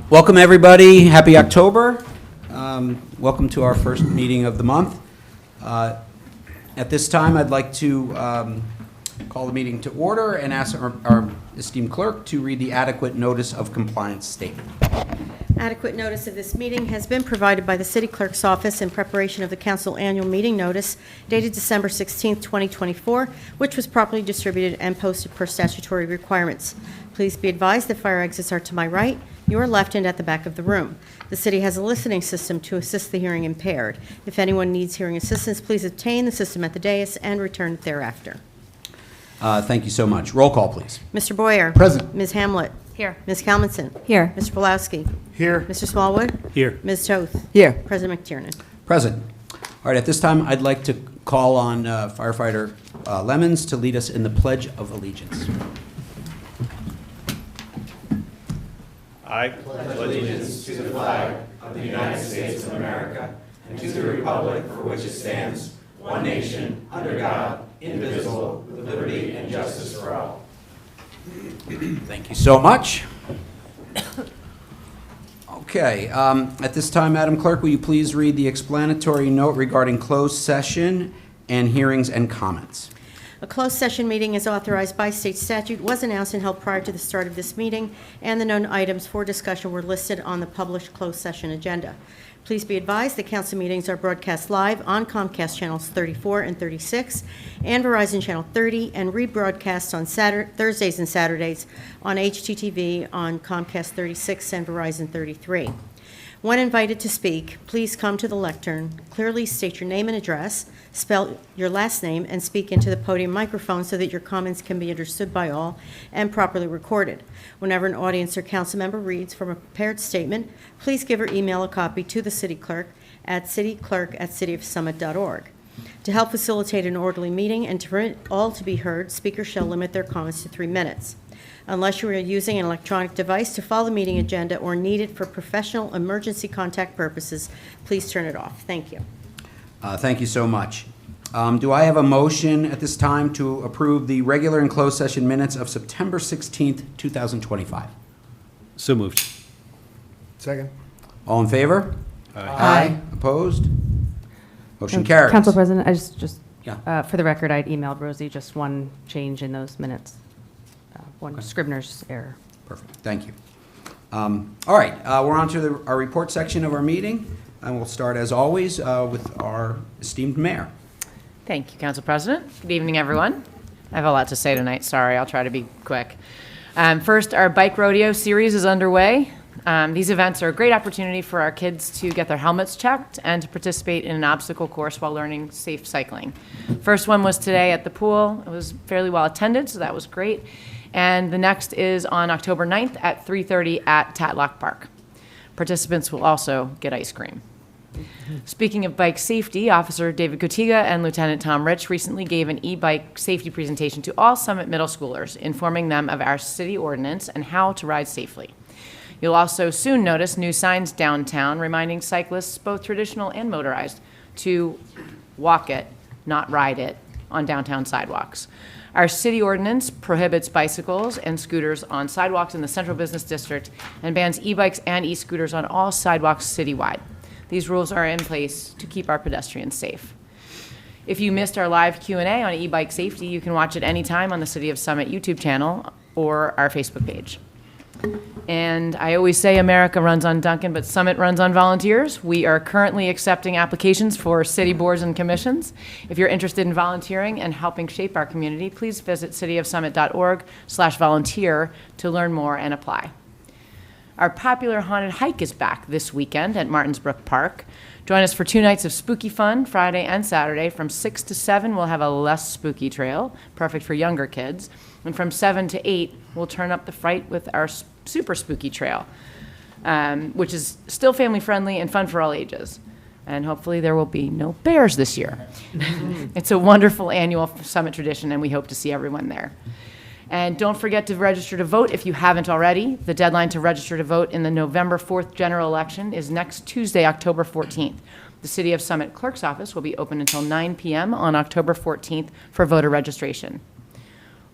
Welcome, everybody. Happy October. Welcome to our first meeting of the month. At this time, I'd like to call the meeting to order and ask our esteemed clerk to read the adequate notice of compliance statement. Adequate notice of this meeting has been provided by the City Clerk's office in preparation of the council annual meeting notice dated December 16, 2024, which was properly distributed and posted per statutory requirements. Please be advised that fire exits are to my right, your left, and at the back of the room. The city has a listening system to assist the hearing impaired. If anyone needs hearing assistance, please obtain the system at the dais and return it thereafter. Thank you so much. Roll call, please. Mr. Boyer. Present. Ms. Hamlet. Here. Ms. Kalmanson. Here. Mr. Pulowski. Here. Mr. Smallwood. Here. Ms. Toth. Here. President McTiernan. Present. All right, at this time, I'd like to call on firefighter Lemons to lead us in the Pledge of Allegiance. I pledge allegiance to the flag of the United States of America and to the republic for which it stands, one nation, under God, indivisible, with liberty and justice for all. Thank you so much. Okay, at this time, Madam Clerk, will you please read the explanatory note regarding closed session and hearings and comments? A closed session meeting as authorized by state statute was announced and held prior to the start of this meeting, and the known items for discussion were listed on the published closed session agenda. Please be advised that council meetings are broadcast live on Comcast channels 34 and 36 and Verizon channel 30 and rebroadcast on Thursdays and Saturdays on HTTV on Comcast 36 and Verizon 33. When invited to speak, please come to the lectern, clearly state your name and address, spell your last name, and speak into the podium microphone so that your comments can be understood by all and properly recorded. Whenever an audience or council member reads from a prepared statement, please give or email a copy to the city clerk at cityclerk@cityofsummit.org. To help facilitate an orderly meeting and to permit all to be heard, speakers shall limit their comments to 3 minutes. Unless you are using an electronic device to follow the meeting agenda or need it for professional emergency contact purposes, please turn it off. Thank you. Thank you so much. Do I have a motion at this time to approve the regular and closed session minutes of September 16th, 2025? So moved. Second. All in favor? Aye. Opposed? Motion carries. Council President, I just Yeah. for the record, I'd emailed Rosie just one change in those minutes, one Scribner's error. Perfect, thank you. All right, we're on to our report section of our meeting, and we'll start, as always, with our esteemed mayor. Thank you, Council President. Good evening, everyone. I have a lot to say tonight. Sorry, I'll try to be quick. First, our bike rodeo series is underway. These events are a great opportunity for our kids to get their helmets checked and to participate in an obstacle course while learning safe cycling. First one was today at the pool. It was fairly well attended, so that was great. And the next is on October 9th at 3:30 at Tatlock Park. Participants will also get ice cream. Speaking of bike safety, Officer David Kotiga and Lieutenant Tom Rich recently gave an e-bike safety presentation to all Summit middle schoolers, informing them of our city ordinance and how to ride safely. You'll also soon notice new signs downtown reminding cyclists, both traditional and motorized, to walk it, not ride it, on downtown sidewalks. Our city ordinance prohibits bicycles and scooters on sidewalks in the Central Business District and bans e-bikes and e-scooters on all sidewalks citywide. These rules are in place to keep our pedestrians safe. If you missed our live Q&A on e-bike safety, you can watch it anytime on the City of Summit YouTube channel or our Facebook page. And I always say America runs on Duncan, but Summit runs on volunteers. We are currently accepting applications for city boards and commissions. If you're interested in volunteering and helping shape our community, please visit cityofsummit.org/volunteer to learn more and apply. Our popular haunted hike is back this weekend at Martinsbrook Park. Join us for 2 nights of spooky fun, Friday and Saturday. From 6 to 7, we'll have a less spooky trail, perfect for younger kids. And from 7 to 8, we'll turn up the fright with our super spooky trail, which is still family friendly and fun for all ages. And hopefully there will be no bears this year. It's a wonderful annual Summit tradition, and we hope to see everyone there. And don't forget to register to vote if you haven't already. The deadline to register to vote in the November 4th general election is next Tuesday, October 14th. The City of Summit Clerk's Office will be open until 9 p.m. on October 14th for voter registration.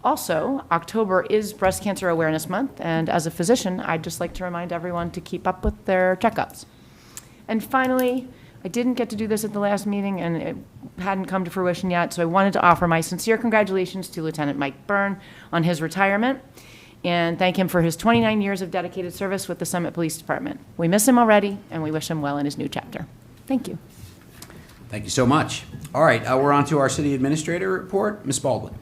Also, October is Breast Cancer Awareness Month, and as a physician, I'd just like to remind everyone to keep up with their checkups. And finally, I didn't get to do this at the last meeting, and it hadn't come to fruition yet, so I wanted to offer my sincere congratulations to Lieutenant Mike Byrne on his retirement, and thank him for his 29 years of dedicated service with the Summit Police Department. We miss him already, and we wish him well in his new chapter. Thank you. Thank you so much. All right, we're on to our city administrator report. Ms. Baldwin.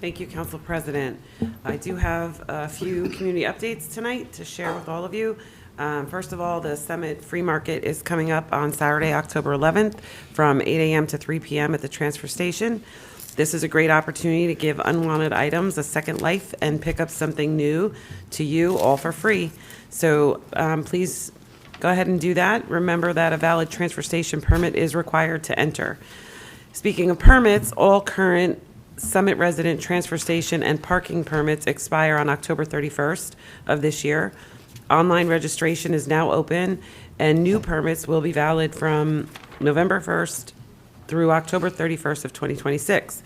Thank you, Council President. I do have a few community updates tonight to share with all of you. First of all, the Summit Free Market is coming up on Saturday, October 11th, from 8 a.m. to 3 p.m. at the transfer station. This is a great opportunity to give unwanted items a second life and pick up something new to you, all for free. So please go ahead and do that. Remember that a valid transfer station permit is required to enter. Speaking of permits, all current Summit resident transfer station and parking permits expire on October 31st of this year. Online registration is now open, and new permits will be valid from November 1st through October 31st of 2026.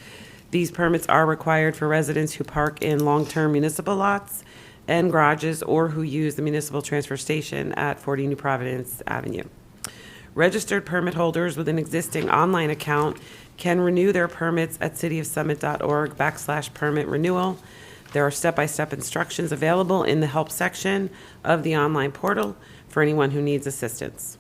These permits are required for residents who park in long-term municipal lots and garages or who use the municipal transfer station at 40 New Providence Avenue. Registered permit holders with an existing online account can renew their permits at cityofsummit.org/permit renewal. There are step-by-step instructions available in the help section of the online portal for anyone who needs assistance.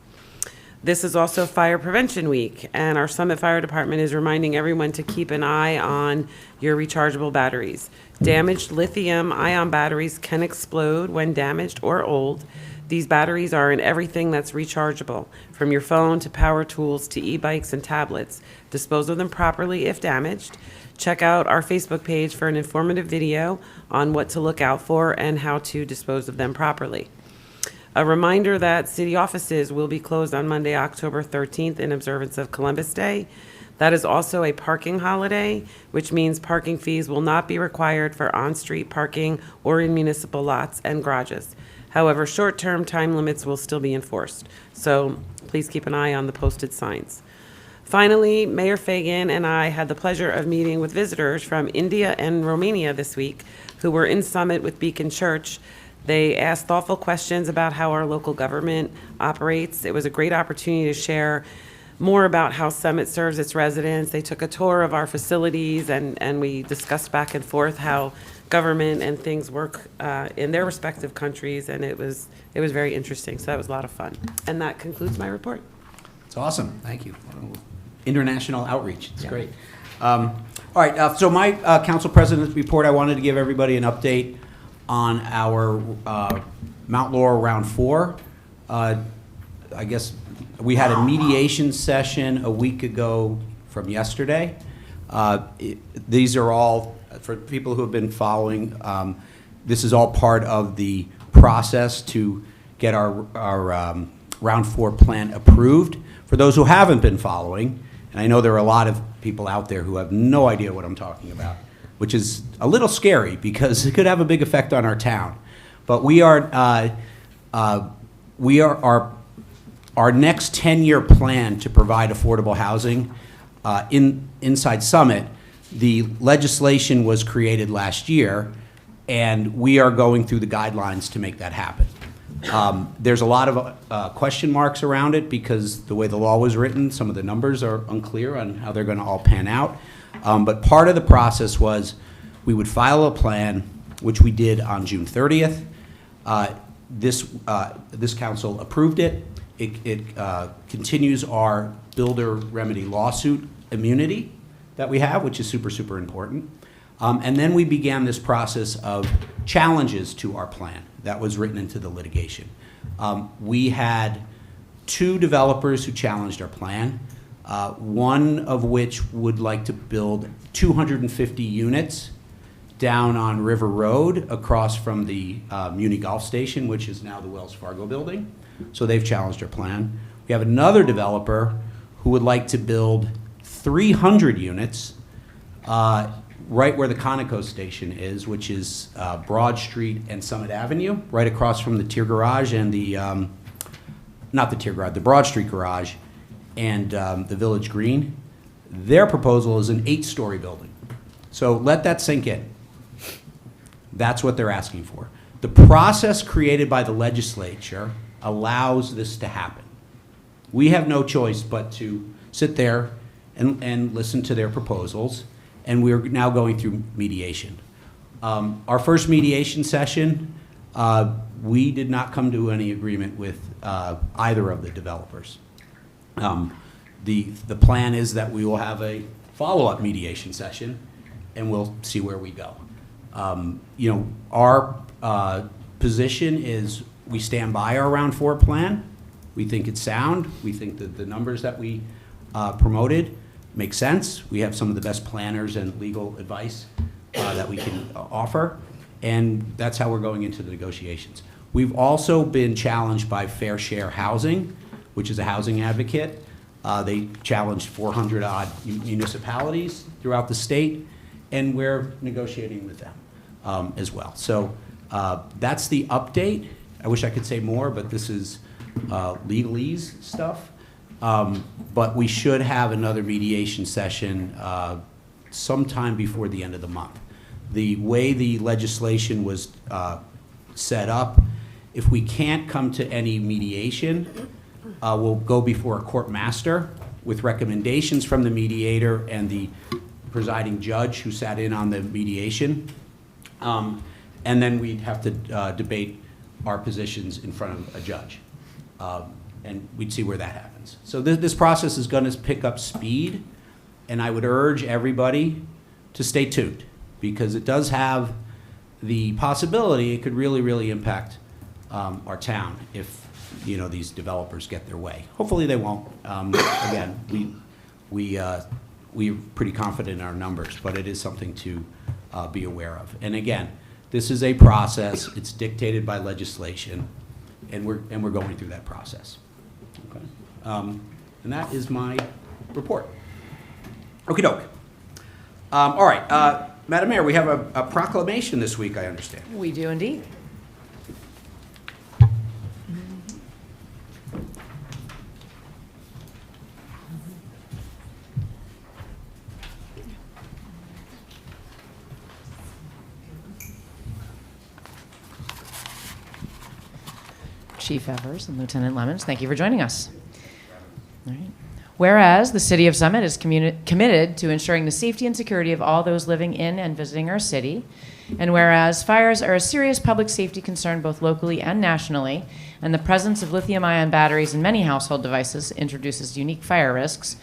This is also Fire Prevention Week, and our Summit Fire Department is reminding everyone to keep an eye on your rechargeable batteries. Damaged lithium-ion batteries can explode when damaged or old. These batteries are in everything that's rechargeable, from your phone to power tools to e-bikes and tablets. Dispose of them properly if damaged. Check out our Facebook page for an informative video on what to look out for and how to dispose of them properly. A reminder that city offices will be closed on Monday, October 13th in observance of Columbus Day. That is also a parking holiday, which means parking fees will not be required for on-street parking or in municipal lots and garages. However, short-term time limits will still be enforced, so please keep an eye on the posted signs. Finally, Mayor Fagan and I had the pleasure of meeting with visitors from India and Romania this week who were in Summit with Beacon Church. They asked thoughtful questions about how our local government operates. It was a great opportunity to share more about how Summit serves its residents. They took a tour of our facilities, and we discussed back and forth how government and things work in their respective countries, and it was very interesting. So that was a lot of fun. And that concludes my report. It's awesome. Thank you. International outreach. It's great. All right. So my council president's report, I wanted to give everybody an update on our Mount Laurel Round 4. I guess we had a mediation session a week ago from yesterday. These are all, for people who have been following, this is all part of the process to get our Round 4 plan approved. For those who haven't been following, and I know there are a lot of people out there who have no idea what I'm talking about, which is a little scary because it could have a big effect on our town. But our next 10-year plan to provide affordable housing inside Summit, the legislation was created last year, and we are going through the guidelines to make that happen. There's a lot of question marks around it because the way the law was written, some of the numbers are unclear on how they're going to all pan out. But part of the process was we would file a plan, which we did on June 30th. This council approved it. It continues our builder remedy lawsuit immunity that we have, which is super, super important. And then we began this process of challenges to our plan that was written into the litigation. We had 2 developers who challenged our plan, one of which would like to build 250 units down on River Road across from the Muni Golf Station, which is now the Wells Fargo building. So they've challenged our plan. We have another developer who would like to build 300 units right where the Conoco station is, which is Broad Street and Summit Avenue, right across from the Tier Garage and the, not the Tier Garage, the Broad Street Garage and the Village Green. Their proposal is an 8-story building. So let that sink in. That's what they're asking for. The process created by the legislature allows this to happen. We have no choice but to sit there and listen to their proposals, and we're now going through mediation. Our first mediation session, we did not come to any agreement with either of the developers. The plan is that we will have a follow-up mediation session, and we'll see where we go. Our position is we stand by our Round 4 plan. We think it's sound. We think that the numbers that we promoted make sense. We have some of the best planners and legal advice that we can offer, and that's how we're going into the negotiations. We've also been challenged by Fair Share Housing, which is a housing advocate. They challenged 400-odd municipalities throughout the state, and we're negotiating with them as well. So that's the update. I wish I could say more, but this is legalese stuff. But we should have another mediation session sometime before the end of the month. The way the legislation was set up, if we can't come to any mediation, we'll go before a court master with recommendations from the mediator and the presiding judge who sat in on the mediation. And then we'd have to debate our positions in front of a judge. And we'd see where that happens. So this process is going to pick up speed, and I would urge everybody to stay tuned, because it does have the possibility it could really, really impact our town if these developers get their way. Hopefully they won't. Again, we're pretty confident in our numbers, but it is something to be aware of. And again, this is a process. It's dictated by legislation, and we're going through that process. Okay. And that is my report. Okie doke. All right, Madam Mayor, we have a proclamation this week, I understand. We do indeed. Chief Evers and Lieutenant Lemons, thank you for joining us. All right. Whereas the City of Summit is committed to ensuring the safety and security of all those living in and visiting our city, and whereas fires are a serious public safety concern both locally and nationally, and the presence of lithium-ion batteries in many household devices introduces unique fire risks,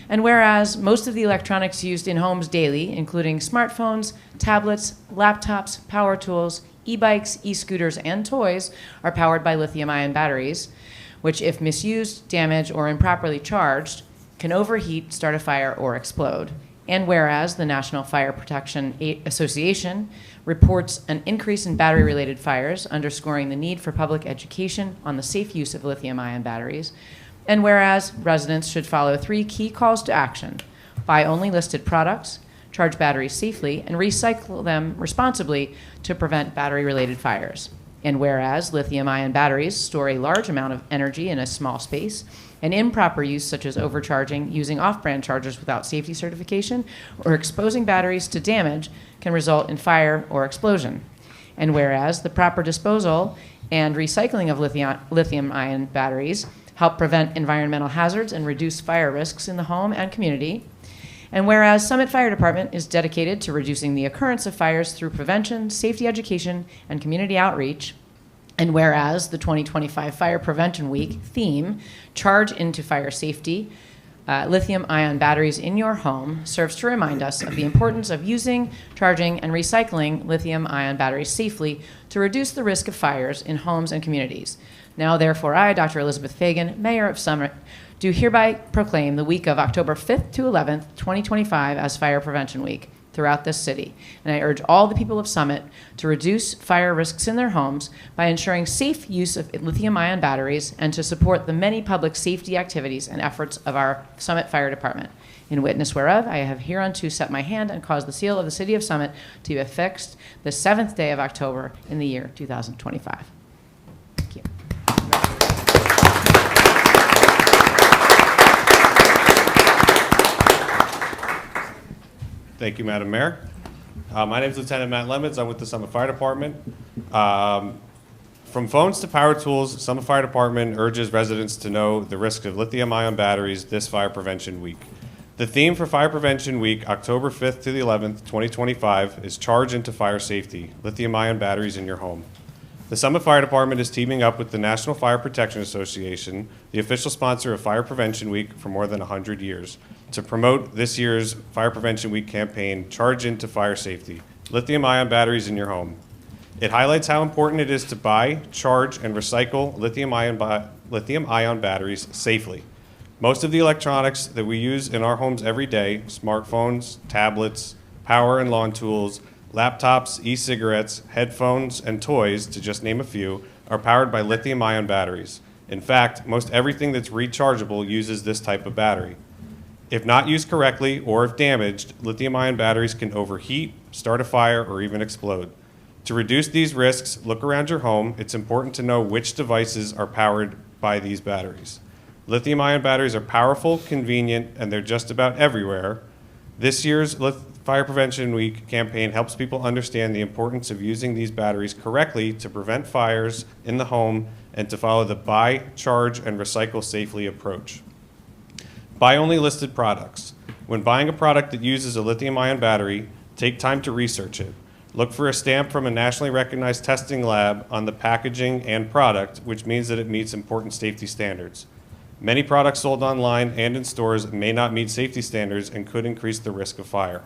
and whereas most of the electronics used in homes daily, including smartphones, tablets, laptops, power tools, e-bikes, e-scooters, and toys, are powered by lithium-ion batteries, which, if misused, damaged, or improperly charged, can overheat, start a fire, or explode. And whereas the National Fire Protection Association reports an increase in battery-related fires, underscoring the need for public education on the safe use of lithium-ion batteries. And whereas residents should follow 3 key calls to action: buy only listed products, charge batteries safely, and recycle them responsibly to prevent battery-related fires. And whereas lithium-ion batteries store a large amount of energy in a small space, and improper use such as overcharging, using off-brand chargers without safety certification, or exposing batteries to damage can result in fire or explosion. And whereas the proper disposal and recycling of lithium-ion batteries help prevent environmental hazards and reduce fire risks in the home and community. And whereas Summit Fire Department is dedicated to reducing the occurrence of fires through prevention, safety education, and community outreach. And whereas the 2025 Fire Prevention Week theme, Charge into Fire Safety, lithium-ion batteries in your home, serves to remind us of the importance of using, charging, and recycling lithium-ion batteries safely to reduce the risk of fires in homes and communities. Now, therefore, I, Dr. Elizabeth Fagan, Mayor of Summit, do hereby proclaim the week of October 5th to 11th, 2025 as Fire Prevention Week throughout this city. And I urge all the people of Summit to reduce fire risks in their homes by ensuring safe use of lithium-ion batteries and to support the many public safety activities and efforts of our Summit Fire Department. In witness whereof, I have hereunto set my hand and caused the seal of the City of Summit to be affixed the 7th day of October in the year 2025. Thank you. Thank you, Madam Mayor. My name is Lieutenant Matt Lemons. I'm with the Summit Fire Department. From phones to power tools, Summit Fire Department urges residents to know the risk of lithium-ion batteries this Fire Prevention Week. The theme for Fire Prevention Week, October 5th to the 11th, 2025, is Charge into Fire Safety, lithium-ion batteries in your home. The Summit Fire Department is teaming up with the National Fire Protection Association, the official sponsor of Fire Prevention Week for more than 100 years, to promote this year's Fire Prevention Week campaign, Charge into Fire Safety, lithium-ion batteries in your home. It highlights how important it is to buy, charge, and recycle lithium-ion batteries safely. Most of the electronics that we use in our homes every day, smartphones, tablets, power and lawn tools, laptops, e-cigarettes, headphones, and toys, to just name a few, are powered by lithium-ion batteries. In fact, most everything that's rechargeable uses this type of battery. If not used correctly or if damaged, lithium-ion batteries can overheat, start a fire, or even explode. To reduce these risks, look around your home. It's important to know which devices are powered by these batteries. Lithium-ion batteries are powerful, convenient, and they're just about everywhere. This year's Fire Prevention Week campaign helps people understand the importance of using these batteries correctly to prevent fires in the home and to follow the buy, charge, and recycle safely approach. Buy only listed products. When buying a product that uses a lithium-ion battery, take time to research it. Look for a stamp from a nationally recognized testing lab on the packaging and product, which means that it meets important safety standards. Many products sold online and in stores may not meet safety standards and could increase the risk of fire.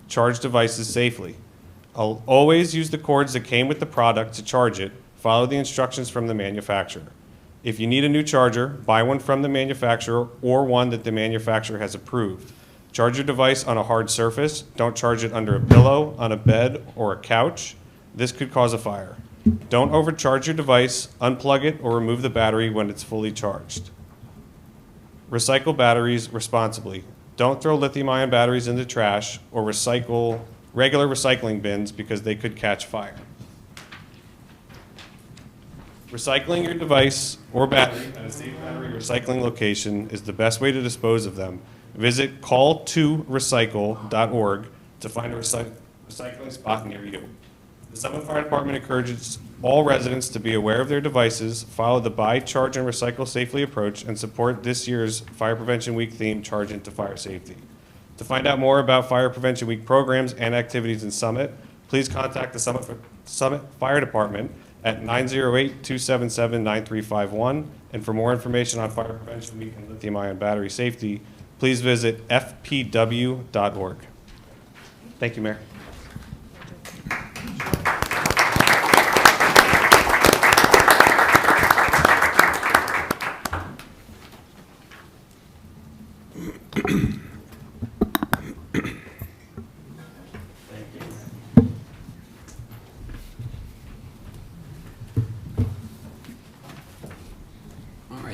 Charge devices safely. Always use the cords that came with the product to charge it. Follow the instructions from the manufacturer. If you need a new charger, buy one from the manufacturer or one that the manufacturer has approved. Charge your device on a hard surface. Don't charge it under a pillow, on a bed, or a couch. This could cause a fire. Don't overcharge your device, unplug it, or remove the battery when it's fully charged. Recycle batteries responsibly. Don't throw lithium-ion batteries in the trash or recycle regular recycling bins because they could catch fire. Recycling your device or battery at a safe battery recycling location is the best way to dispose of them. Visit call2recycle.org to find a recycling spot near you. The Summit Fire Department encourages all residents to be aware of their devices, follow the buy, charge, and recycle safely approach, and support this year's Fire Prevention Week theme, Charge into Fire Safety. To find out more about Fire Prevention Week programs and activities in Summit, please contact the Summit Fire Department at 908-277-9351. And for more information on Fire Prevention Week and lithium-ion battery safety, please visit fpw.org. Thank you, Mayor.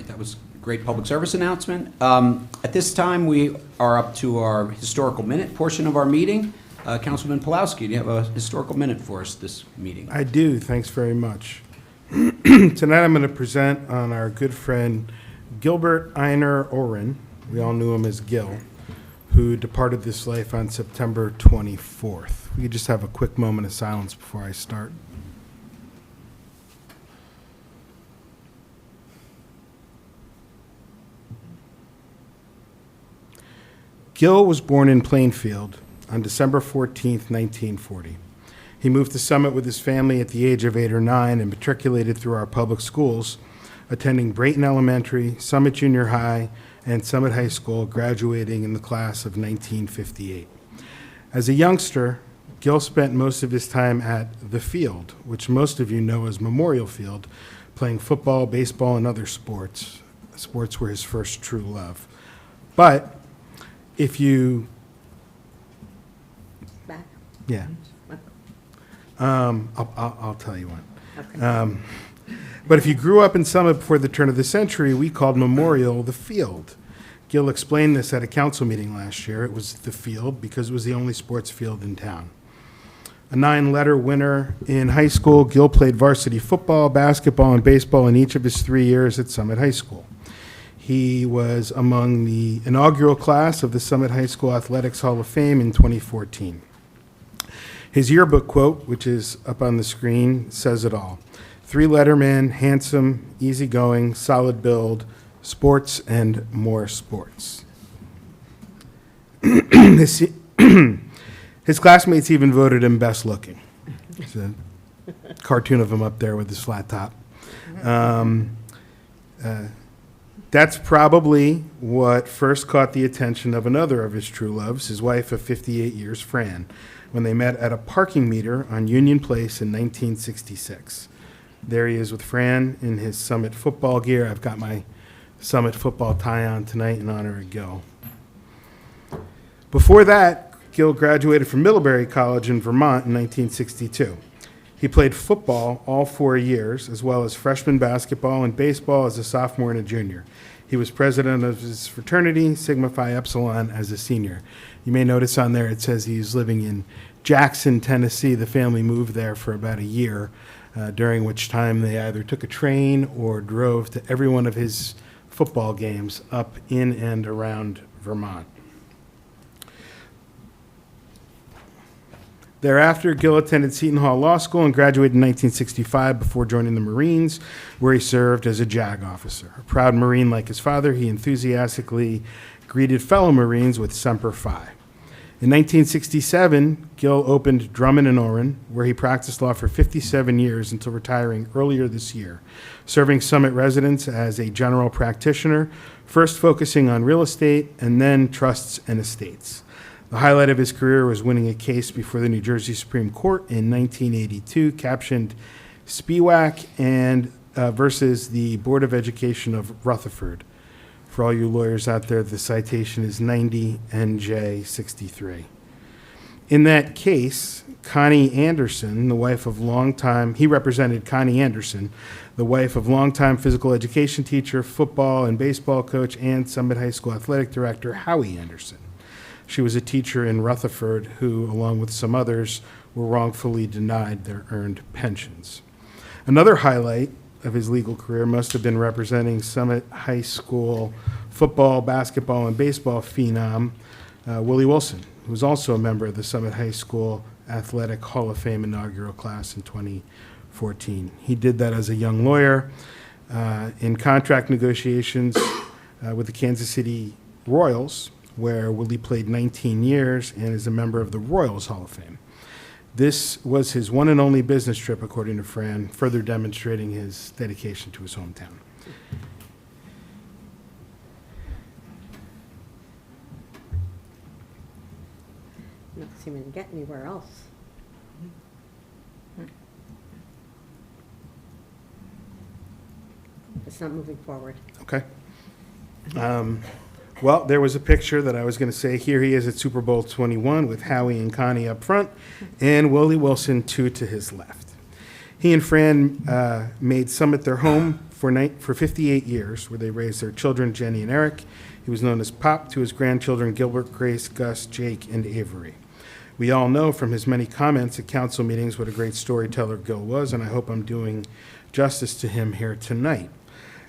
That was a great public service announcement. At this time, we are up to our historical minute portion of our meeting. Councilman Pulowski, do you have a historical minute for us this meeting? I do, thanks very much. Tonight I'm going to present on our good friend Gilbert Einer Oren, we all knew him as Gil, who departed this life on September 24th. We could just have a quick moment of silence before I start. Gil was born in Plainfield on December 14, 1940. He moved to Summit with his family at the age of 8 or 9 and matriculated through our public schools, attending Brayton Elementary, Summit Junior High, and Summit High School, graduating in the class of 1958. As a youngster, Gil spent most of his time at The Field, which most of you know as Memorial Field, playing football, baseball, and other sports. Sports were his first true love. But if you, Back. yeah, I'll tell you one. But if you grew up in Summit before the turn of the century, we called Memorial the Field. Gil explained this at a council meeting last year. It was the Field because it was the only sports field in town. A 9-letter winner in high school, Gil played varsity football, basketball, and baseball in each of his 3 years at Summit High School. He was among the inaugural class of the Summit High School Athletics Hall of Fame in 2014. His yearbook quote, which is up on the screen, says it all. 3-letter man, handsome, easygoing, solid build, sports and more sports. his, his classmates even voted him best looking. There's a cartoon of him up there with his flat top. That's probably what first caught the attention of another of his true loves, his wife of 58 years, Fran, when they met at a parking meter on Union Place in 1966. There he is with Fran in his Summit football gear. I've got my Summit football tie on tonight in honor of Gil. Before that, Gil graduated from Middlebury College in Vermont in 1962. He played football all 4 years, as well as freshman basketball and baseball as a sophomore and a junior. He was president of his fraternity, Sigma Phi Epsilon, as a senior. You may notice on there it says he's living in Jackson, Tennessee. The family moved there for about a year, during which time they either took a train or drove to every one of his football games up in and around Vermont. Thereafter, Gil attended Seton Hall Law School and graduated in 1965 before joining the Marines, where he served as a JAG officer. A proud Marine like his father, he enthusiastically greeted fellow Marines with Semper Fi. In 1967, Gil opened Drummond and Oren, where he practiced law for 57 years until retiring earlier this year, serving Summit residents as a general practitioner, first focusing on real estate and then trusts and estates. The highlight of his career was winning a case before the New Jersey Supreme Court in 1982, captioned Spiewak and versus the Board of Education of Rutherford. For all you lawyers out there, the citation is 90 NJ 63. In that case, Connie Anderson, the wife of he represented Connie Anderson, the wife of longtime physical education teacher, football and baseball coach, and Summit High School athletic director Howie Anderson. She was a teacher in Rutherford who, along with some others, were wrongfully denied their earned pensions. Another highlight of his legal career must have been representing Summit High School football, basketball, and baseball phenom Willie Wilson, who was also a member of the Summit High School Athletic Hall of Fame inaugural class in 2014. He did that as a young lawyer in contract negotiations with the Kansas City Royals, where Willie played 19 years and is a member of the Royals Hall of Fame. This was his one and only business trip, according to Fran, further demonstrating his dedication to his hometown. Not seeming to get anywhere else. It's not moving forward. Okay. Well, there was a picture that I was going to say, here he is at Super Bowl 21 with Howie and Connie up front and Willie Wilson 2 to his left. He and Fran made Summit their home for 58 years, where they raised their children, Jenny and Eric. He was known as Pop to his grandchildren, Gilbert, Grace, Gus, Jake, and Avery. We all know from his many comments at council meetings what a great storyteller Gil was, and I hope I'm doing justice to him here tonight.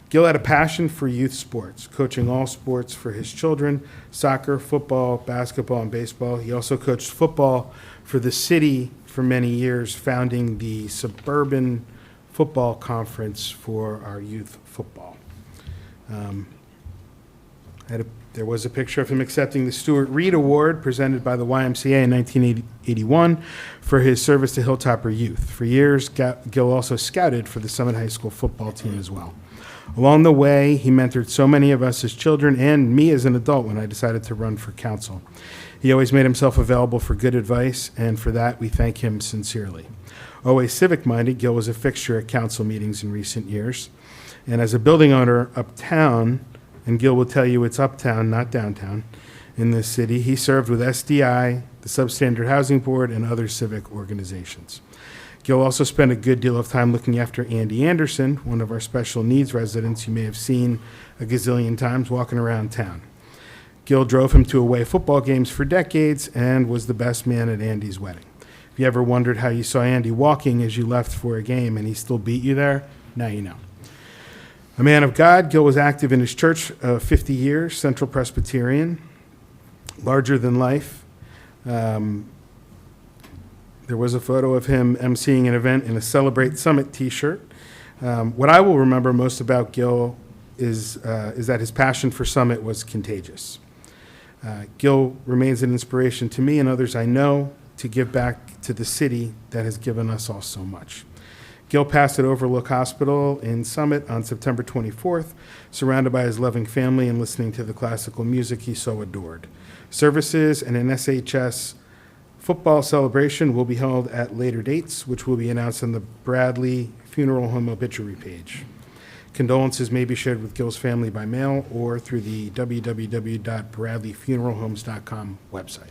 Gil had a passion for youth sports, coaching all sports for his children, soccer, football, basketball, and baseball. He also coached football for the city for many years, founding the Suburban Football Conference for our youth football. There was a picture of him accepting the Stuart Reed Award presented by the YMCA in 1981 for his service to Hilltopper youth. For years, Gil also scouted for the Summit High School football team as well. Along the way, he mentored so many of us as children and me as an adult when I decided to run for council. He always made himself available for good advice, and for that, we thank him sincerely. Always civic-minded, Gil was a fixture at council meetings in recent years. And as a building owner uptown, and Gil will tell you it's uptown, not downtown, in this city, he served with SDI, the Substandard Housing Board, and other civic organizations. Gil also spent a good deal of time looking after Andy Anderson, one of our special needs residents you may have seen a gazillion times walking around town. Gil drove him to away football games for decades and was the best man at Andy's wedding. If you ever wondered how you saw Andy walking as you left for a game and he still beat you there, now you know. A man of God, Gil was active in his church 50 years, Central Presbyterian, larger than life. There was a photo of him emceeing an event in a Celebrate Summit t-shirt. What I will remember most about Gil is that his passion for Summit was contagious. Gil remains an inspiration to me and others I know to give back to the city that has given us all so much. Gil passed at Overlook Hospital in Summit on September 24th, surrounded by his loving family and listening to the classical music he so adored. Services and an SHS football celebration will be held at later dates, which will be announced on the Bradley Funeral Home obituary page. Condolences may be shared with Gil's family by mail or through the www.bradleyfuneralhomes.com website.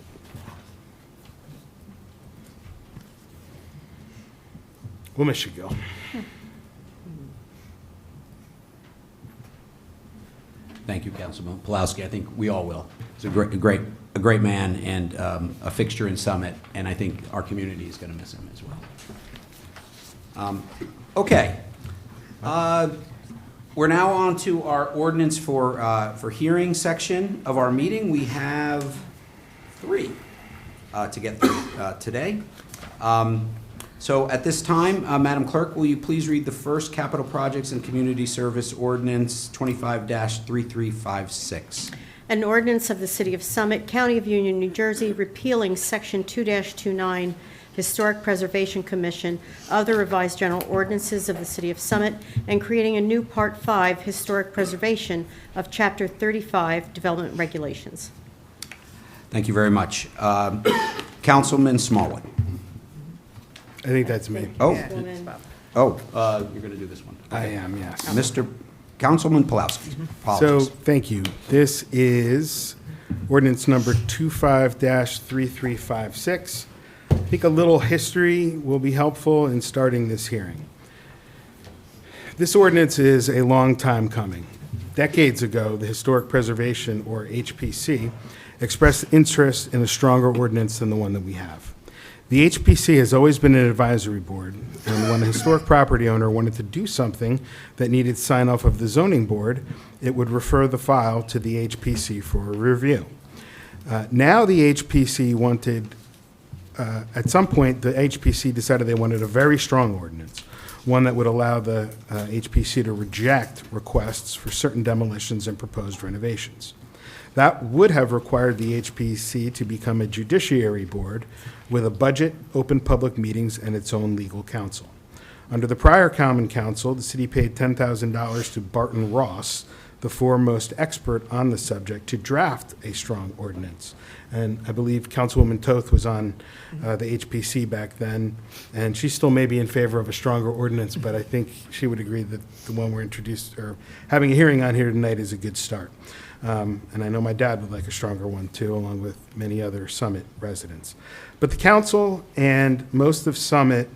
We'll miss you, Gil. Thank you, Councilman Pulaski. I think we all will. He's a great man and a fixture in Summit, and I think our community is going to miss him as well. Okay. We're now on to our ordinance for hearing section of our meeting. We have 3 to get through today. So at this time, Madam Clerk, will you please read the first Capital Projects and Community Service Ordinance 25-3356? An ordinance of the City of Summit, County of Union, New Jersey, repealing Section 2-29 Historic Preservation Commission of the Revised General Ordinances of the City of Summit and creating a new Part 5 Historic Preservation of Chapter 35 Development Regulations. Thank you very much. Councilman Smallwood. I think that's me. Oh, Woman. you're going to do this one. I am, yes. Mr. Councilman Pulaski. So, Apologies. thank you. This is ordinance number 25-3356. I think a little history will be helpful in starting this hearing. This ordinance is a long time coming. Decades ago, the Historic Preservation, or HPC, expressed interest in a stronger ordinance than the one that we have. The HPC has always been an advisory board, and when a historic property owner wanted to do something that needed sign-off of the zoning board, it would refer the file to the HPC for a review. Now the HPC wanted, at some point, the HPC decided they wanted a very strong ordinance, one that would allow the HPC to reject requests for certain demolitions and proposed renovations. That would have required the HPC to become a judiciary board with a budget, open public meetings, and its own legal counsel. Under the prior Common Council, the city paid $10,000 to Barton Ross, the foremost expert on the subject, to draft a strong ordinance. And I believe Councilwoman Toth was on the HPC back then, and she still may be in favor of a stronger ordinance, but I think she would agree that the one we're introduced, or having a hearing on here tonight, is a good start. And I know my dad would like a stronger one too, along with many other Summit residents. But the council and most of Summit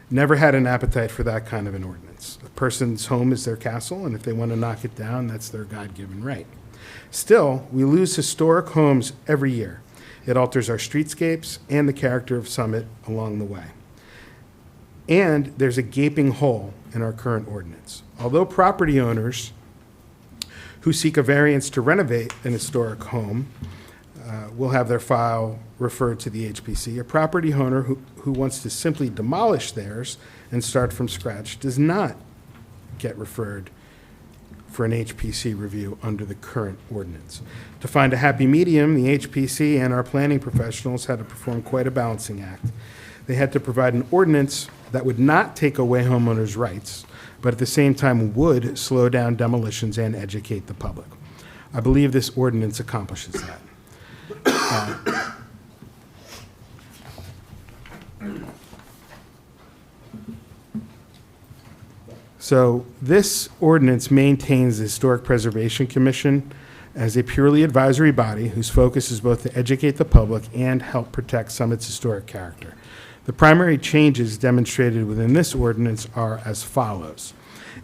never had an appetite for that kind of an ordinance. A person's home is their castle, and if they want to knock it down, that's their God-given right. Still, we lose historic homes every year. It alters our streetscapes and the character of Summit along the way. And there's a gaping hole in our current ordinance. Although property owners who seek a variance to renovate an historic home will have their file referred to the HPC. A property owner who wants to simply demolish theirs and start from scratch does not get referred for an HPC review under the current ordinance. To find a happy medium, the HPC and our planning professionals had to perform quite a balancing act. They had to provide an ordinance that would not take away homeowners' rights, but at the same time would slow down demolitions and educate the public. I believe this ordinance accomplishes that. So this ordinance maintains the Historic Preservation Commission as a purely advisory body whose focus is both to educate the public and help protect Summit's historic character. The primary changes demonstrated within this ordinance are as follows.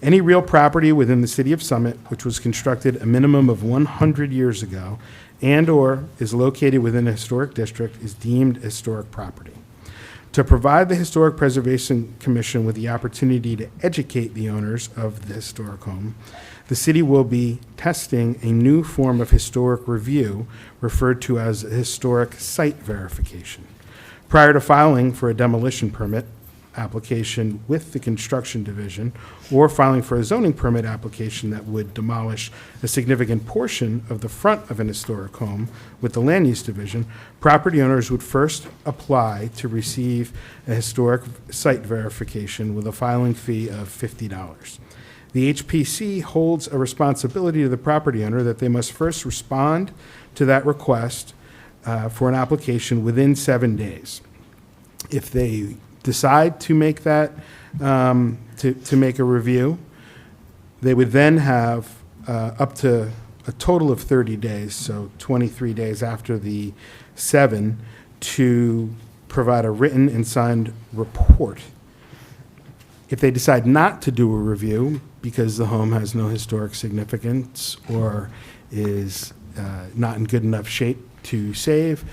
Any real property within the city of Summit which was constructed a minimum of 100 years ago and/or is located within a historic district is deemed historic property. To provide the Historic Preservation Commission with the opportunity to educate the owners of the historic home, the city will be testing a new form of historic review referred to as historic site verification. Prior to filing for a demolition permit application with the construction division or filing for a zoning permit application that would demolish a significant portion of the front of an historic home with the land use division, property owners would first apply to receive a historic site verification with a filing fee of $50. The HPC holds a responsibility to the property owner that they must first respond to that request for an application within 7 days. If they decide to make that, to make a review, they would then have up to a total of 30 days, so 23 days after the 7, to provide a written and signed report. If they decide not to do a review because the home has no historic significance or is not in good enough shape to save,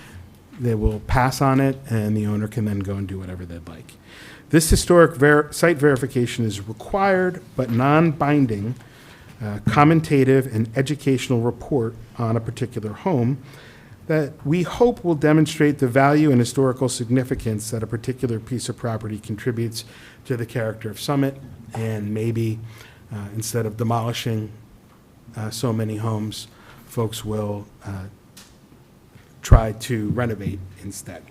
they will pass on it, and the owner can then go and do whatever they'd like. This historic site verification is required but non-binding, commentative and educational report on a particular home that we hope will demonstrate the value and historical significance that a particular piece of property contributes to the character of Summit, and maybe instead of demolishing so many homes, folks will try to renovate instead.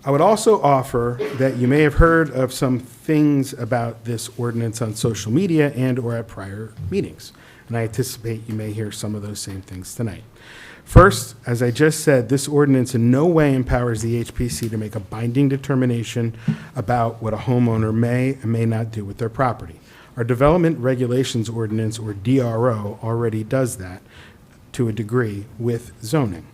I would also offer that you may have heard of some things about this ordinance on social media and or at prior meetings, and I anticipate you may hear some of those same things tonight. First, as I just said, this ordinance in no way empowers the HPC to make a binding determination about what a homeowner may and may not do with their property. Our Development Regulations Ordinance, or DRO, already does that to a degree with zoning.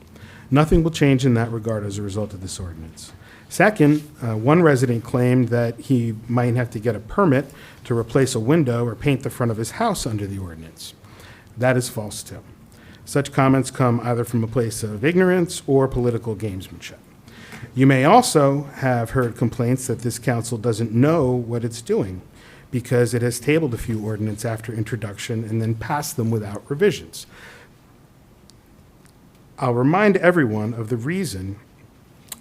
Nothing will change in that regard as a result of this ordinance. Second, one resident claimed that he might have to get a permit to replace a window or paint the front of his house under the ordinance. That is false too. Such comments come either from a place of ignorance or political gamesmanship. You may also have heard complaints that this council doesn't know what it's doing because it has tabled a few ordinances after introduction and then passed them without revisions. I'll remind everyone of the reason,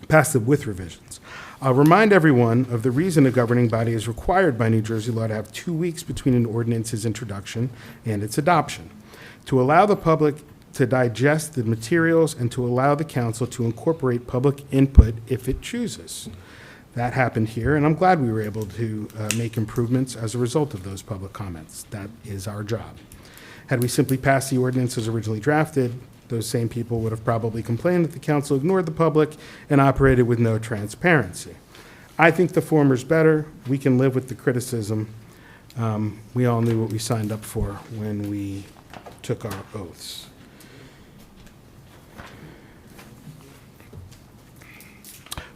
passed them with revisions. I'll remind everyone of the reason a governing body is required by New Jersey law to have 2 weeks between an ordinance's introduction and its adoption, to allow the public to digest the materials and to allow the council to incorporate public input if it chooses. That happened here, and I'm glad we were able to make improvements as a result of those public comments. That is our job. Had we simply passed the ordinance as originally drafted, those same people would have probably complained that the council ignored the public and operated with no transparency. I think the former is better. We can live with the criticism. We all knew what we signed up for when we took our oaths.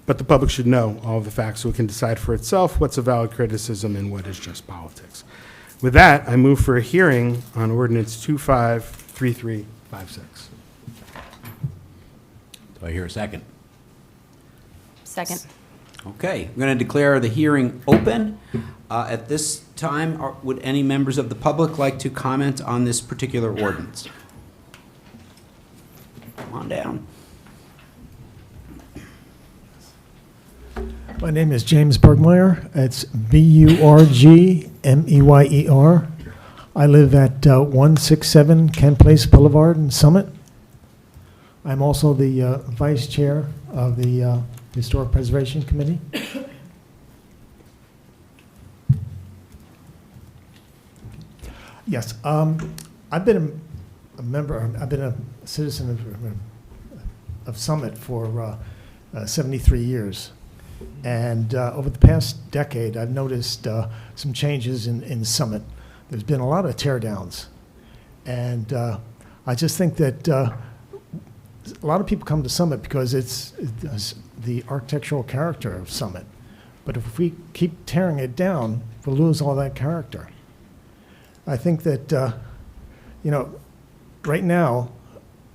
But the public should know all of the facts so it can decide for itself what's a valid criticism and what is just politics. With that, I move for a hearing on ordinance 253356. Do I hear a second? Second. Okay, I'm going to declare the hearing open. At this time, would any members of the public like to comment on this particular ordinance? Come on down. My name is James Bergmeyer. It's Burgmeyer. I live at 167 Kent Place Boulevard in Summit. I'm also the vice chair of the Historic Preservation Committee. Yes, I've been a member, I've been a citizen of Summit for 73 years. And over the past decade, I've noticed some changes in Summit. There's been a lot of teardowns. And I just think that a lot of people come to Summit because it's the architectural character of Summit. But if we keep tearing it down, we'll lose all that character. I think that, right now,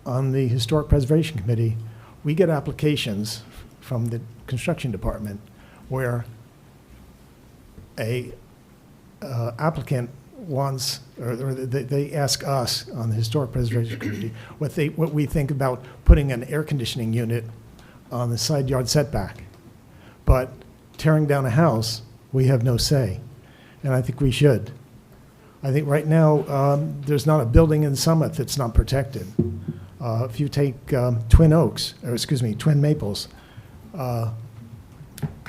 on the Historic Preservation Committee, we get applications from the construction department where a applicant wants, or they ask us on the Historic Preservation Committee what we think about putting an air conditioning unit on the side yard setback. But tearing down a house, we have no say, and I think we should. I think right now, there's not a building in Summit that's not protected. If you take Twin Maples,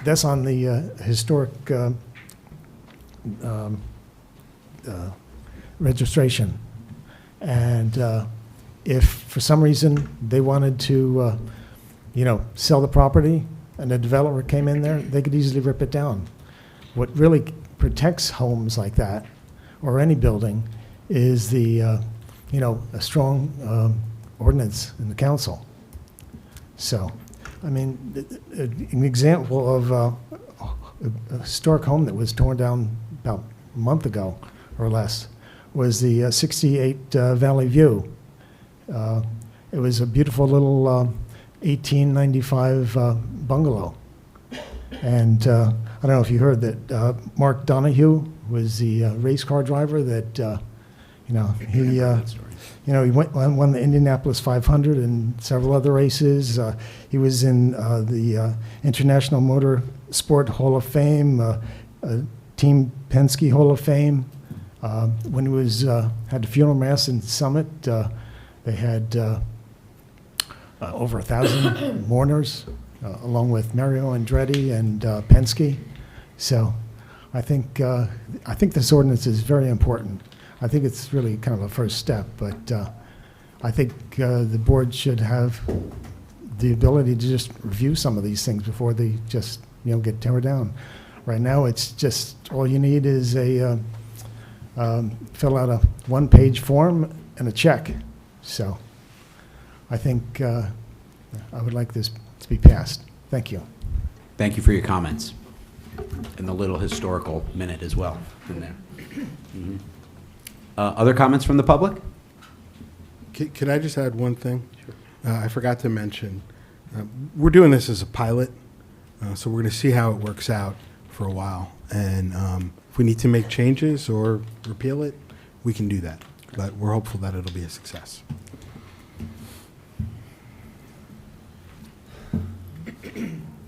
that's on the historic registration. And if for some reason they wanted to, sell the property and a developer came in there, they could easily rip it down. What really protects homes like that, or any building, is a strong ordinance in the council. So, I mean, an example of a historic home that was torn down about a month ago or less was the 68 Valley View. It was a beautiful little 1895 bungalow. And I don't know if you heard that Mark Donahue was the race car driver that, he won the Indianapolis 500 and several other races. He was in the International Motor Sport Hall of Fame, Team Penske Hall of Fame. When he was had the funeral mass in Summit, they had over 1,000 mourners, along with Mario Andretti and Penske. So I think this ordinance is very important. I think it's really kind of a first step, but I think the board should have the ability to just review some of these things before they just get torn down. Right now, it's just all you need is a fill out a one-page form and a check. So I think I would like this to be passed. Thank you. Thank you for your comments. And the little historical minute as well in there. Mhm. Other comments from the public? Can I just add one thing? Sure. I forgot to mention, we're doing this as a pilot, so we're going to see how it works out for a while. And if we need to make changes or repeal it, we can do that. But we're hopeful that it'll be a success.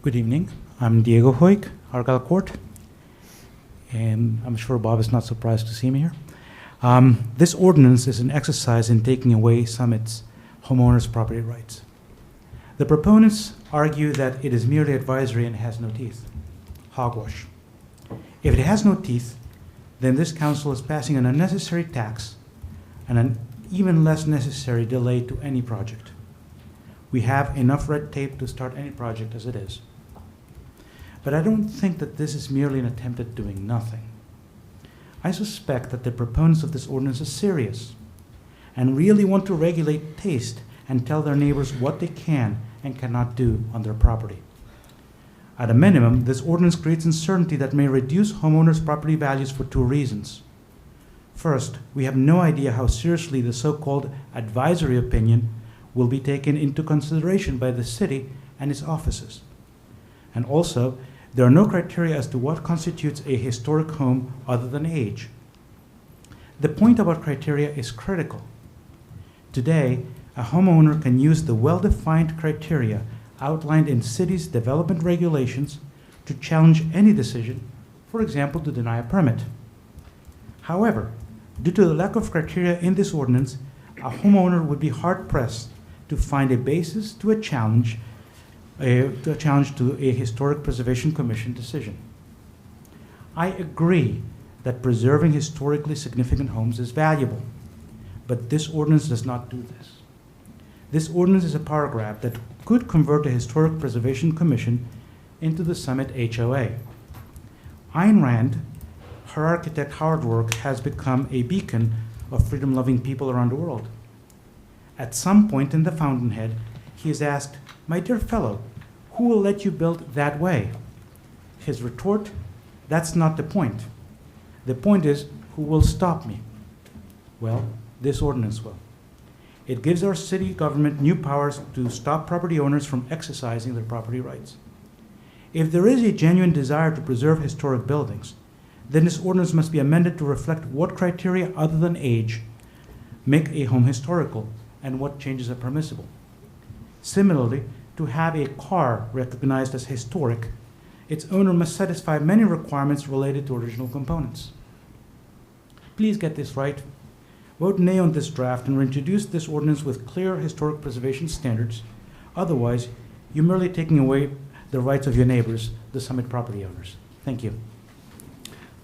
Good evening. I'm Diego Hoik, Argyle Court, and I'm sure Bob is not surprised to see me here. This ordinance is an exercise in taking away Summit's homeowners' property rights. The proponents argue that it is merely advisory and has no teeth. Hogwash. If it has no teeth, then this council is passing an unnecessary tax and an even less necessary delay to any project. We have enough red tape to start any project as it is. But I don't think that this is merely an attempt at doing nothing. I suspect that the proponents of this ordinance are serious and really want to regulate taste and tell their neighbors what they can and cannot do on their property. At a minimum, this ordinance creates uncertainty that may reduce homeowners' property values for two reasons. First, we have no idea how seriously the so-called advisory opinion will be taken into consideration by the city and its offices. And also, there are no criteria as to what constitutes a historic home other than age. The point about criteria is critical. Today, a homeowner can use the well-defined criteria outlined in cities' development regulations to challenge any decision, for example, to deny a permit. However, due to the lack of criteria in this ordinance, a homeowner would be hard-pressed to find a basis to a challenge to a Historic Preservation Commission decision. I agree that preserving historically significant homes is valuable, but this ordinance does not do this. This ordinance is a power grab that could convert a Historic Preservation Commission into the Summit HOA. Ayn Rand, her architect hard work has become a beacon of freedom-loving people around the world. At some point in the Fountainhead, he is asked, "My dear fellow, who will let you build that way?" His retort, "That's not the point. The point is, who will stop me?" Well, this ordinance will. It gives our city government new powers to stop property owners from exercising their property rights. If there is a genuine desire to preserve historic buildings, then this ordinance must be amended to reflect what criteria other than age make a home historical and what changes are permissible. Similarly, to have a car recognized as historic, its owner must satisfy many requirements related to original components. Please get this right. Vote nay on this draft and introduce this ordinance with clear historic preservation standards. Otherwise, you're merely taking away the rights of your neighbors, the Summit property owners. Thank you.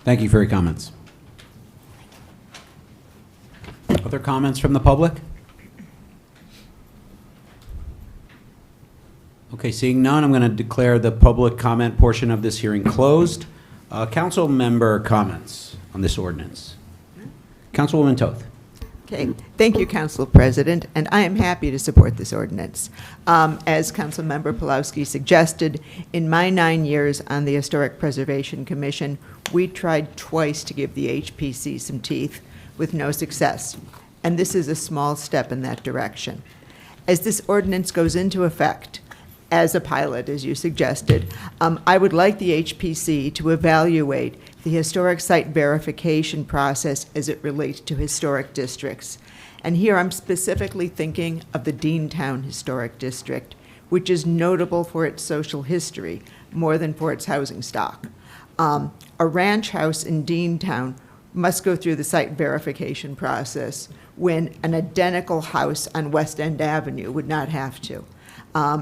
Thank you for your comments. Other comments from the public? Okay, seeing none, I'm going to declare the public comment portion of this hearing closed. Council member comments on this ordinance. Councilwoman Toth. Okay, thank you, Council President, and I am happy to support this ordinance. As Councilmember Pulowski suggested, in my 9 years on the Historic Preservation Commission, we tried twice to give the HPC some teeth with no success, and this is a small step in that direction. As this ordinance goes into effect, as a pilot, as you suggested, I would like the HPC to evaluate the historic site verification process as it relates to historic districts. And here I'm specifically thinking of the Deantown Historic District, which is notable for its social history more than for its housing stock. A ranch house in Deantown must go through the site verification process when an identical house on West End Avenue would not have to.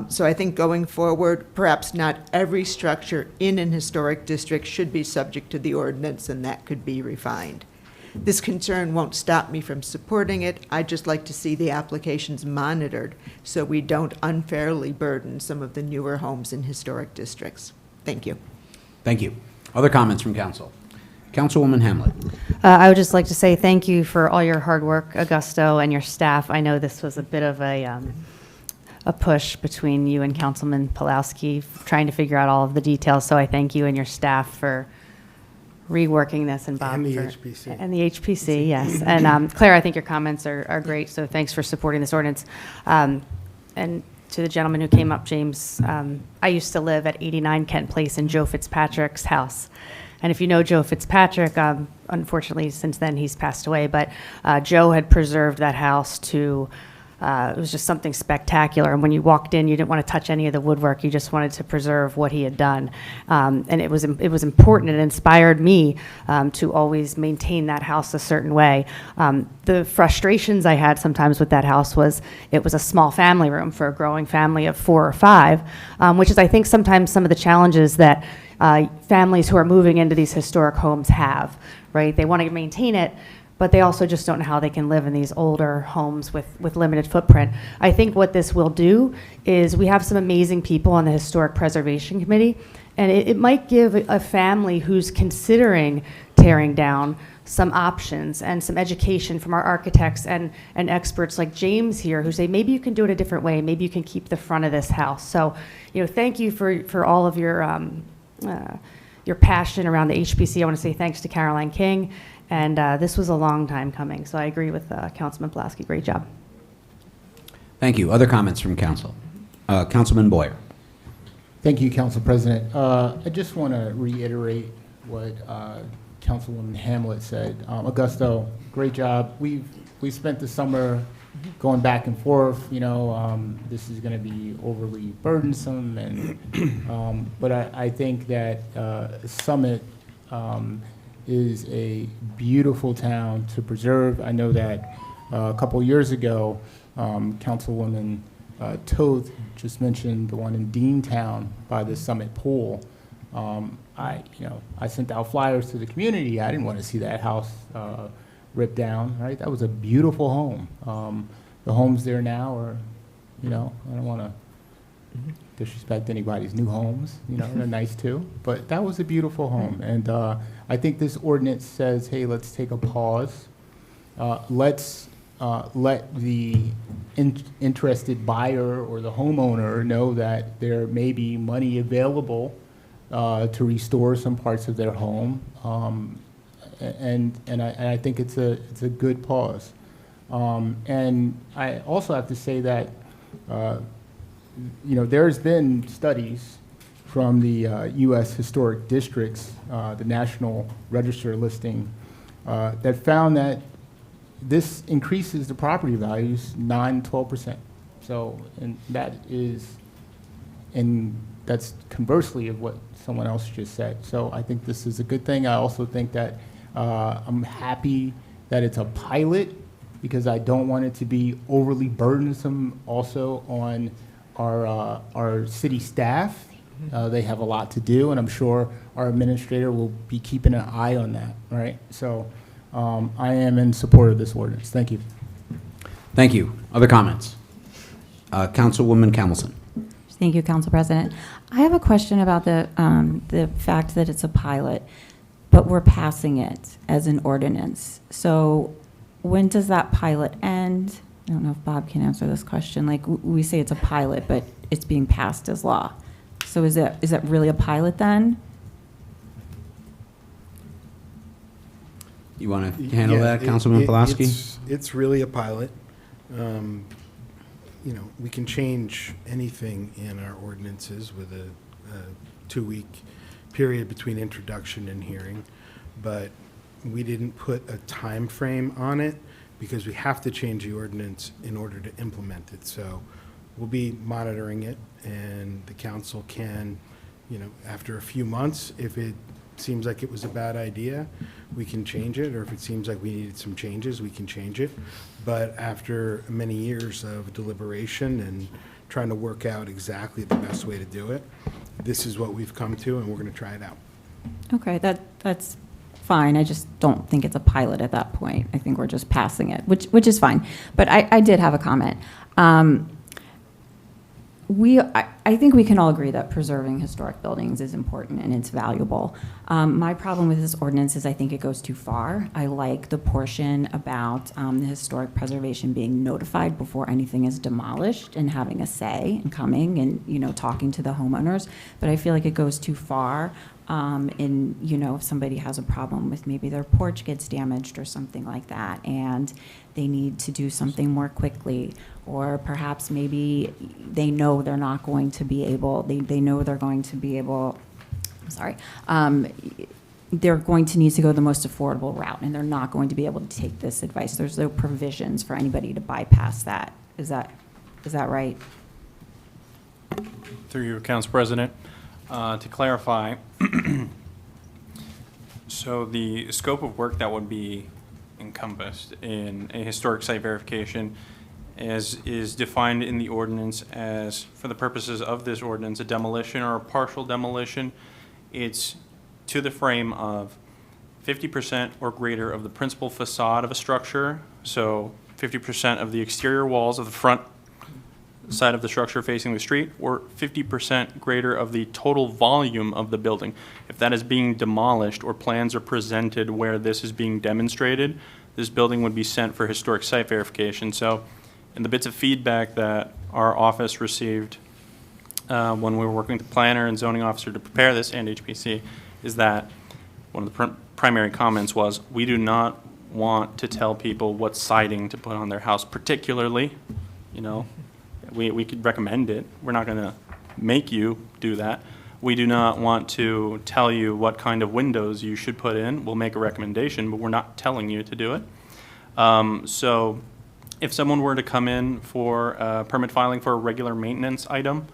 So I think going forward, perhaps not every structure in an historic district should be subject to the ordinance, and that could be refined. This concern won't stop me from supporting it. I'd just like to see the applications monitored so we don't unfairly burden some of the newer homes in historic districts. Thank you. Thank you. Other comments from council? Councilwoman Hamlet. I would just like to say thank you for all your hard work, Augusto, and your staff. I know this was a bit of a push between you and Councilman Pulowski trying to figure out all of the details. So I thank you and your staff for reworking this, and Bob And the for- HPC. And the HPC, yes. And Claire, I think your comments are great. So thanks for supporting this ordinance. And to the gentleman who came up, James, I used to live at 89 Kent Place in Joe Fitzpatrick's house. And if you know Joe Fitzpatrick, unfortunately, since then he's passed away, but Joe had preserved that house to it was just something spectacular. And when you walked in, you didn't want to touch any of the woodwork. You just wanted to preserve what he had done. And it was important. It inspired me to always maintain that house a certain way. The frustrations I had sometimes with that house was it was a small family room for a growing family of 4 or 5, which is, I think, sometimes some of the challenges that families who are moving into these historic homes have, right? They want to maintain it, but they also just don't know how they can live in these older homes with limited footprint. I think what this will do is we have some amazing people on the Historic Preservation Committee, and it might give a family who's considering tearing down some options and some education from our architects and experts like James here who say, maybe you can do it a different way. Maybe you can keep the front of this house. So, thank you for all of your passion around the HPC. I want to say thanks to Caroline King. And this was a long time coming, so I agree with Councilman Pulaski. Great job. Thank you. Other comments from council? Councilman Boyer. Thank you, Council President. I just want to reiterate what Councilwoman Hamlet said. Augusto, great job. We spent the summer going back and forth. This is going to be overly burdensome, and but I think that Summit is a beautiful town to preserve. I know that a couple years ago, Councilwoman Toth just mentioned the one in Deantown by the Summit Pool. I sent out flyers to the community. I didn't want to see that house ripped down, right? That was a beautiful home. The homes there now are, I don't want to disrespect anybody's new homes, they're nice too, but that was a beautiful home. And I think this ordinance says, hey, let's take a pause. Let's let the interested buyer or the homeowner know that there may be money available to restore some parts of their home. And I think it's a good pause. And I also have to say that there's been studies from the U.S. Historic Districts, the National Register listing, that found that this increases the property values 9-12%. So, and that is and that's conversely of what someone else just said. So I think this is a good thing. I also think that I'm happy that it's a pilot, because I don't want it to be overly burdensome also on our city staff. They have a lot to do, and I'm sure our administrator will be keeping an eye on that, right? So I am in support of this ordinance. Thank you. Thank you. Other comments? Councilwoman Camelson. Thank you, Council President. I have a question about the fact that it's a pilot, but we're passing it as an ordinance. So when does that pilot end? I don't know if Bob can answer this question. Like, we say it's a pilot, but it's being passed as law. So is that really a pilot then? You want to handle Yeah, that, Councilman Pulaski? It's really a pilot. You know, we can change anything in our ordinances with a 2-week period between introduction and hearing, but we didn't put a time frame on it because we have to change the ordinance in order to implement it. So we'll be monitoring it, and the council can, you know, after a few months, if it seems like it was a bad idea, we can change it, or if it seems like we needed some changes, we can change it. But after many years of deliberation and trying to work out exactly the best way to do it, this is what we've come to, and we're going to try it out. Okay, that's fine. I just don't think it's a pilot at that point. I think we're just passing it, which is fine. But I did have a comment. I think we can all agree that preserving historic buildings is important and it's valuable. My problem with this ordinance is I think it goes too far. I like the portion about the historic preservation being notified before anything is demolished and having a say and coming and, you know, talking to the homeowners. But I feel like it goes too far in, you know, if somebody has a problem with maybe their porch gets damaged or something like that, and they need to do something more quickly, or perhaps maybe they know they're not going to be able, they know they're going to be able, I'm sorry, they're going to need to go the most affordable route, and they're not going to be able to take this advice. There's no provisions for anybody to bypass that. Is that right? Through you, Council President. To clarify, so the scope of work that would be encompassed in a historic site verification is defined in the ordinance as, for the purposes of this ordinance, a demolition or a partial demolition. It's to the frame of 50% or greater of the principal facade of a structure, so 50% of the exterior walls of the front side of the structure facing the street, or 50% greater of the total volume of the building. If that is being demolished or plans are presented where this is being demonstrated, this building would be sent for historic site verification. So in the bits of feedback that our office received when we were working with the planner and zoning officer to prepare this, and HPC, is that one of the primary comments was, we do not want to tell people what siding to put on their house, particularly, you know, we could recommend it. We're not going to make you do that. We do not want to tell you what kind of windows you should put in. We'll make a recommendation, but we're not telling you to do it. So if someone were to come in for permit filing for a regular maintenance item,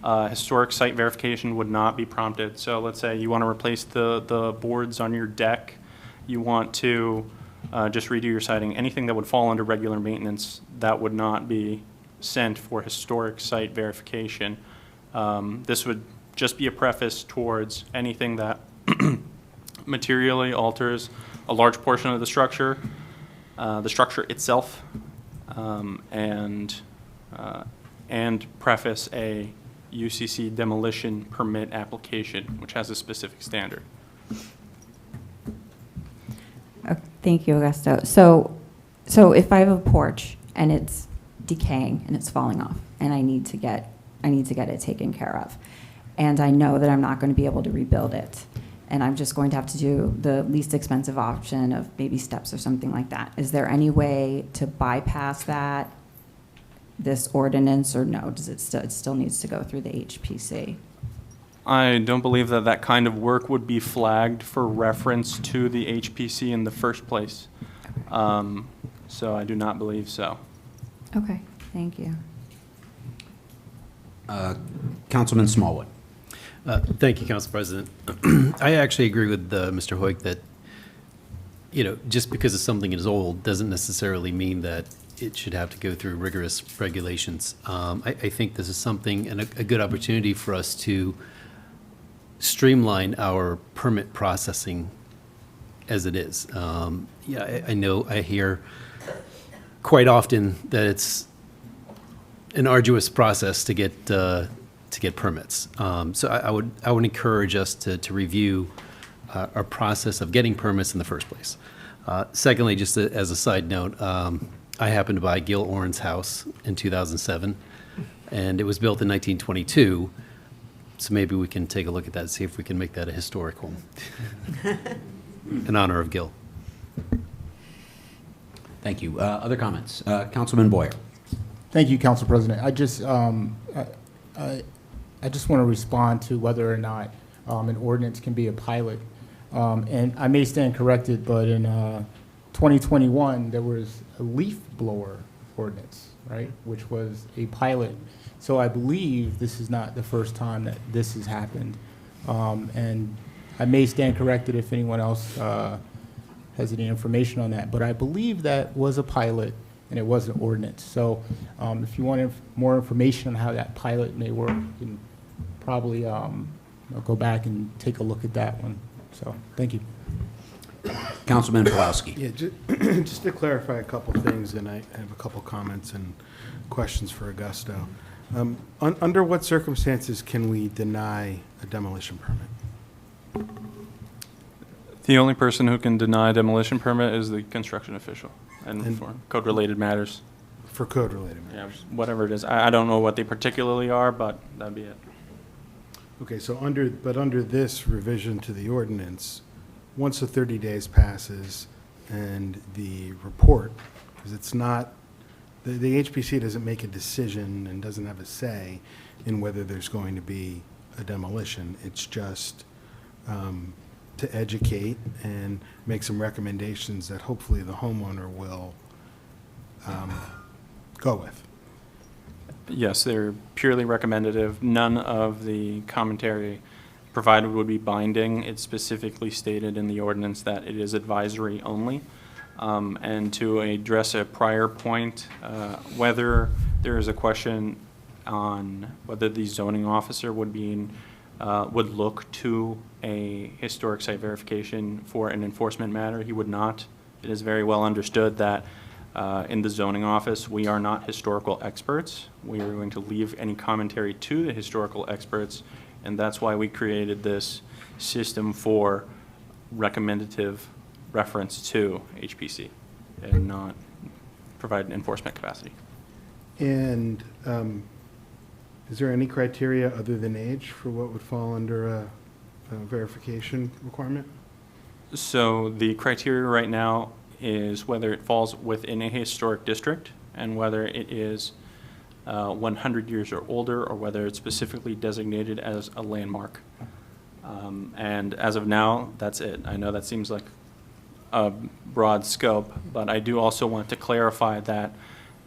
historic site verification would not be prompted. So let's say you want to replace the boards on your deck, you want to just redo your siding, anything that would fall under regular maintenance, that would not be sent for historic site verification. This would just be a preface towards anything that materially alters a large portion of the structure itself, and preface a UCC demolition permit application, which has a specific standard. Thank you, Augusto. So if I have a porch and it's decaying and it's falling off, and I need to get it taken care of, and I know that I'm not going to be able to rebuild it, and I'm just going to have to do the least expensive option of maybe steps or something like that. Is there any way to bypass that, this ordinance, or no? Does it still needs to go through the HPC? I don't believe that that kind of work would be flagged for reference to the HPC in the first place. So I do not believe so. Okay, thank you. Councilman Smallwood. Thank you, Council President. I actually agree with Mr. Hoyk that, just because something is old doesn't necessarily mean that it should have to go through rigorous regulations. I think this is something and a good opportunity for us to streamline our permit processing as it is. I know I hear quite often that it's an arduous process to get permits. So I would encourage us to review our process of getting permits in the first place. Secondly, just as a side note, I happened to buy Gil Oren's house in 2007, and it was built in 1922. So maybe we can take a look at that and see if we can make that a historic home in honor of Gil. Thank you. Other comments? Councilman Boyer. Thank you, Council President. I just want to respond to whether or not an ordinance can be a pilot. And I may stand corrected, but in 2021, there was a leaf blower ordinance, right, which was a pilot. So I believe this is not the first time that this has happened. And I may stand corrected if anyone else has any information on that. But I believe that was a pilot and it was an ordinance. So if you want more information on how that pilot may work, you can probably go back and take a look at that one. So thank you. Councilman Pulowski. Yeah, just to clarify a couple things, and I have a couple comments and questions for Augusto. Under what circumstances can we deny a demolition permit? The only person who can deny a demolition permit is the construction official, and for code-related matters. For code-related matters? Yeah, whatever it is. I don't know what they particularly are, but that'd be it. Okay, so under this revision to the ordinance, once the 30 days passes and the report, because it's not, the HPC doesn't make a decision and doesn't have a say in whether there's going to be a demolition. It's just to educate and make some recommendations that hopefully the homeowner will go with. Yes, they're purely recommendative. None of the commentary provided would be binding. It's specifically stated in the ordinance that it is advisory only. And to address a prior point, whether there is a question on whether the zoning officer would look to a historic site verification for an enforcement matter, he would not. It is very well understood that in the zoning office, we are not historical experts. We are going to leave any commentary to the historical experts, and that's why we created this system for recommendative reference to HPC and not provide an enforcement capacity. And is there any criteria other than age for what would fall under a verification requirement? So the criteria right now is whether it falls within a historic district and whether it is 100 years or older, or whether it's specifically designated as a landmark. And as of now, that's it. I know that seems like a broad scope, but I do also want to clarify that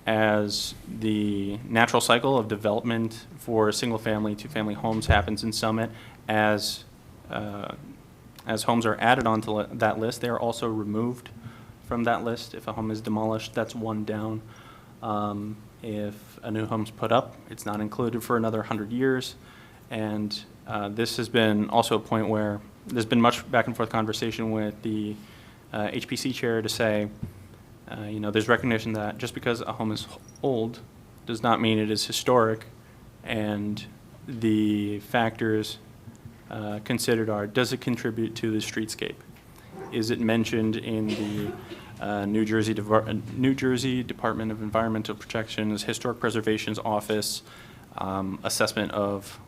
as the natural cycle of development for single-family, two-family homes happens in Summit, as homes are added onto that list, they are also removed from that list. If a home is demolished, that's one down. If a new home's put up, it's not included for another 100 years. And this has been also a point where there's been much back and forth conversation with the HPC chair to say, there's recognition that just because a home is old does not mean it is historic, and the factors considered are, does it contribute to the streetscape? Is it mentioned in the New Jersey Department of Environmental Protection's Historic Preservation's Office assessment of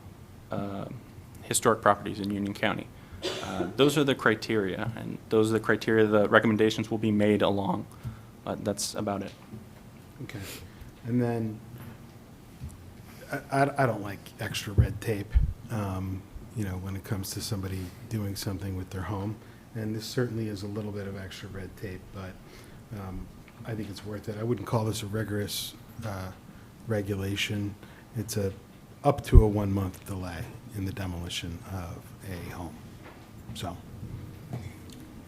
historic properties in Union County? Those are the criteria, and those are the criteria the recommendations will be made along. But that's about it. Okay. And then I don't like extra red tape, when it comes to somebody doing something with their home. And this certainly is a little bit of extra red tape, but I think it's worth it. I wouldn't call this a rigorous regulation. It's a up to a 1-month delay in the demolition of a home. So,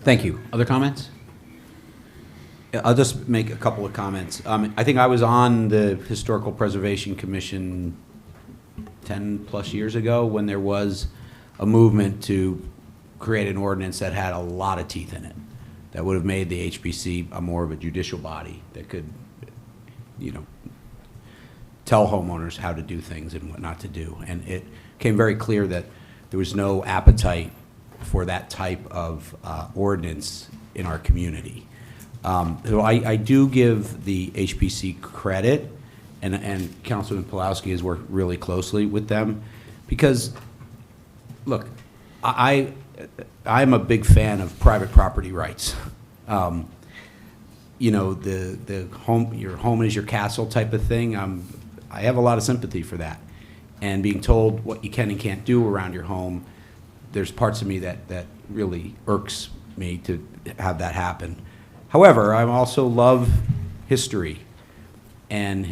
Thank you. Other comments? Yeah, I'll just make a couple of comments. I think I was on the Historical Preservation Commission 10-plus years ago when there was a movement to create an ordinance that had a lot of teeth in it, that would have made the HPC a more of a judicial body that could, tell homeowners how to do things and what not to do. And it became very clear that there was no appetite for that type of ordinance in our community. So I do give the HPC credit, and Councilman Pulowski has worked really closely with them, because, look, I'm a big fan of private property rights. The home, your home is your castle type of thing. I have a lot of sympathy for that. And being told what you can and can't do around your home, there's parts of me that really irks me to have that happen. However, I also love history, and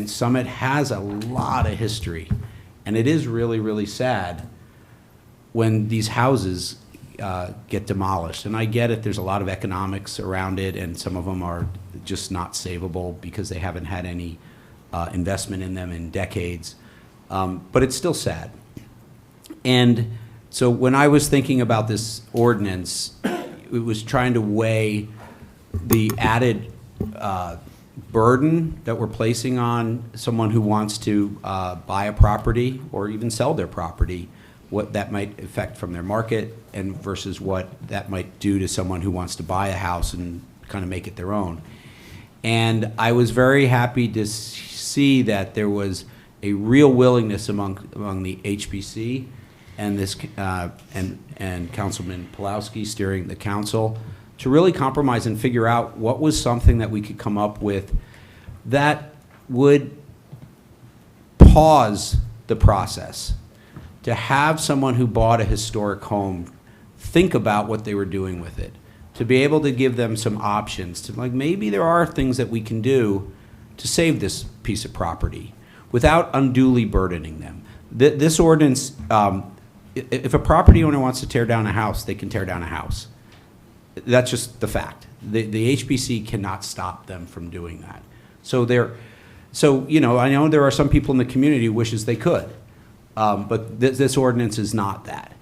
Summit has a lot of history, and it is really, really sad when these houses get demolished. And I get it, there's a lot of economics around it, and some of them are just not savable because they haven't had any investment in them in decades. But it's still sad. And so when I was thinking about this ordinance, it was trying to weigh the added burden that we're placing on someone who wants to buy a property or even sell their property, what that might affect from their market, and versus what that might do to someone who wants to buy a house and kind of make it their own. And I was very happy to see that there was a real willingness among the HPC and this and Councilman Pulowski steering the council to really compromise and figure out what was something that we could come up with that would pause the process, to have someone who bought a historic home think about what they were doing with it, to be able to give them some options, to maybe there are things that we can do to save this piece of property without unduly burdening them. This ordinance, if a property owner wants to tear down a house, they can tear down a house. That's just the fact. The HPC cannot stop them from doing that. So I know there are some people in the community who wishes they could, but this ordinance is not that.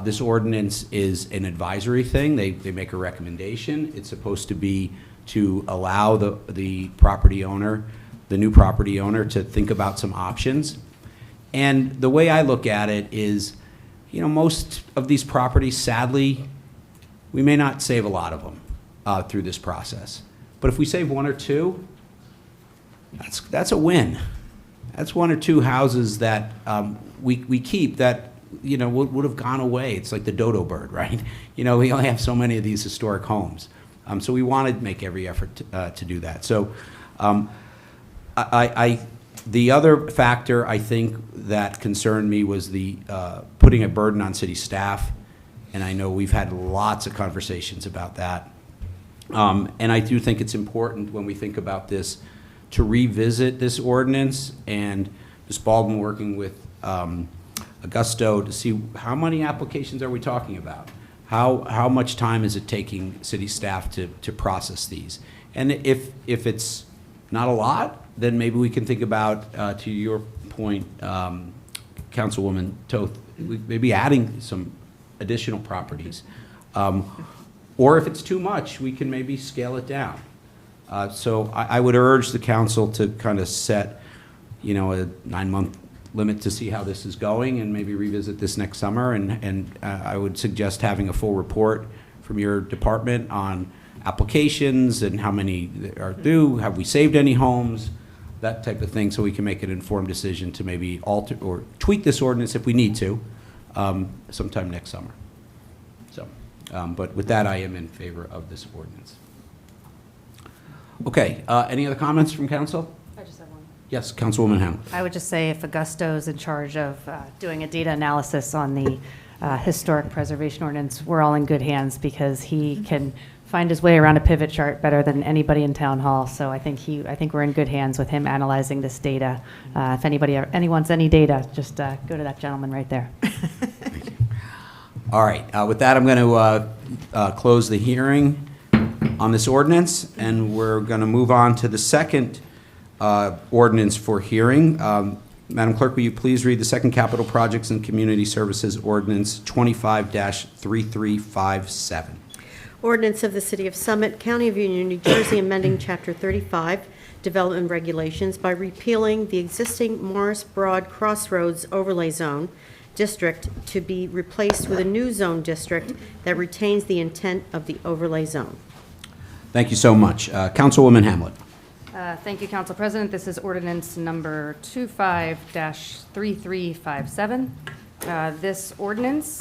This ordinance is an advisory thing. They make a recommendation. It's supposed to be to allow the property owner, the new property owner, to think about some options. And the way I look at it is, most of these properties, sadly, we may not save a lot of them through this process. But if we save one or two, that's a win. That's one or two houses that we keep that would have gone away. It's like the dodo bird, right? We only have so many of these historic homes. So we want to make every effort to do that. So the other factor I think that concerned me was the putting a burden on city staff. And I know we've had lots of conversations about that. And I do think it's important when we think about this to revisit this ordinance, and Ms. Baldwin working with Augusto to see how many applications are we talking about? How much time is it taking city staff to process these? And if it's not a lot, then maybe we can think about, to your point, Councilwoman Toth, maybe adding some additional properties. Or if it's too much, we can maybe scale it down. So I would urge the council to kind of set, a 9-month limit to see how this is going, and maybe revisit this next summer. And I would suggest having a full report from your department on applications and how many are due, have we saved any homes, that type of thing, so we can make an informed decision to maybe alter or tweak this ordinance if we need to sometime next summer. So, but with that, I am in favor of this ordinance. Okay, any other comments from council? I just have one. Yes, Councilwoman Ham. I would just say if Augusto's in charge of doing a data analysis on the historic preservation ordinance, we're all in good hands, because he can find his way around a pivot chart better than anybody in town hall. So I think we're in good hands with him analyzing this data. If anyone's any data, just go to that gentleman right there. All right, with that, I'm going to close the hearing on this ordinance, and we're going to move on to the second ordinance for hearing. Madam Clerk, will you please read the second Capital Projects and Community Services Ordinance 25-3357? Ordinance of the City of Summit, County of Union, New Jersey, amending Chapter 35, Development Regulations by repealing the existing Morris Broad Crossroads Overlay Zone District to be replaced with a new zone district that retains the intent of the overlay zone. Thank you so much. Councilwoman Hamlet. Thank you, Council President. This is ordinance number 25-3357. This ordinance,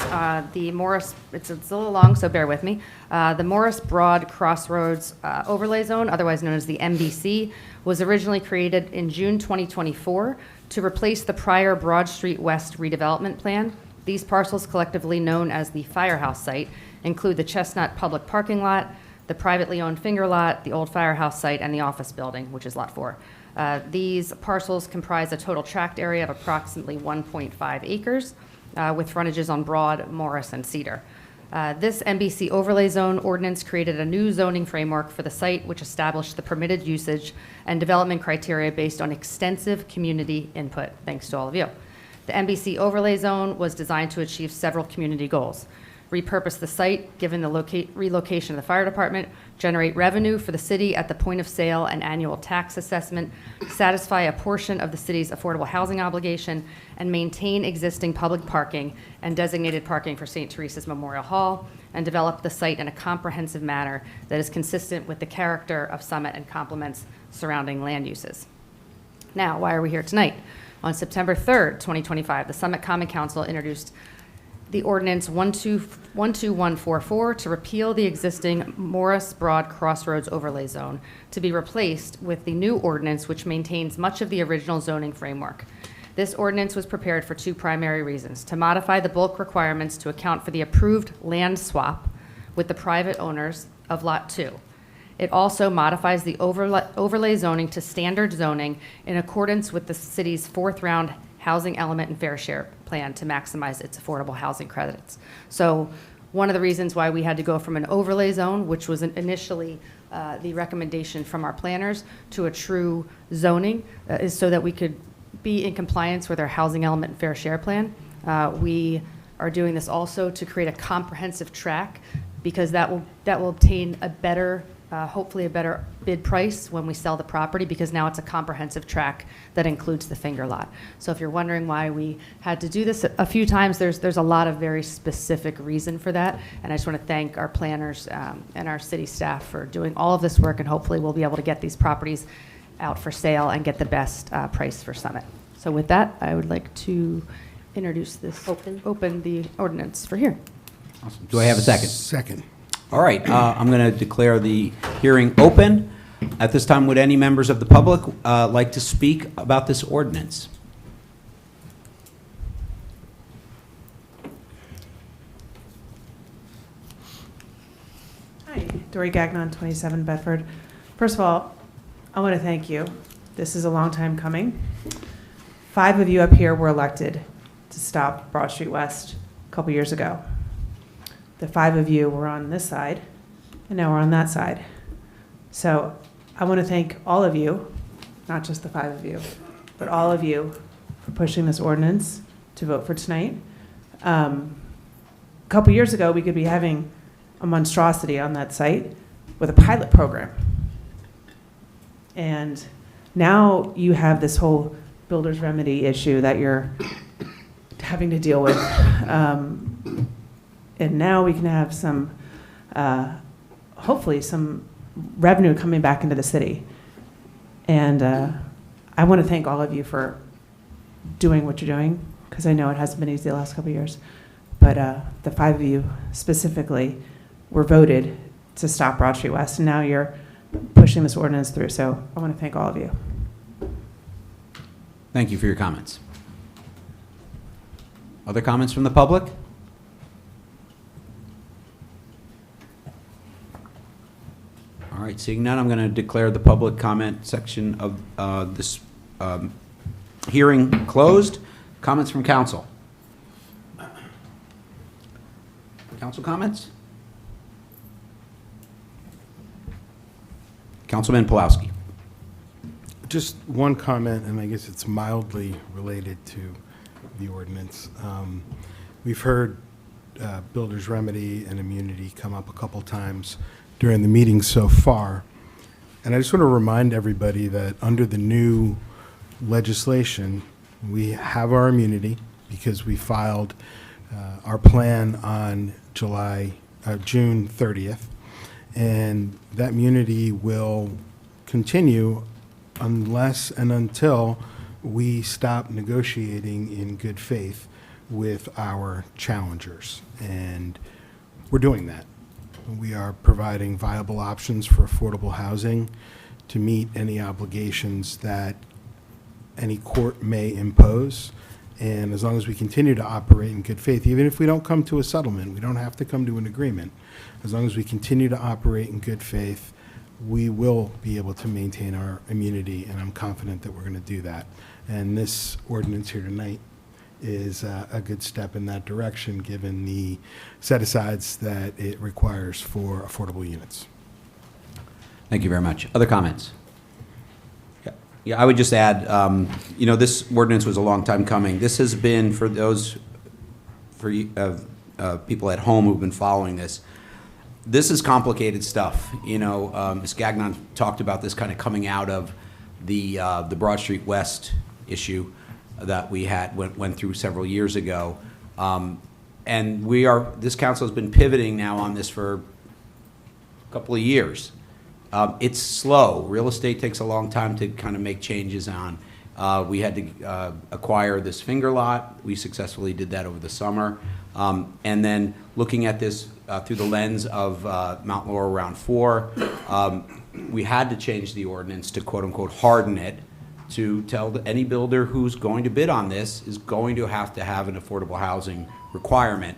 the Morris, it's a little long, so bear with me. The Morris Broad Crossroads Overlay Zone, otherwise known as the MBC, was originally created in June 2024 to replace the prior Broad Street West redevelopment plan. These parcels, collectively known as the Firehouse site, include the Chestnut Public Parking Lot, the privately owned Finger Lot, the old Firehouse site, and the office building, which is Lot 4. These parcels comprise a total tract area of approximately 1.5 acres, with frontages on Broad, Morris, and Cedar. This MBC overlay zone ordinance created a new zoning framework for the site, which established the permitted usage and development criteria based on extensive community input, thanks to all of you. The MBC overlay zone was designed to achieve several community goals: repurpose the site, given the relocation of the fire department, generate revenue for the city at the point of sale and annual tax assessment, satisfy a portion of the city's affordable housing obligation, and maintain existing public parking and designated parking for St. Teresa's Memorial Hall, and develop the site in a comprehensive manner that is consistent with the character of Summit and complements surrounding land uses. Now, why are we here tonight? On September 3rd, 2025, the Summit Common Council introduced the ordinance 12144 to repeal the existing Morris Broad Crossroads Overlay Zone to be replaced with the new ordinance, which maintains much of the original zoning framework. This ordinance was prepared for two primary reasons: to modify the bulk requirements to account for the approved land swap with the private owners of Lot 2. It also modifies the overlay zoning to standard zoning in accordance with the city's fourth round housing element and fair share plan to maximize its affordable housing credits. So one of the reasons why we had to go from an overlay zone, which was initially the recommendation from our planners, to a true zoning is so that we could be in compliance with our housing element and fair share plan. We are doing this also to create a comprehensive track, because that will obtain a better hopefully a better bid price when we sell the property, because now it's a comprehensive track that includes the Finger Lot. So if you're wondering why we had to do this a few times, there's a lot of very specific reason for that. And I just want to thank our planners and our city staff for doing all of this work, and hopefully we'll be able to get these properties out for sale and get the best price for Summit. So with that, I would like to introduce this, open the ordinance for hearing. Awesome. Do I have a second? Second. All right, I'm going to declare the hearing open. At this time, would any members of the public like to speak about this ordinance? Hi, Dory Gagnon, 27 Bedford. First of all, I want to thank you. This is a long time coming. 5 of you up here were elected to stop Broad Street West a couple years ago. The 5 of you were on this side, and now we're on that side. So I want to thank all of you, not just the 5 of you, but all of you for pushing this ordinance to vote for tonight. A couple years ago, we could be having a monstrosity on that site with a pilot program. And now you have this whole builder's remedy issue that you're having to deal with. And now we can have some, hopefully some revenue coming back into the city. And I want to thank all of you for doing what you're doing, because I know it hasn't been easy the last couple of years. But the 5 of you specifically were voted to stop Broad Street West, and now you're pushing this ordinance through. So I want to thank all of you. Thank you for your comments. Other comments from the public? All right, seeing none, I'm going to declare the public comment section of this hearing closed. Comments from council? Council comments? Councilman Pulowski. Just one comment, and I guess it's mildly related to the ordinance. We've heard builder's remedy and immunity come up a couple times during the meeting so far. And I just want to remind everybody that under the new legislation, we have our immunity because we filed our plan on June 30th. And that immunity will continue unless and until we stop negotiating in good faith with our challengers. And we're doing that. We are providing viable options for affordable housing to meet any obligations that any court may impose. And as long as we continue to operate in good faith, even if we don't come to a settlement, we don't have to come to an agreement. As long as we continue to operate in good faith, we will be able to maintain our immunity, and I'm confident that we're going to do that. And this ordinance here tonight is a good step in that direction, given the set-asides that it requires for affordable units. Thank you very much. Other comments? Yeah, I would just add, this ordinance was a long time coming. This has been, for those, people at home who've been following this, this is complicated stuff. Ms. Gagnon talked about this kind of coming out of the Broad Street West issue that we went through several years ago. And this council has been pivoting now on this for a couple of years. It's slow. Real estate takes a long time to kind of make changes on. We had to acquire this finger lot. We successfully did that over the summer. And then looking at this through the lens of Mount Laurel Round 4, we had to change the ordinance to quote-unquote harden it to tell any builder who's going to bid on this is going to have an affordable housing requirement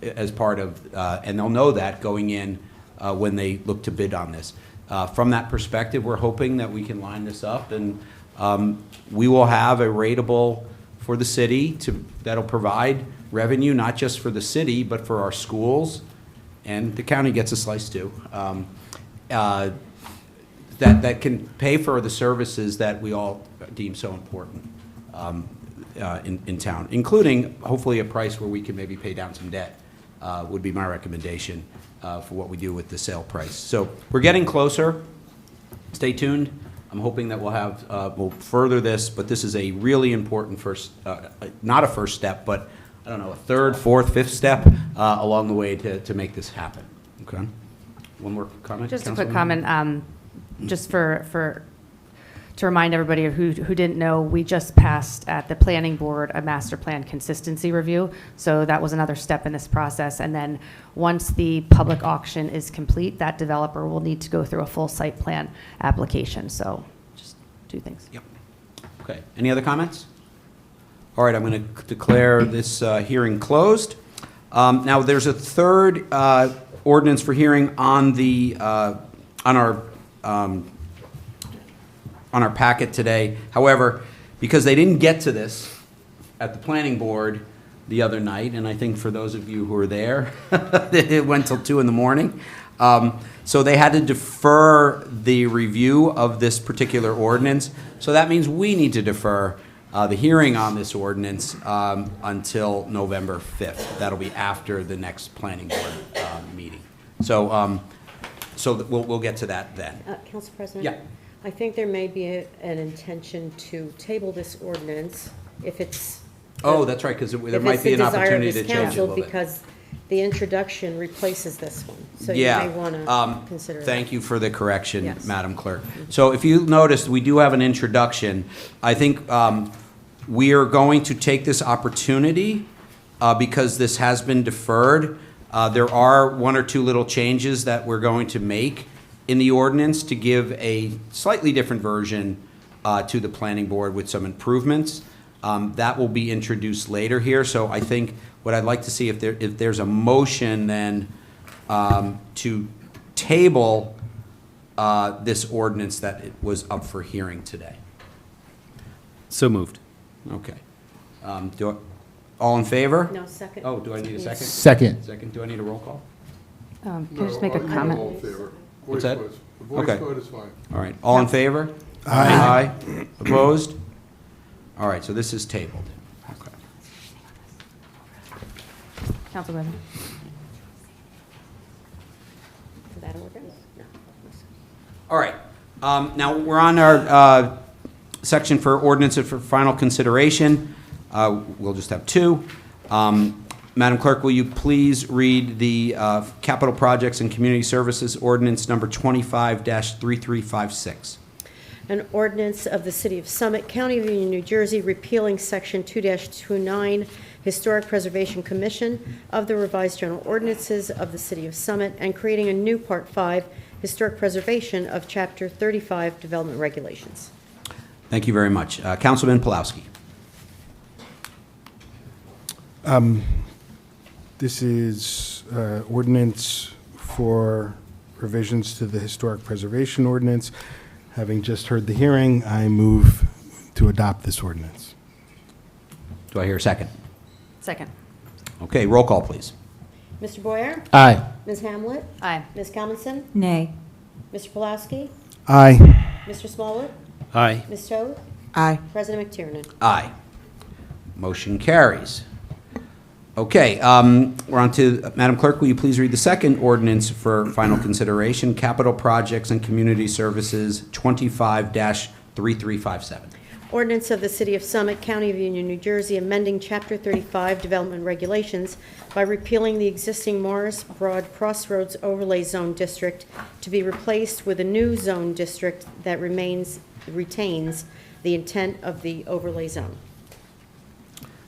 as part of, and they'll know that going in when they look to bid on this. From that perspective, we're hoping that we can line this up, and we will have a rateable for the city that'll provide revenue, not just for the city, but for our schools, and the county gets a slice too, that can pay for the services that we all deem so important in town, including hopefully a price where we can maybe pay down some debt, would be my recommendation for what we do with the sale price. So we're getting closer. Stay tuned. I'm hoping that we'll further this, but this is a really important first, not a first step, but I don't know, a third, fourth, fifth step along the way to make this happen. Okay. One more comment? Just a quick comment, just to remind everybody who didn't know, we just passed at the planning board a master plan consistency review. So that was another step in this process. And then once the public auction is complete, that developer will need to go through a full site plan application. So just two things. Yep. Okay. Any other comments? All right, I'm going to declare this hearing closed. Now, there's a third ordinance for hearing on our packet today. However, because they didn't get to this at the planning board the other night, and I think for those of you who were there, it went till 2 in the morning. So they had to defer the review of this particular ordinance. So that means we need to defer the hearing on this ordinance until November 5th. That'll be after the next planning board meeting. So we'll get to that then. Council President? Yeah. I think there may be an intention to table this ordinance if it's. Oh, that's right, because there might be an opportunity to change it a little bit. Because the introduction replaces this one. So you Yeah. may want to consider that. Thank you for the correction, Yes. Madam Clerk. So if you noticed, we do have an introduction. I think we are going to take this opportunity because this has been deferred. There are 1 or 2 little changes that we're going to make in the ordinance to give a slightly different version to the planning board with some improvements. That will be introduced later here. So I think what I'd like to see if there's a motion then to table this ordinance that it was up for hearing today? So moved. Okay. All in favor? No, second. Oh, do I need a second? Second. Second, do I need a roll call? Can I just make a comment? All in favor. What's that? The voice Okay. vote is fine. All right, all in favor? Aye. Aye. Opposed? All right, so this is tabled. Okay. Council President. Is that order? No. All right, now we're on our section for ordinances for final consideration. We'll just have two. Madam Clerk, will you please read the capital projects and community services ordinance number 25-3356? An ordinance of the City of Summit, County of Union, New Jersey, repealing Section 2-29 Historic Preservation Commission of the Revised General Ordinances of the City of Summit and creating a new Part 5 Historic Preservation of Chapter 35 Development Regulations. Thank you very much. Councilman Pulowski. This is ordinance for revisions to the Historic Preservation Ordinance. Having just heard the hearing, I move to adopt this ordinance. Do I hear a second? Second. Okay, roll call, please. Mr. Boyer? Aye. Ms. Hamlet? Aye. Ms. Calmonson? Nay. Mr. Pulaski? Aye. Mr. Smallwood? Aye. Ms. Toad? Aye. President McTiernan? Aye. Motion carries. Okay, we're on to, Madam Clerk, will you please read the second ordinance for final consideration, Capital Projects and Community Services 25-3357? Ordinance of the City of Summit, County of Union, New Jersey, amending Chapter 35 Development Regulations by repealing the existing Morris Broad Crossroads Overlay Zone District to be replaced with a new zone district that retains the intent of the overlay zone.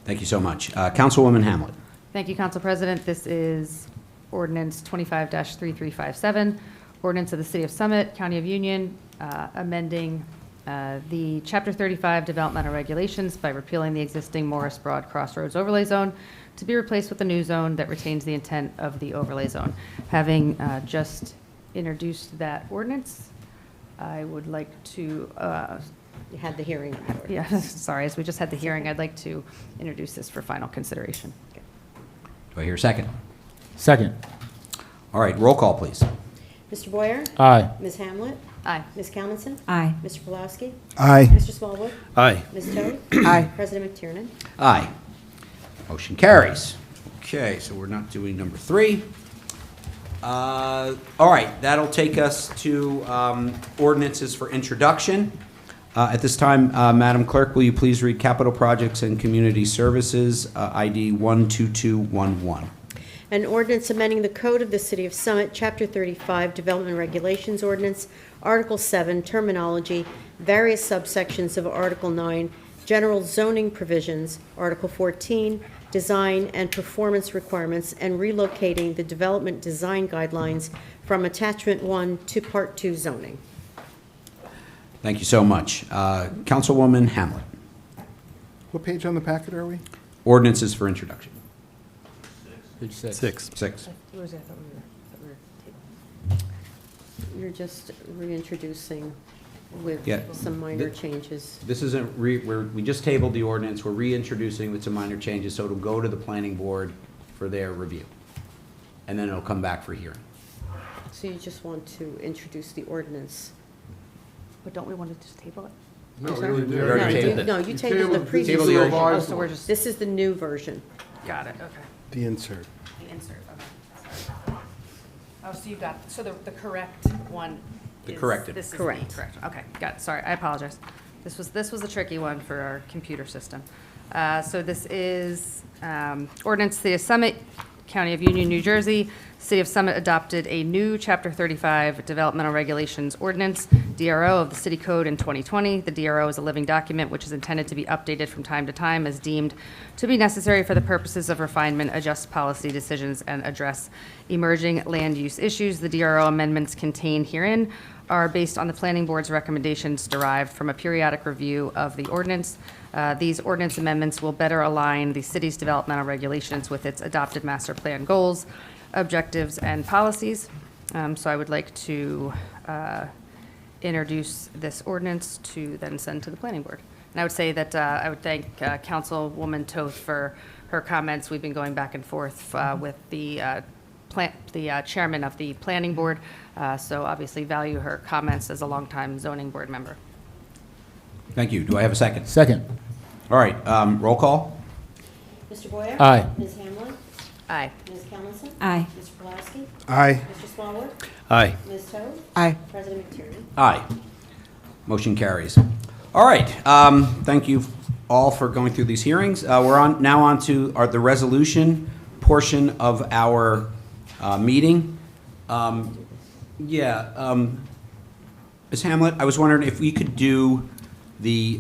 Thank you so much. Councilwoman Hamlet. Thank you, Council President. This is ordinance 25-3357, ordinance of the City of Summit, County of Union, amending the Chapter 35 developmental regulations by repealing the existing Morris Broad Crossroads overlay zone to be replaced with a new zone that retains the intent of the overlay zone. Having just introduced that ordinance, I would like to You had the hearing. yeah, sorry, as we just had the hearing, I'd like to introduce this for final consideration. Do I hear a second? Second. All right, roll call, please. Mr. Boyer? Aye. Ms. Hamlet? Aye. Ms. Calmonson? Aye. Mr. Pulaski? Aye. Mr. Smallwood? Aye. Ms. Toad? Aye. President McTiernan? Aye. Motion carries. Okay, so we're not doing number 3. All right, that'll take us to ordinances for introduction. At this time, Madam Clerk, will you please read Capital Projects and Community Services, ID 12211? An ordinance amending the Code of the City of Summit, Chapter 35, Development Regulations Ordinance, Article 7, Terminology, various subsections of Article 9, General Zoning Provisions, Article 14, Design and Performance Requirements, and relocating the Development Design Guidelines from Attachment 1 to Part 2 zoning. Thank you so much. Councilwoman Hamlet. What page on the packet are we? Ordinances for introduction. Page 6. 6. You're just reintroducing with Yeah. some minor changes. This isn't, we just tabled the ordinance, we're reintroducing with some minor changes, so it'll go to the planning board for their review. And then it'll come back for hearing. So you just want to introduce the ordinance? But don't we want to just table it? No, we sorry? already did. We already No, tabled it. No, you tabled the previous Tabled the version. original. Oh, so we're just, This is the new version. got it, okay. The insert. The insert, okay. Sorry. Oh, so you got, so the correct one The is- corrected. This is the Correct. correct, okay, got it, sorry, I apologize. This was a tricky one for our computer system. So this is ordinance, City of Summit, County of Union, New Jersey. City of Summit adopted a new Chapter 35 Developmental Regulations Ordinance, DRO of the City Code in 2020. The DRO is a living document which is intended to be updated from time to time as deemed to be necessary for the purposes of refinement, adjust policy decisions, and address emerging land use issues. The DRO amendments contained herein are based on the Planning Board's recommendations derived from a periodic review of the ordinance. These ordinance amendments will better align the city's developmental regulations with its adopted master plan goals, objectives, and policies. So I would like to introduce this ordinance to then send to the planning board. And I would say that I would thank Councilwoman Toth for her comments. We've been going back and forth with the chairman of the planning board, so obviously value her comments as a longtime zoning board member. Thank you. Do I have a second? Second. All right, roll call? Mr. Boyer? Aye. Ms. Hamlin? Aye. Ms. Kelmanson? Aye. Mr. Pulaski? Aye. Mr. Smallwood? Aye. Ms. Toth? Aye. President McTierney? Aye. Motion carries. All right, thank you all for going through these hearings. We're now on to the resolution portion of our meeting. Ms. Hamlet, I was wondering if we could do the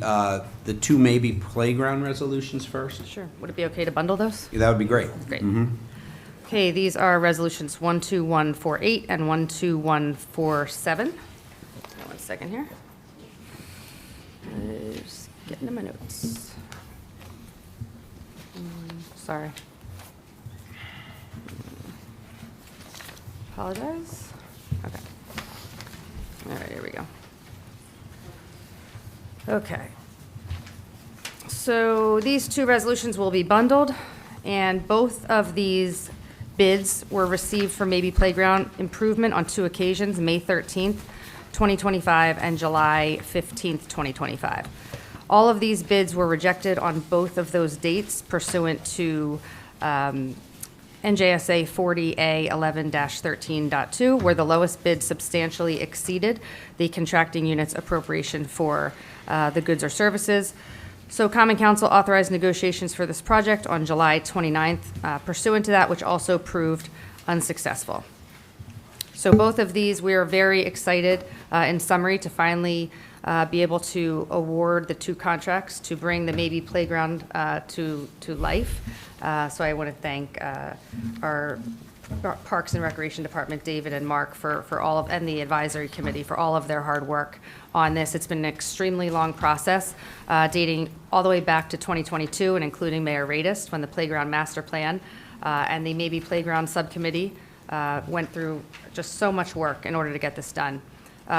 two maybe playground resolutions first? Sure. Would it be okay to bundle those? Yeah, that would be great. Great. Mhm. Okay, these are resolutions 12148 and 12147. One second here. Just getting to my notes. Sorry. Apologize. Okay. All right, here we go. Okay. So these two resolutions will be bundled, and both of these bids were received for Maybe Playground improvement on two occasions, May 13th, 2025, and July 15th, 2025. All of these bids were rejected on both of those dates pursuant to NJSA 40A 11-13.2, where the lowest bid substantially exceeded the contracting unit's appropriation for the goods or services. So Common Council authorized negotiations for this project on July 29th, pursuant to that, which also proved unsuccessful. So both of these, we are very excited, in summary, to finally be able to award the two contracts to bring the Maybe Playground to life. So I want to thank our Parks and Recreation Department, David and Mark, for all of, and the advisory committee for all of their hard work on this. It's been an extremely long process, dating all the way back to 2022 and including Mayor Radist, when the Playground Master Plan and the Maybe Playground Subcommittee went through just so much work in order to get this done.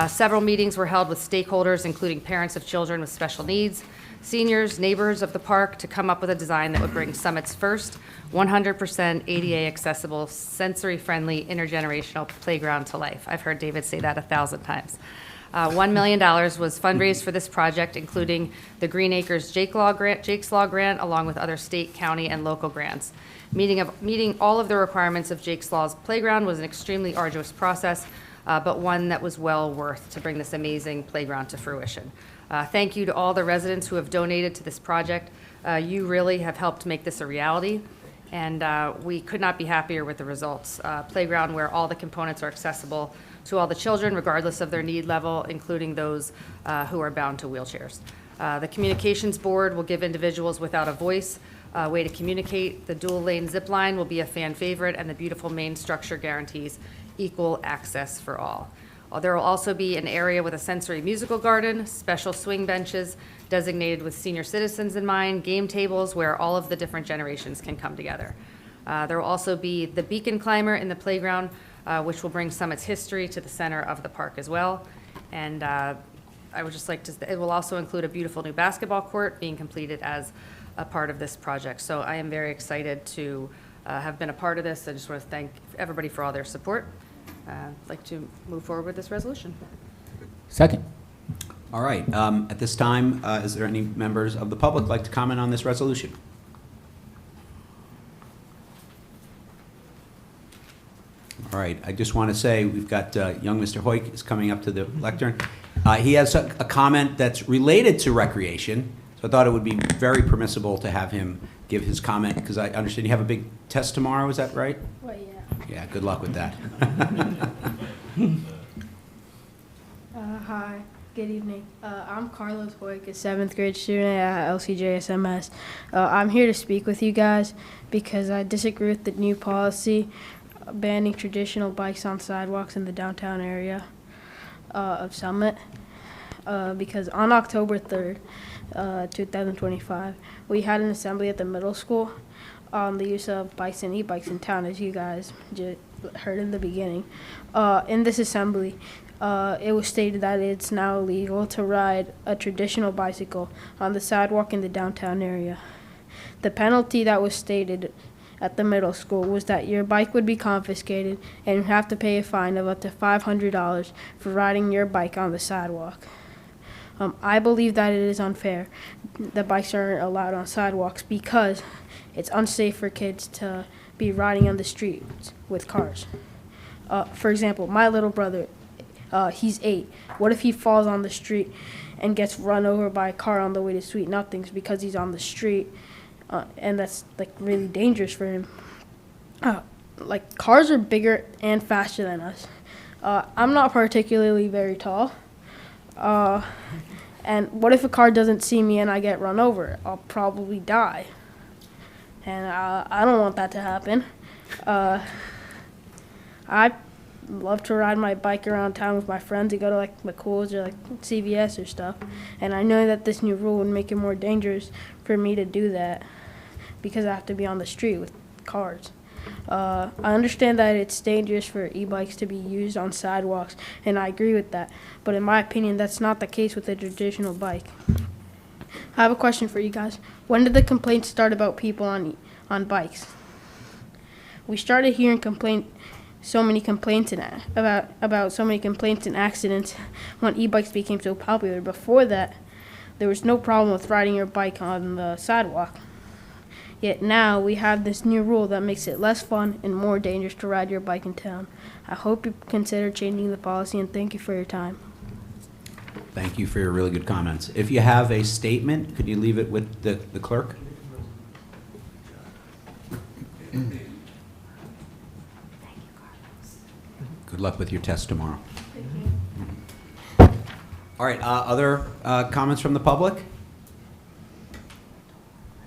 Several meetings were held with stakeholders, including parents of children with special needs, seniors, neighbors of the park, to come up with a design that would bring Summit's first 100% ADA accessible, sensory-friendly, intergenerational playground to life. I've heard David say that 1,000 times. $1 million was fundraised for this project, including the Green Acres Jake's Law grant, along with other state, county, and local grants. Meeting all of the requirements of Jake's Law's playground was an extremely arduous process, but one that was well worth to bring this amazing playground to fruition. Thank you to all the residents who have donated to this project. You really have helped make this a reality, and we could not be happier with the results. Playground where all the components are accessible to all the children, regardless of their need level, including those who are bound to wheelchairs. The Communications Board will give individuals without a voice a way to communicate. The dual-lane zip line will be a fan favorite, and the beautiful main structure guarantees equal access for all. There will also be an area with a sensory musical garden, special swing benches designated with senior citizens in mind, game tables where all of the different generations can come together. There will also be the beacon climber in the playground, which will bring Summit's history to the center of the park as well. And I would just like to, it will also include a beautiful new basketball court being completed as a part of this project. So I am very excited to have been a part of this. I just want to thank everybody for all their support. I'd like to move forward with this resolution. Second. All right, at this time, is there any members of the public like to comment on this resolution? All right, I just want to say we've got young Mr. Hoyk is coming up to the lectern. He has a comment that's related to recreation, so I thought it would be very permissible to have him give his comment, because I understand you have a big test tomorrow, is that right? Well, yeah. Yeah, good luck with that. Hi, good evening. I'm Carlos Hoyk, a 7th grade student at LCJSMS. I'm here to speak with you guys because I disagree with the new policy banning traditional bikes on sidewalks in the downtown area of Summit. Because on October 3rd, 2025, we had an assembly at the middle school on the use of bikes and e-bikes in town, as you guys heard in the beginning. In this assembly, it was stated that it's now illegal to ride a traditional bicycle on the sidewalk in the downtown area. The penalty that was stated at the middle school was that your bike would be confiscated and you'd have to pay a fine of up to $500 for riding your bike on the sidewalk. I believe that it is unfair that bikes aren't allowed on sidewalks because it's unsafe for kids to be riding on the streets with cars. For example, my little brother, he's 8. What if he falls on the street and gets run over by a car on the way to Sweet Nothings because he's on the street, and that's like really dangerous for him? Like, cars are bigger and faster than us. I'm not particularly very tall. And what if a car doesn't see me and I get run over? I'll probably die. And I don't want that to happen. I love to ride my bike around town with my friends and go to like McCool's or like CVS or stuff. And I know that this new rule would make it more dangerous for me to do that because I have to be on the street with cars. I understand that it's dangerous for e-bikes to be used on sidewalks, and I agree with that. But in my opinion, that's not the case with a traditional bike. I have a question for you guys. When did the complaints start about people on bikes? We started hearing so many complaints about so many complaints and accidents when e-bikes became so popular. Before that, there was no problem with riding your bike on the sidewalk. Yet now we have this new rule that makes it less fun and more dangerous to ride your bike in town. I hope you consider changing the policy, and thank you for your time. Thank you for your really good comments. If you have a statement, could you leave it with the clerk? Good luck with your test tomorrow. All right, other comments from the public?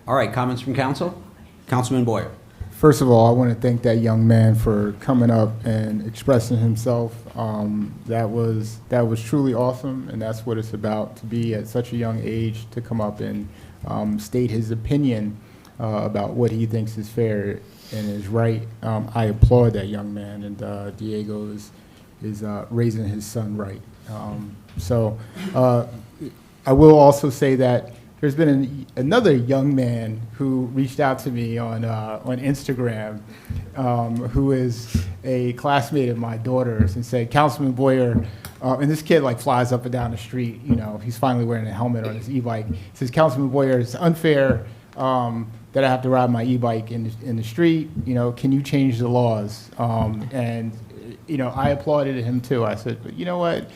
All right, comments from council? Councilman Boyer. First of all, I want to thank that young man for coming up and expressing himself. That was truly awesome, and that's what it's about, to be at such a young age, to come up and state his opinion about what he thinks is fair and is right. I applaud that young man, and Diego is raising his son right. I will also say that there's been another young man who reached out to me on Instagram, who is a classmate of my daughter's, and said, Councilman Boyer, and this kid like flies up and down the street, you know, he's finally wearing a helmet on his e-bike. He says, Councilman Boyer, it's unfair that I have to ride my e-bike in the street. You know, can you change the laws? And you know, I applauded him too. I said, but you know what?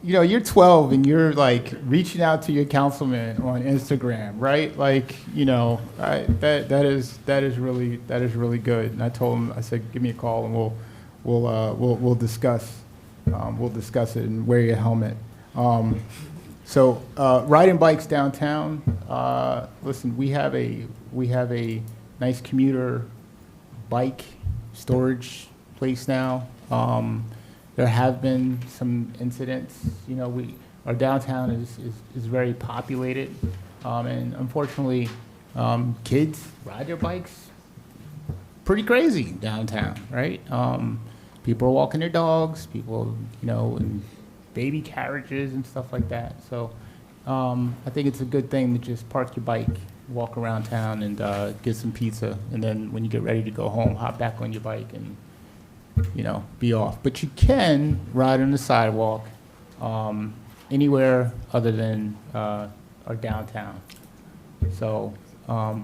You know, you're 12 and you're like reaching out to your councilman on Instagram, right? Like, you know, that is really good. And I told him, I said, give me a call and we'll discuss it and wear your helmet. Riding bikes downtown. Listen, we have a nice commuter bike storage place now. There have been some incidents. You know, our downtown is very populated, and unfortunately, kids ride their bikes pretty crazy downtown, right? People are walking their dogs, people, you know, in baby carriages and stuff like that. So I think it's a good thing to just park your bike, walk around town, and get some pizza, and then when you get ready to go home, hop back on your bike and, you know, be off. But you can ride on the sidewalk anywhere other than our downtown. So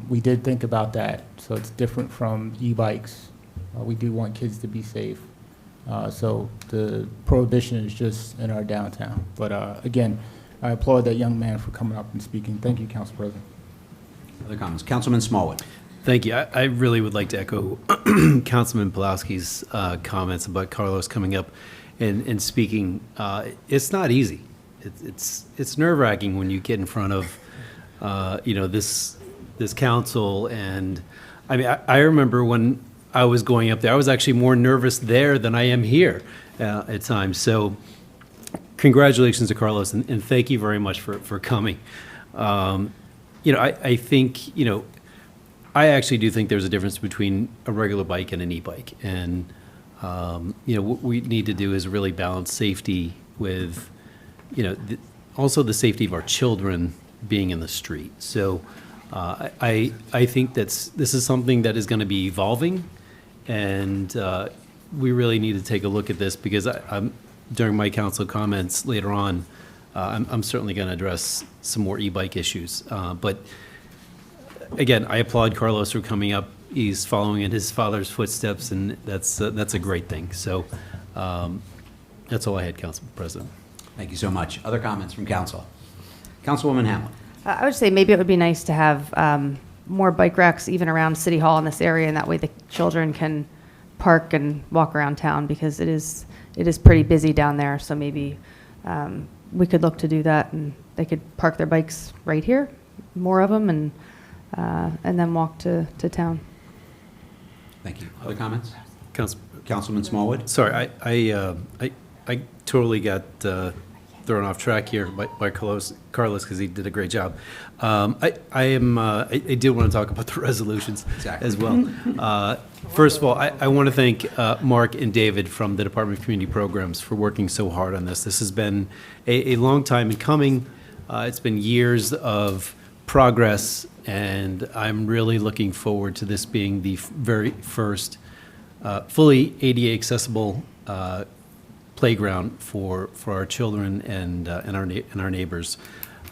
we did think about that. So it's different from e-bikes. We do want kids to be safe. So the prohibition is just in our downtown. But again, I applaud that young man for coming up and speaking. Thank you, Council President. Other comments? Councilman Smallwood. Thank you. I really would like to echo Councilman Pulowski's comments about Carlos coming up and speaking. It's not easy. It's nerve-wracking when you get in front of you know, this council. And I mean, I remember when I was going up there, I was actually more nervous there than I am here at times. So congratulations to Carlos, and thank you very much for coming. You know, I think, you know, I actually do think there's a difference between a regular bike and an e-bike. And, what we need to do is really balance safety with, also the safety of our children being in the street. So I think this is something that is going to be evolving, and we really need to take a look at this, because during my council comments later on, I'm certainly going to address some more e-bike issues. But again, I applaud Carlos for coming up. He's following in his father's footsteps, and that's a great thing. So that's all I had, Council President. Thank you so much. Other comments from council? Councilwoman Hamlin. I would say maybe it would be nice to have more bike racks even around City Hall in this area, and that way the children can park and walk around town, because it is pretty busy down there. So maybe we could look to do that, and they could park their bikes right here, more of them, and then walk to town. Thank you. Other comments? Council. Councilman Smallwood? Sorry, I totally got thrown off track here by Carlos, because he did a great job. I did want to talk about the resolutions as well. First of all, I want to thank Mark and David from the Department of Community Programs for working so hard on this. This has been a long time in coming. It's been years of progress, and I'm really looking forward to this being the very first fully ADA accessible playground for our children and our neighbors.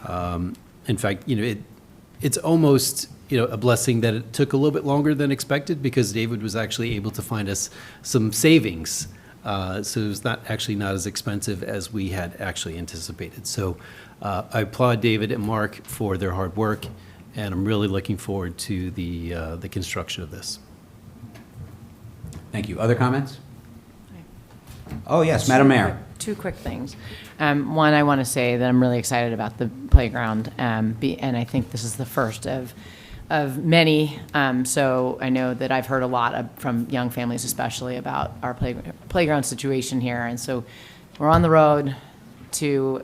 In fact, it's almost a blessing that it took a little bit longer than expected, because David was actually able to find us some savings, so it was not as expensive as we had actually anticipated. So I applaud David and Mark for their hard work, and I'm really looking forward to the construction of this. Thank you. Other comments? Oh, yes, Madam Mayor. Two quick things. One, I want to say that I'm really excited about the playground, and I think this is the first of many. So I know that I've heard a lot from young families, especially, about our playground situation here, and so we're on the road to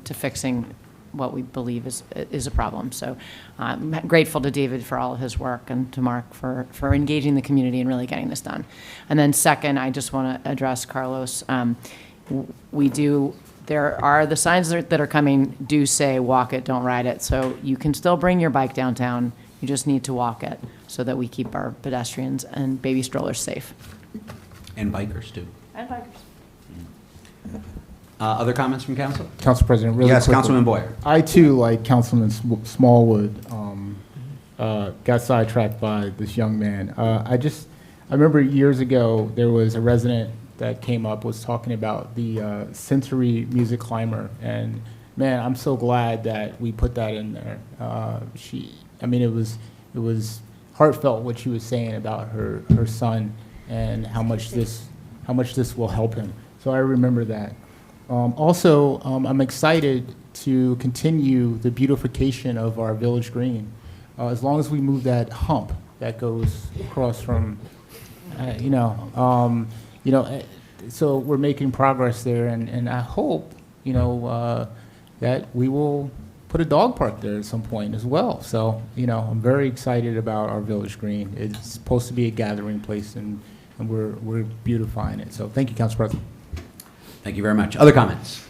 fixing what we believe is a problem. So I'm grateful to David for all of his work, and to Mark for engaging the community and really getting this done. And then second, I just want to address Carlos. There are the signs that are coming do say walk it, don't ride it. So you can still bring your bike downtown. You just need to walk it, so that we keep our pedestrians and baby strollers safe. And bikers, too. And bikers. Other comments from council? Council President, really Yes, quickly. Councilman Boyer. I, too, like Councilman Smallwood, got sidetracked by this young man. I remember years ago, there was a resident that came up, was talking about the sensory music climber. And, man, I'm so glad that we put that in there. It was heartfelt what she was saying about her son, and how much this will help him. So I remember that. Also, I'm excited to continue the beautification of our village green. As long as we move that hump that goes across from, so we're making progress there, and I hope, that we will put a dog park there at some point as well. So, I'm very excited about our village green. It's supposed to be a gathering place, and we're beautifying it. So thank you, Council President. Thank you very much. Other comments?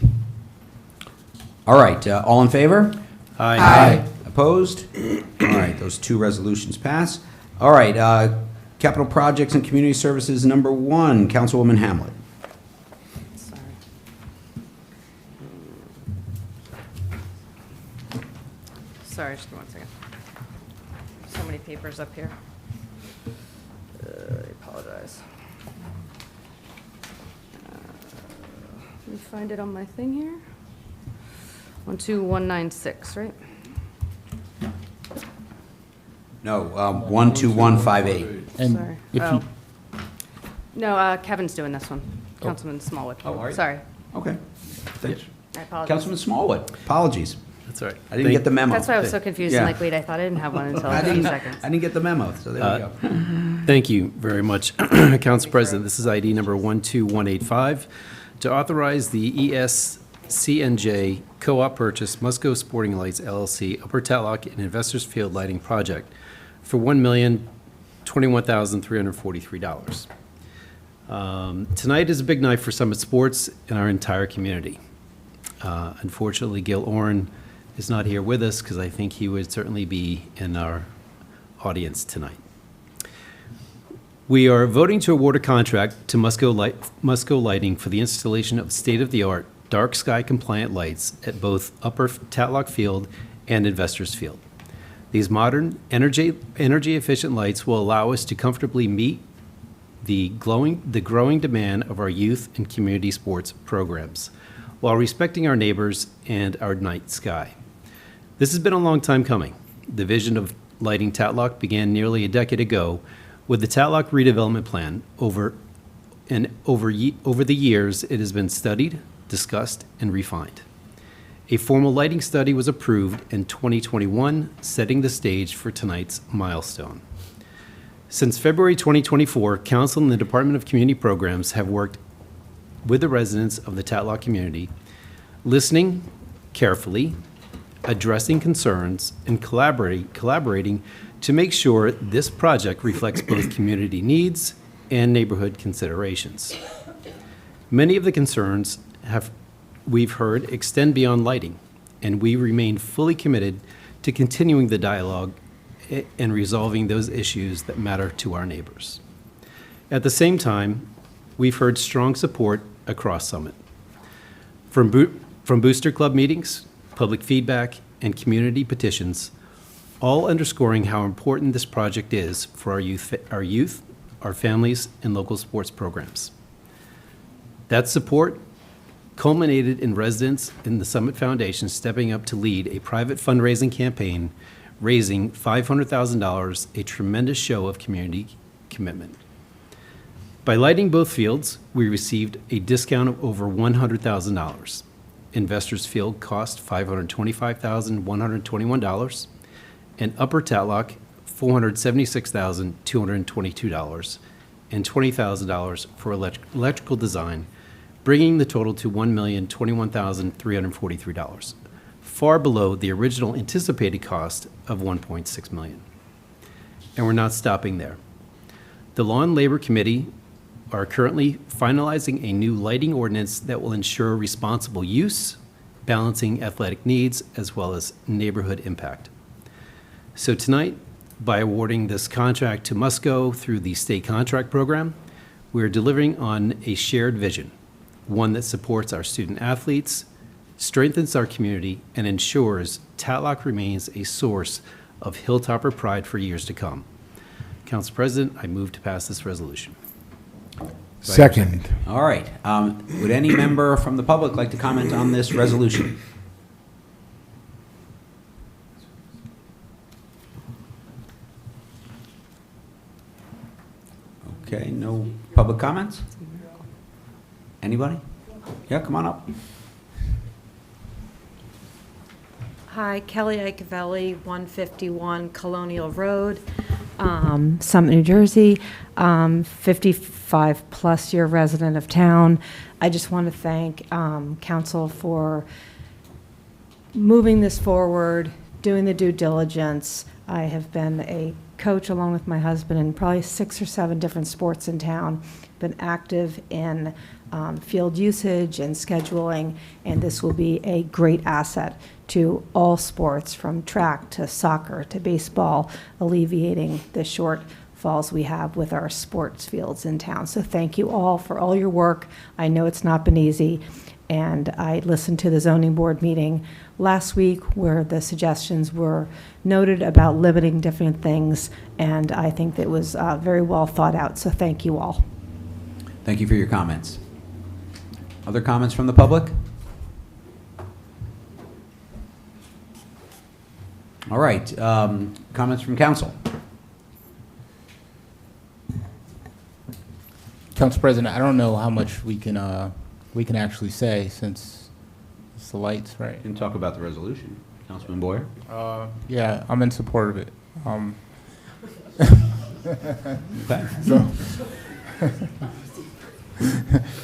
All right, all in favor? Aye. Opposed? All right, those two resolutions pass. All right, Capital Projects and Community Services, number 1, Councilwoman Hamlet. Sorry, just 1 second. So many papers up here. I apologize. Let me find it on my thing here. 12196, right? No, 12158. And Sorry. if Oh. you, No, Kevin's doing this one. Councilman Smallwood. Oh, are you? Sorry. Okay. Thanks. I apologize. Councilman Smallwood, apologies. That's all right. I didn't get the memo. That's why I was so confused. Yeah. I'm like, wait, I thought I didn't have one until I a few didn't, seconds. I didn't get the memo, so there we go. Thank you very much, Council President. This is ID number 12185, to authorize the ESCNJ Co-op purchase Musco Sporting Lights LLC Upper Tatlock and Investors Field Lighting Project for $1,021,343. Tonight is a big night for Summit Sports and our entire community. Unfortunately, Gil Oren is not here with us because I think he would certainly be in our audience tonight. We are voting to award a contract to Musco Lighting for the installation of state-of-the-art dark sky compliant lights at both Upper Tatlock Field and Investors Field. These modern, energy efficient lights will allow us to comfortably meet the growing demand of our youth and community sports programs, while respecting our neighbors and our night sky. This has been a long time coming. The vision of lighting Tatlock began nearly a decade ago with the Tatlock redevelopment plan. Over the years, it has been studied, discussed, and refined. A formal lighting study was approved in 2021, setting the stage for tonight's milestone. Since February 2024, Council and the Department of Community Programs have worked with the residents of the Tatlock community, listening carefully, addressing concerns, and collaborating to make sure this project reflects both community needs and neighborhood considerations. Many of the concerns we've heard extend beyond lighting, and we remain fully committed to continuing the dialogue and resolving those issues that matter to our neighbors. At the same time, we've heard strong support across Summit. From Booster Club meetings, public feedback, and community petitions, all underscoring how important this project is for our youth, our families, and local sports programs. That support culminated in residents in the Summit Foundation stepping up to lead a private fundraising campaign, raising $500,000, a tremendous show of community commitment. By lighting both fields, we received a discount of over $100,000. Investors Field cost $525,121, and Upper Tatlock $476,222, and $20,000 for electrical design, bringing the total to $1,021,343, far below the original anticipated cost of $1.6 million. And we're not stopping there. The Law and Labor Committee are currently finalizing a new lighting ordinance that will ensure responsible use, balancing athletic needs, as well as neighborhood impact. So tonight, by awarding this contract to Musco through the state contract program, we are delivering on a shared vision, one that supports our student athletes, strengthens our community, and ensures Tatlock remains a source of Hilltopper pride for years to come. Council President, I move to pass this resolution. Second. All right. Would any member from the public like to comment on this resolution? Okay, no public comments? Anybody? Yeah, come on up. Hi, Kelly Icavelli, 151 Colonial Road, Summit, New Jersey, 55-plus year resident of town. I just want to thank council for moving this forward, doing the due diligence. I have been a coach along with my husband in probably 6 or 7 different sports in town, been active in field usage and scheduling, and this will be a great asset to all sports, from track to soccer to baseball, alleviating the shortfalls we have with our sports fields in town. So thank you all for all your work. I know it's not been easy, and I listened to the zoning board meeting last week where the suggestions were noted about limiting different things, and I think that was very well thought out, so thank you all. Thank you for your comments. Other comments from the public? All right, comments from council. Council President, I don't know how much we can actually say since it's the lights, right? You can talk about the resolution. Councilman Boyer? Yeah, I'm in support of it. Okay. So,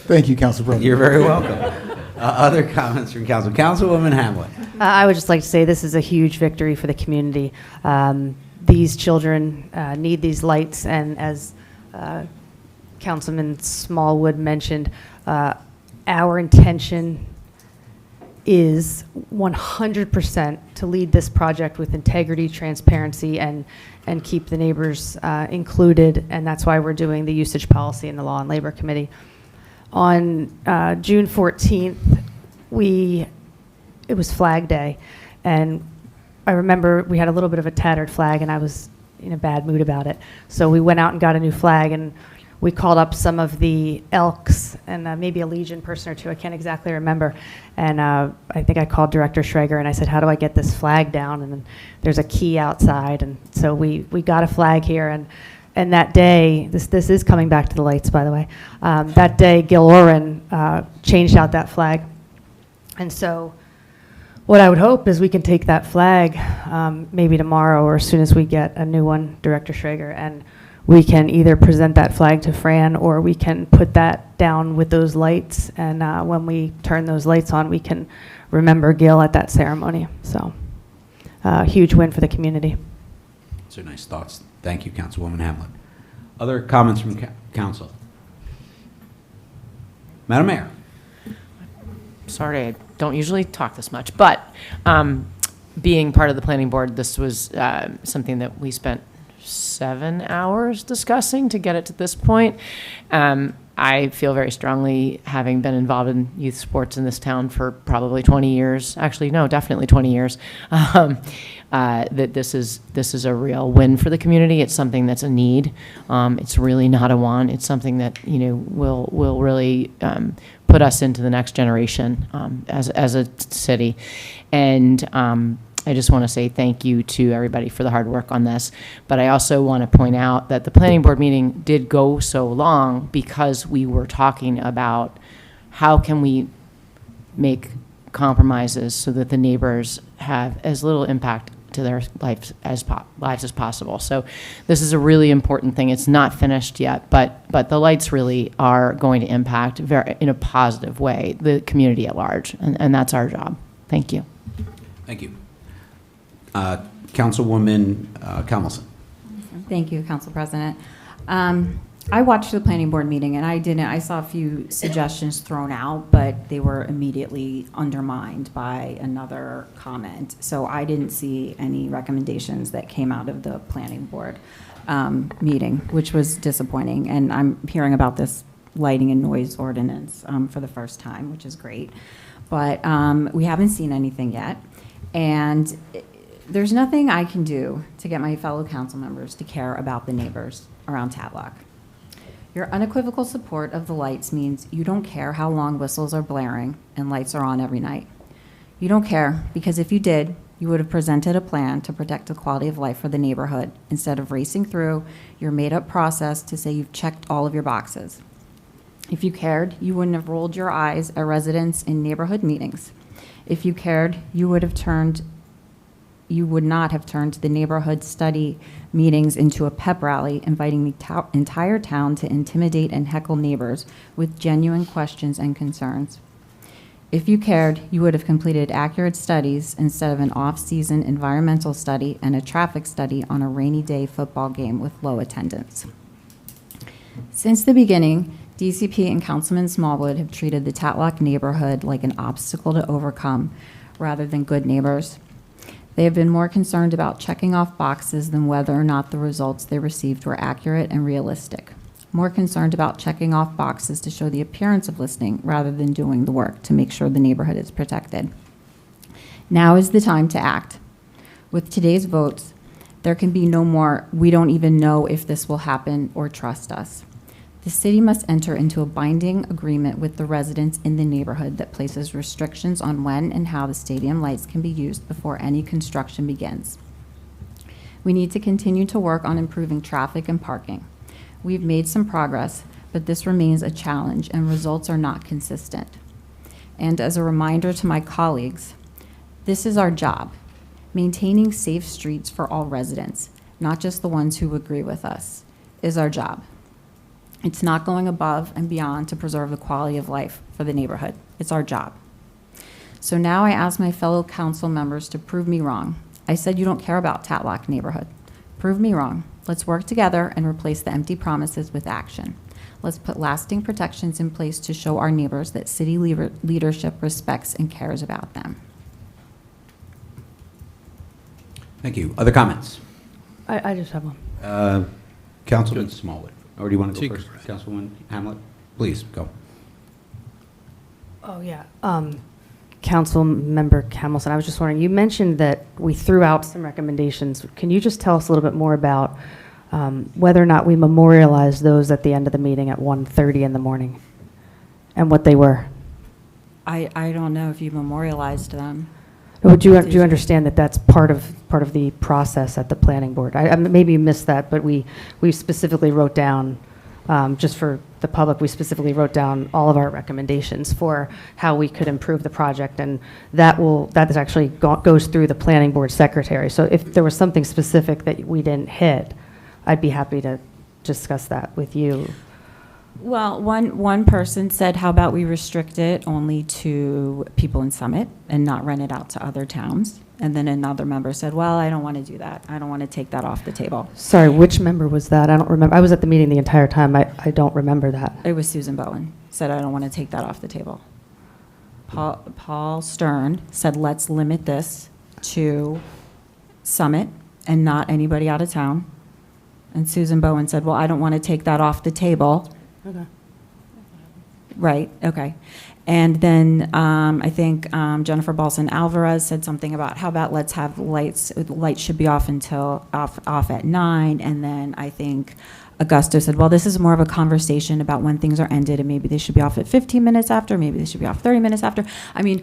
thank you, Council President. You're very welcome. Other comments from council. Councilwoman Hamlet. I would just like to say this is a huge victory for the community. these children need these lights, and as Councilman Smallwood mentioned, our intention is 100% to lead this project with integrity, transparency, and keep the neighbors included, and that's why we're doing the usage policy in the Law and Labor Committee. On June 14th, it was Flag Day, and I remember we had a little bit of a tattered flag, and I was in a bad mood about it. So we went out and got a new flag, and we called up some of the Elks and maybe a Legion person or two, I can't exactly remember. And I think I called Director Schrager and I said, how do I get this flag down? And then there's a key outside. And so we got a flag here. And that day, this is coming back to the lights, by the way. That day, Gil Oren changed out that flag. And so what I would hope is we can take that flag maybe tomorrow or as soon as we get a new one, Director Schrager, and we can either present that flag to Fran or we can put that down with those lights. And when we turn those lights on, we can remember Gil at that ceremony. So huge win for the community. Those are nice thoughts. Thank you, Councilwoman Hamlet. Other comments from council? Madam Mayor. Sorry, I don't usually talk this much, but being part of the planning board, this was something that we spent 7 hours discussing to get it to this point. I feel very strongly, having been involved in youth sports in this town for probably 20 years, actually, no, definitely 20 years, that this is a real win for the community. It's something that's a need. It's really not a want. It's something that, will really put us into the next generation as a city. And I just want to say thank you to everybody for the hard work on this. But I also want to point out that the planning board meeting did go so long because we were talking about how can we make compromises so that the neighbors have as little impact to their lives as possible. So this is a really important thing. It's not finished yet, but the lights really are going to impact in a positive way the community at large, and that's our job. Thank you. Thank you. Councilwoman Kamelson. Thank you, Council President. I watched the planning board meeting, and I saw a few suggestions thrown out, but they were immediately undermined by another comment. So I didn't see any recommendations that came out of the planning board meeting, which was disappointing. And I'm hearing about this lighting and noise ordinance for the first time, which is great. But we haven't seen anything yet. And there's nothing I can do to get my fellow council members to care about the neighbors around Tatlock. Your unequivocal support of the lights means you don't care how long whistles are blaring and lights are on every night. You don't care because if you did, you would have presented a plan to protect the quality of life for the neighborhood instead of racing through your made-up process to say you've checked all of your boxes. If you cared, you wouldn't have rolled your eyes at residents in neighborhood meetings. If you cared, you would not have turned the neighborhood study meetings into a pep rally, inviting the entire town to intimidate and heckle neighbors with genuine questions and concerns. If you cared, you would have completed accurate studies instead of an off-season environmental study and a traffic study on a rainy day football game with low attendance. Since the beginning, DCP and Councilman Smallwood have treated the Tatlock neighborhood like an obstacle to overcome rather than good neighbors. They have been more concerned about checking off boxes than whether or not the results they received were accurate and realistic. More concerned about checking off boxes to show the appearance of listening rather than doing the work to make sure the neighborhood is protected. Now is the time to act. With today's votes, there can be no more, we don't even know if this will happen or trust us. The city must enter into a binding agreement with the residents in the neighborhood that places restrictions on when and how the stadium lights can be used before any construction begins. We need to continue to work on improving traffic and parking. We've made some progress, but this remains a challenge and results are not consistent. And as a reminder to my colleagues, this is our job, maintaining safe streets for all residents, not just the ones who agree with us, is our job. It's not going above and beyond to preserve the quality of life for the neighborhood. It's our job. So now I ask my fellow council members to prove me wrong. I said you don't care about Tatlock neighborhood. Prove me wrong. Let's work together and replace the empty promises with action. Let's put lasting protections in place to show our neighbors that city leadership respects and cares about them. Thank you. Other comments? I just have one. Councilman Smallwood. Or do you want to go Take- first? Councilwoman Hamlet? Please, go. Oh, yeah. Council Member Hamilton, I was just wondering, you mentioned that we threw out some recommendations. Can you just tell us a little bit more about whether or not we memorialized those at the end of the meeting at 1:30 in the morning and what they were? I don't know if you memorialized them. Do you understand that that's part of the process at the planning board? Maybe you missed that, but we specifically wrote down, just for the public, we specifically wrote down all of our recommendations for how we could improve the project, and that is actually goes through the planning board secretary. So if there was something specific that we didn't hit, I'd be happy to discuss that with you. Well, one person said, how about we restrict it only to people in Summit and not rent it out to other towns? And then another member said, well, I don't want to do that. I don't want to take that off the table. Sorry, which member was that? I don't remember. I was at the meeting the entire time. I don't remember that. It was Susan Bowen, said, I don't want to take that off the table. Paul Stern said, let's limit this to Summit and not anybody out of town. And Susan Bowen said, well, I don't want to take that off the table. Okay. Right, okay. And then I think Jennifer Balson Alvarez said something about, how about let's have lights should be off at 9. And then I think Augusto said, well, this is more of a conversation about when things are ended, and maybe they should be off at 15 minutes after, maybe they should be off 30 minutes after. I mean,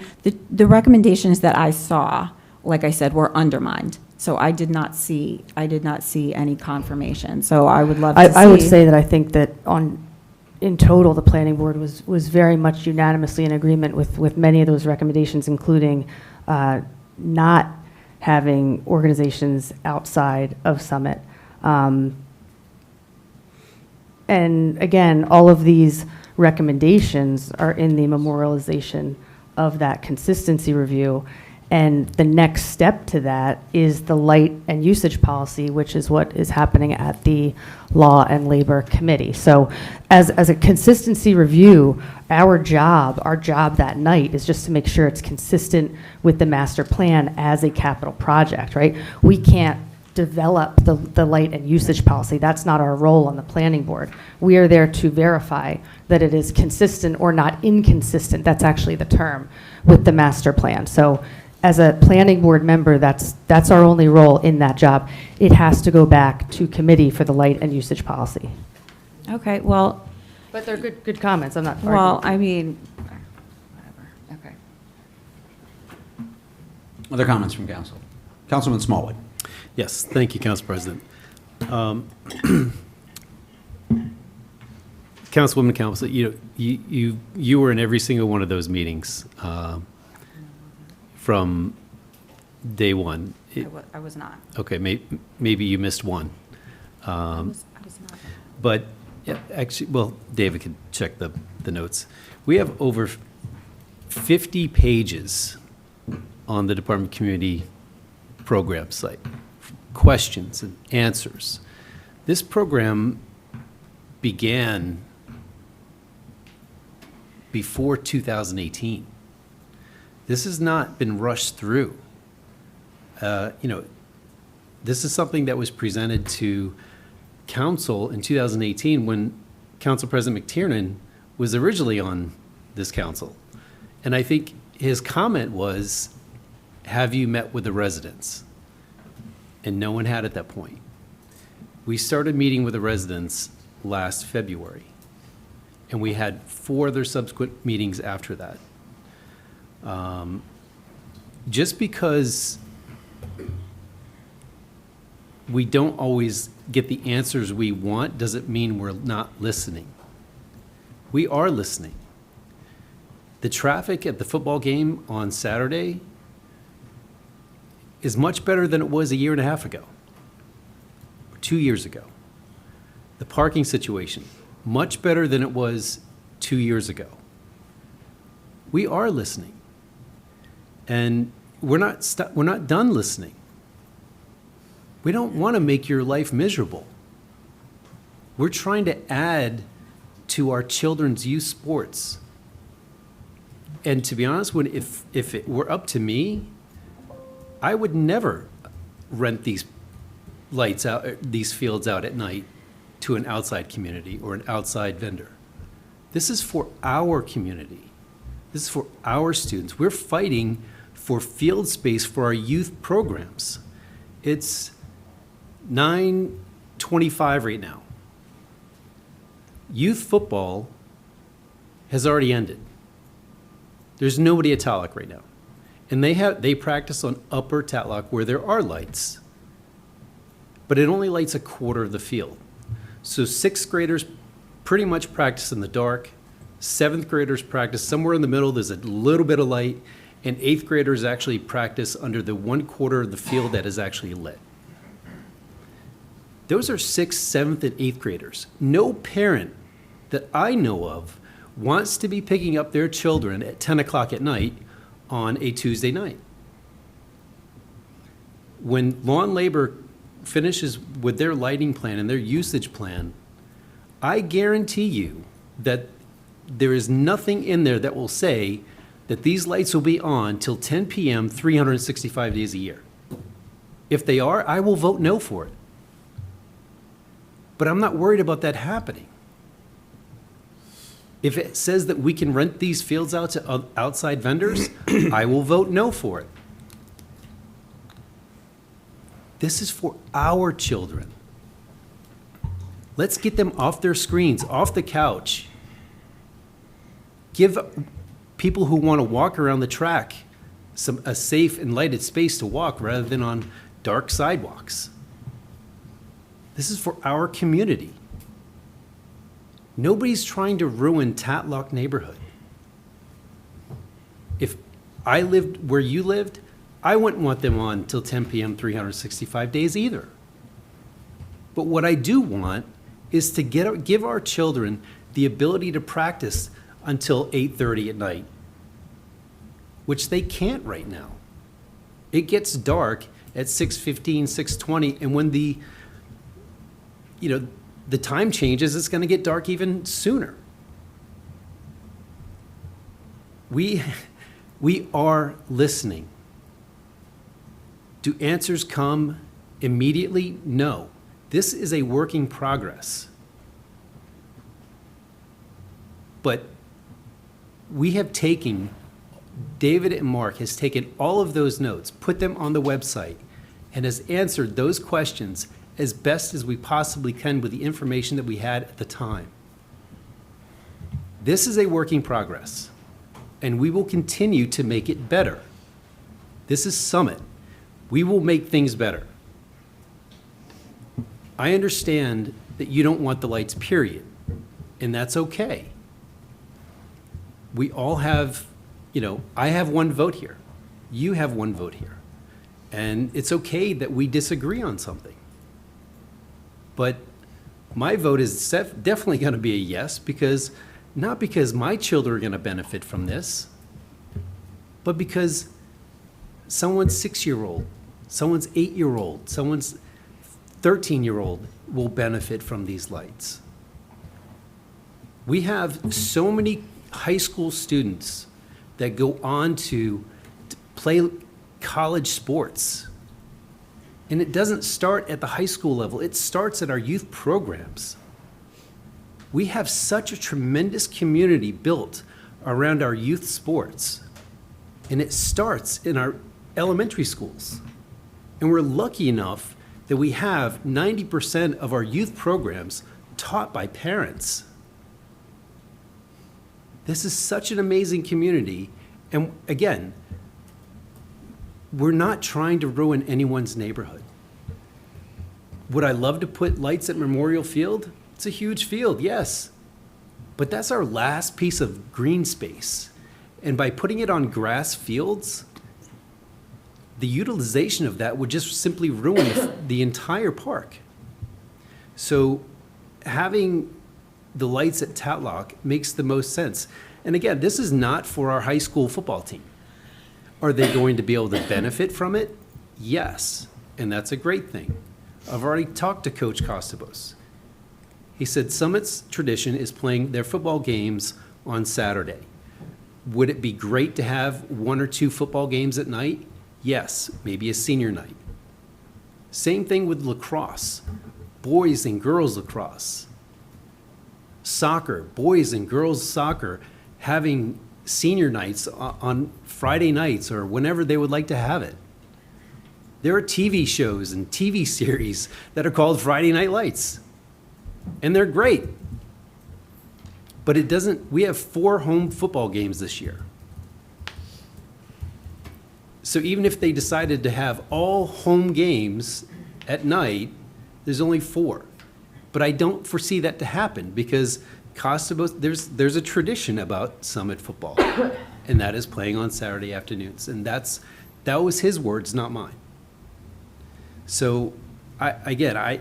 the recommendations that I saw, like I said, were undermined. So I did not see any confirmation. So I would love to see. I would say that I think that in total, the planning board was very much unanimously in agreement with many of those recommendations, including not having organizations outside of Summit. And again, all of these recommendations are in the memorialization of that consistency review. And the next step to that is the light and usage policy, which is what is happening at the Law and Labor Committee. So as a consistency review, our job that night is just to make sure it's consistent with the master plan as a capital project, right? We can't develop the light and usage policy. That's not our role on the planning board. We are there to verify that it is consistent or not inconsistent. That's actually the term with the master plan. So as a planning board member, that's our only role in that job. It has to go back to committee for the light and usage policy. Okay, well. But they're good comments. I'm not Well, arguing. I mean, whatever, okay. Other comments from council? Councilman Smallwood. Yes, thank you, Council President. Councilwoman Campbell, you were in every single one of those meetings from day one. I was not. Okay, maybe you missed one. I was not. But, yeah, actually, well, David could check the notes. We have over 50 pages on the Department of Community program site, questions and answers. This program began before 2018. This has not been rushed through. This is something that was presented to council in 2018 when Council President McTiernan was originally on this council. And I think his comment was, have you met with the residents? And no one had at that point. We started meeting with the residents last February, and we had 4 other subsequent meetings after that. Just because we don't always get the answers we want doesn't mean we're not listening. We are listening. The traffic at the football game on Saturday is much better than it was a year and a half ago, or 2 years ago. The parking situation, much better than it was 2 years ago. We are listening. And we're not done listening. We don't want to make your life miserable. We're trying to add to our children's youth sports. And to be honest, if it were up to me, I would never rent these lights out, these fields out at night to an outside community or an outside vendor. This is for our community. This is for our students. We're fighting for field space for our youth programs. It's 9:25 right now. Youth football has already ended. There's nobody at Tatlock right now. And they practice on Upper Tatlock where there are lights. But it only lights a quarter of the field. So 6th graders pretty much practice in the dark. 7th graders practice somewhere in the middle. There's a little bit of light. And 8th graders actually practice under the 1/4 of the field that is actually lit. Those are 6th, 7th, and 8th graders. No parent that I know of wants to be picking up their children at 10 o'clock at night on a Tuesday night. When Lawn Labor finishes with their lighting plan and their usage plan, I guarantee you that there is nothing in there that will say that these lights will be on till 10 p.m. 365 days a year. If they are, I will vote no for it. But I'm not worried about that happening. If it says that we can rent these fields out to outside vendors, I will vote no for it. This is for our children. Let's get them off their screens, off the couch. Give people who want to walk around the track a safe and lighted space to walk rather than on dark sidewalks. This is for our community. Nobody's trying to ruin Tatlock neighborhood. If I lived where you lived, I wouldn't want them on till 10 p.m. 365 days either. But what I do want is to give our children the ability to practice until 8:30 at night, which they can't right now. It gets dark at 6:15, 6:20, and when the time changes, it's going to get dark even sooner. We are listening. Do answers come immediately? No. This is a work in progress. But we have taken, David and Mark has taken all of those notes, put them on the website, and has answered those questions as best as we possibly can with the information that we had at the time. This is a work in progress, and we will continue to make it better. This is Summit. We will make things better. I understand that you don't want the lights, period, and that's okay. We all have, I have one vote here. You have one vote here. And it's okay that we disagree on something. But my vote is definitely going to be a yes, not because my children are going to benefit from this, but because someone's 6-year-old, someone's 8-year-old, someone's 13-year-old will benefit from these lights. We have so many high school students that go on to play college sports. And it doesn't start at the high school level, it starts at our youth programs. We have such a tremendous community built around our youth sports. And it starts in our elementary schools. And we're lucky enough that we have 90% of our youth programs taught by parents. This is such an amazing community. And again, we're not trying to ruin anyone's neighborhood. Would I love to put lights at Memorial Field? It's a huge field, yes. But that's our last piece of green space. And by putting it on grass fields, the utilization of that would just simply ruin the entire park. So having the lights at Tatlock makes the most sense. And again, this is not for our high school football team. Are they going to be able to benefit from it? Yes, and that's a great thing. I've already talked to Coach Costabos. He said Summit's tradition is playing their football games on Saturday. Would it be great to have 1 or 2 football games at night? Yes, maybe a senior night. Same thing with lacrosse, boys and girls lacrosse. Soccer, boys and girls soccer, having senior nights on Friday nights or whenever they would like to have it. There are TV shows and TV series that are called Friday Night Lights, and they're great. But it doesn't, we have 4 home football games this year. So even if they decided to have all home games at night, there's only 4. But I don't foresee that to happen because Costabos, there's a tradition about Summit football, and that is playing on Saturday afternoons. And that was his words, not mine. So I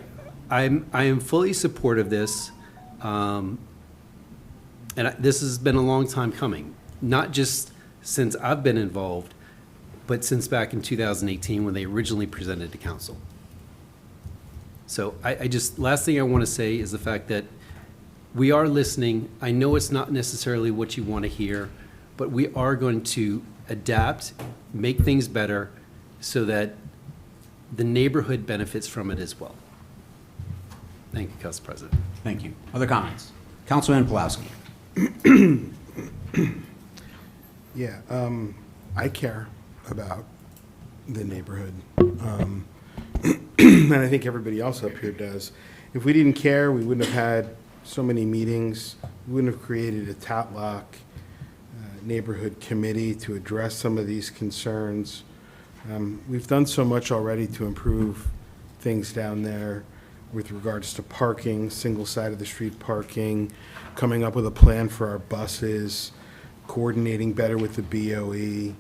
am fully supportive of this. This has been a long time coming, not just since I've been involved, but since back in 2018 when they originally presented to council. So last thing I want to say is the fact that we are listening. I know it's not necessarily what you want to hear, but we are going to adapt, make things better so that the neighborhood benefits from it as well. Thank you, Council President. Thank you. Other comments? Councilman Pulaski. Yeah, I care about the neighborhood. And I think everybody else up here does. If we didn't care, we wouldn't have had so many meetings. We wouldn't have created a Tatlock neighborhood committee to address some of these concerns. We've done so much already to improve things down there with regards to parking, single side of the street parking, coming up with a plan for our buses, coordinating better with the BOE.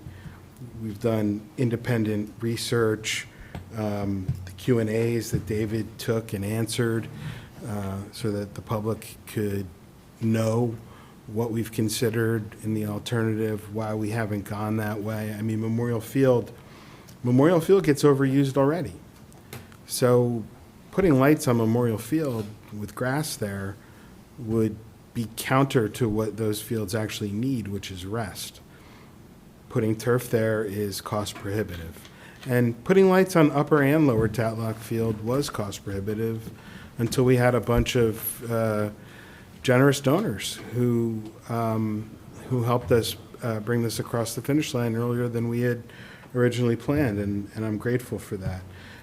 We've done independent research, the Q&As that David took and answered so that the public could know what we've considered in the alternative, why we haven't gone that way. I mean, Memorial Field gets overused already. So putting lights on Memorial Field with grass there would be counter to what those fields actually need, which is rest. Putting turf there is cost prohibitive. And putting lights on Upper and Lower Tatlock Field was cost prohibitive until we had a bunch of generous donors who helped us bring this across the finish line earlier than we had originally planned, and I'm grateful for that.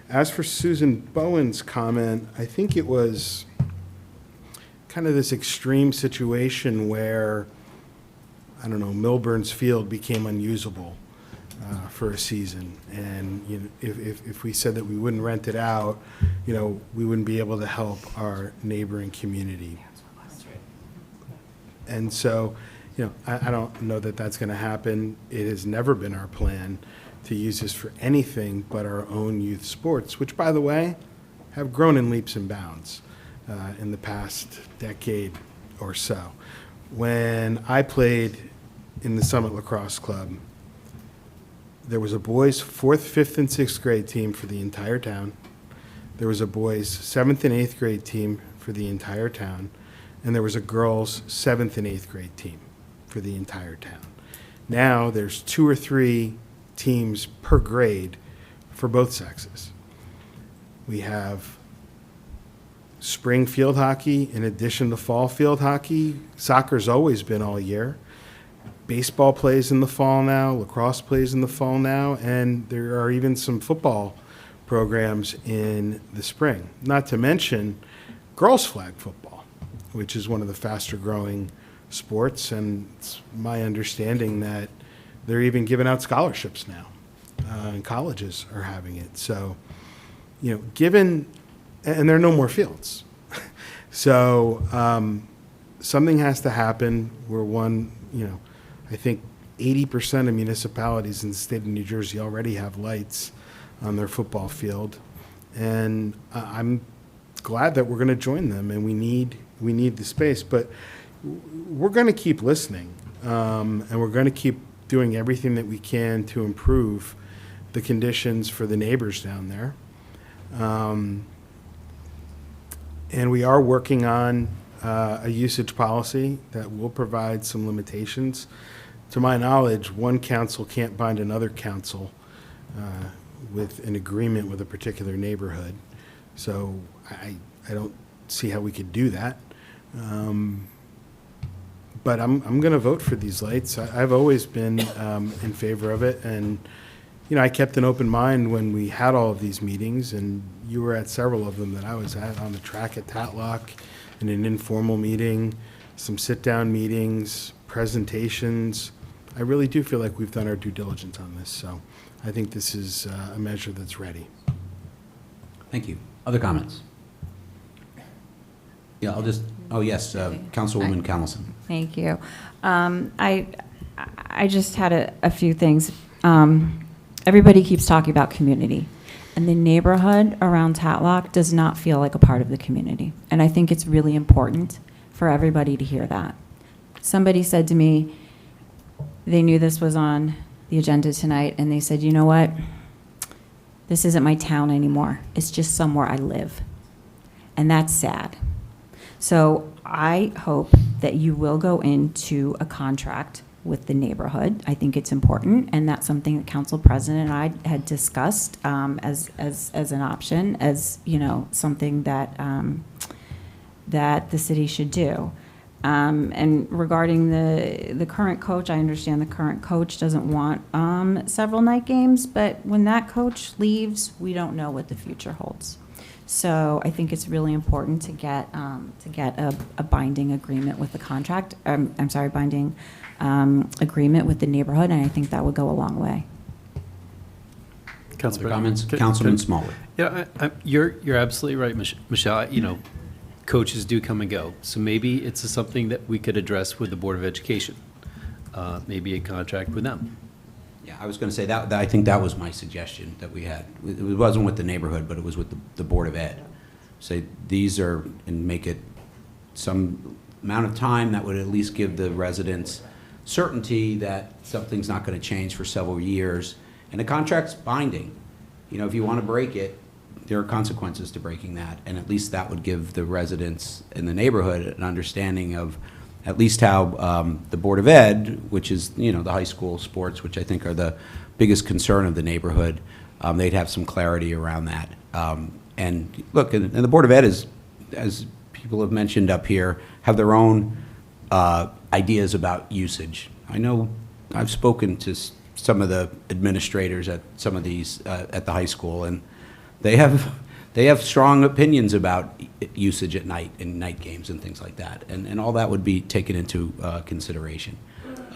As for Susan Bowen's comment, I think it was kind of this extreme situation where, I don't know, Milburn's Field became unusable for a season. And you know, if we said that we wouldn't rent it out, you know, we wouldn't be able to help our neighboring community. And so, you know, I don't know that that's going to happen. It has never been our plan to use this for anything but our own youth sports, which, by the way, have grown in leaps and bounds in the past decade or so. When I played in the Summit Lacrosse Club, there was a boys' 4th, 5th, and 6th grade team for the entire town. There was a boys' 7th and 8th grade team for the entire town. And there was a girls' 7th and 8th grade team for the entire town. Now there's 2 or 3 teams per grade for both sexes. We have spring field hockey in addition to fall field hockey. Soccer's always been all year. Baseball plays in the fall now, lacrosse plays in the fall now, and there are even some football programs in the spring. Not to mention girls flag football, which is one of the faster growing sports, and it's my understanding that they're even giving out scholarships now, and colleges are having it. So, you know, and there are no more fields. So something has to happen. I think 80% of municipalities in the state of New Jersey already have lights on their football field. And I'm glad that we're going to join them, and we need the space. But we're going to keep listening, and we're going to keep doing everything that we can to improve the conditions for the neighbors down there. And we are working on a usage policy that will provide some limitations. To my knowledge, one council can't bind another council with an agreement with a particular neighborhood. So I don't see how we could do that. But I'm going to vote for these lights. I've always been in favor of it. And, you know, I kept an open mind when we had all of these meetings, and you were at several of them that I was at, on the track at Tatlock, in an informal meeting, some sit-down meetings, presentations. I really do feel like we've done our due diligence on this. So I think this is a measure that's ready. Thank you. Other comments? Yeah, I'll just, oh, yes, Councilwoman Connelson. Thank you. I just had a few things. Everybody keeps talking about community, and the neighborhood around Tatlock does not feel like a part of the community. And I think it's really important for everybody to hear that. Somebody said to me, they knew this was on the agenda tonight, and they said, you know what? This isn't my town anymore. It's just somewhere I live. And that's sad. So I hope that you will go into a contract with the neighborhood. I think it's important, and that's something that Council President and I had discussed as an option, as, you know, something that that the city should do. And regarding the current coach, I understand the current coach doesn't want several night games, but when that coach leaves, we don't know what the future holds. So I think it's really important to get a binding agreement with the contract. Binding agreement with the neighborhood, and I think that would go a long way. Other comments? Councilman Smallwood. Yeah, you're absolutely right, Michelle. You know, coaches do come and go, so maybe it's something that we could address with the Board of Education. Maybe a contract with them. Yeah, I was going to say that I think that was my suggestion that we had. It wasn't with the neighborhood, but it was with the Board of Ed. Say these are, and make it some amount of time that would at least give the residents certainty that something's not going to change for several years. And the contract's binding. You know, if you want to break it, there are consequences to breaking that. And at least that would give the residents in the neighborhood an understanding of at least how the Board of Ed, which is, you know, the high school sports, which I think are the biggest concern of the neighborhood, they'd have some clarity around that. And look, and the Board of Ed is, as people have mentioned up here, have their own ideas about usage. I know I've spoken to some of the administrators at some of these at the high school, and they have strong opinions about usage at night and night games and things like that, and all that would be taken into consideration.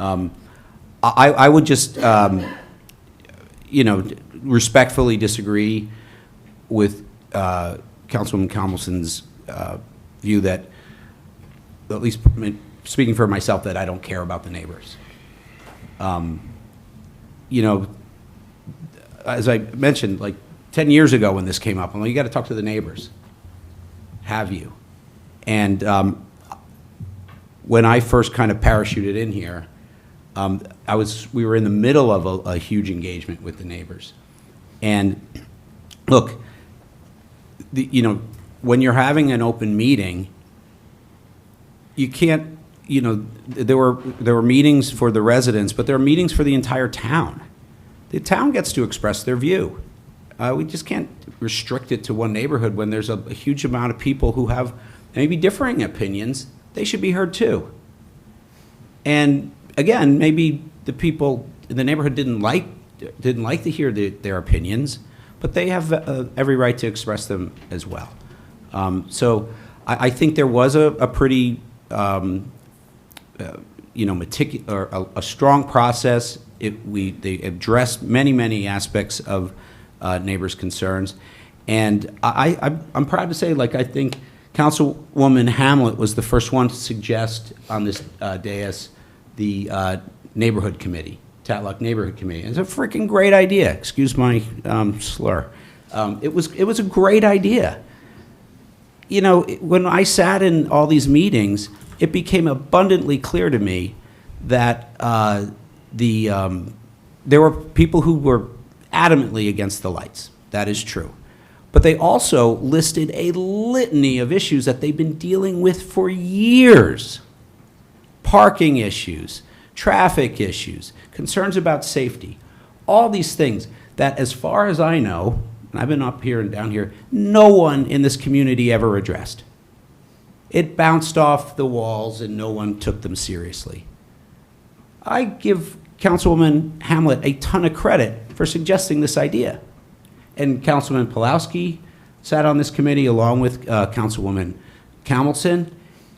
I would just you know, respectfully disagree with Councilwoman Connelson's view that, at least speaking for myself, that I don't care about the neighbors. You know, as I mentioned, like 10 years ago when this came up, I'm like, you got to talk to the neighbors. Have you? And when I first kind of parachuted in here, we were in the middle of a huge engagement with the neighbors. And look, you know, when you're having an open meeting, you can't, you know, there were meetings for the residents, but there are meetings for the entire town. The town gets to express their view. We just can't restrict it to one neighborhood when there's a huge amount of people who have maybe differing opinions. They should be heard too. And again, maybe the people in the neighborhood didn't like to hear their opinions, but they have every right to express them as well. So I think there was a pretty you know, a strong process. They addressed many aspects of neighbors' concerns, and I'm proud to say, like, I think Councilwoman Hamlet was the first one to suggest on this dais the neighborhood committee, Tatlock Neighborhood Committee. It's a freaking great idea. Excuse my slur. It was a great idea. You know, when I sat in all these meetings, it became abundantly clear to me that there were people who were adamantly against the lights. That is true. But they also listed a litany of issues that they've been dealing with for years. Parking issues, traffic issues, concerns about safety, all these things that, as far as I know, and I've been up here and down here, no one in this community ever addressed. It bounced off the walls and no one took them seriously. I give Councilwoman Hamlet a ton of credit for suggesting this idea. And Councilman Pulowski sat on this committee along with Councilwoman Camilson,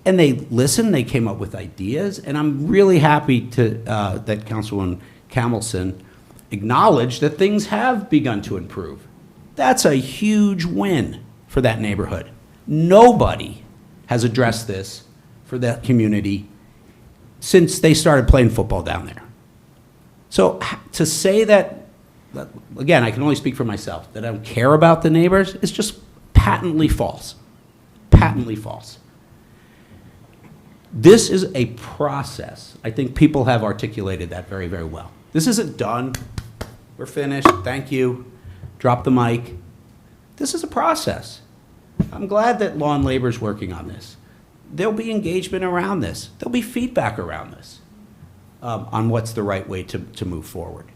and they listened, they came up with ideas, and I'm really happy that Councilwoman Camilson acknowledged that things have begun to improve. That's a huge win for that neighborhood. Nobody has addressed this for that community since they started playing football down there. So to say that, again, I can only speak for myself, that I don't care about the neighbors is just patently false. Patently false. This is a process. I think people have articulated that very, very well. This isn't done. We're finished. Thank you. Drop the mic. This is a process. I'm glad that Law and Labor is working on this. There'll be engagement around this. There'll be feedback around this on what's the right way to move forward.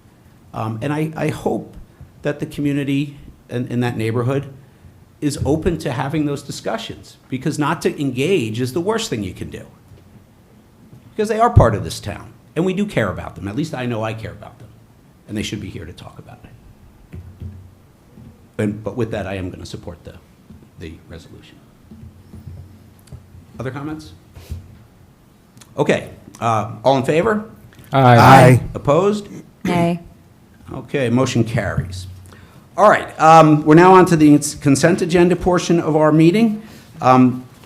And I hope that the community in that neighborhood is open to having those discussions, because not to engage is the worst thing you can do. Because they are part of this town, and we do care about them. At least I know I care about them, and they should be here to talk about it. But with that, I am going to support the resolution. Other comments? Okay, all in favor? Aye. Opposed? Nay. Okay, motion carries. All right, we're now on to the consent agenda portion of our meeting.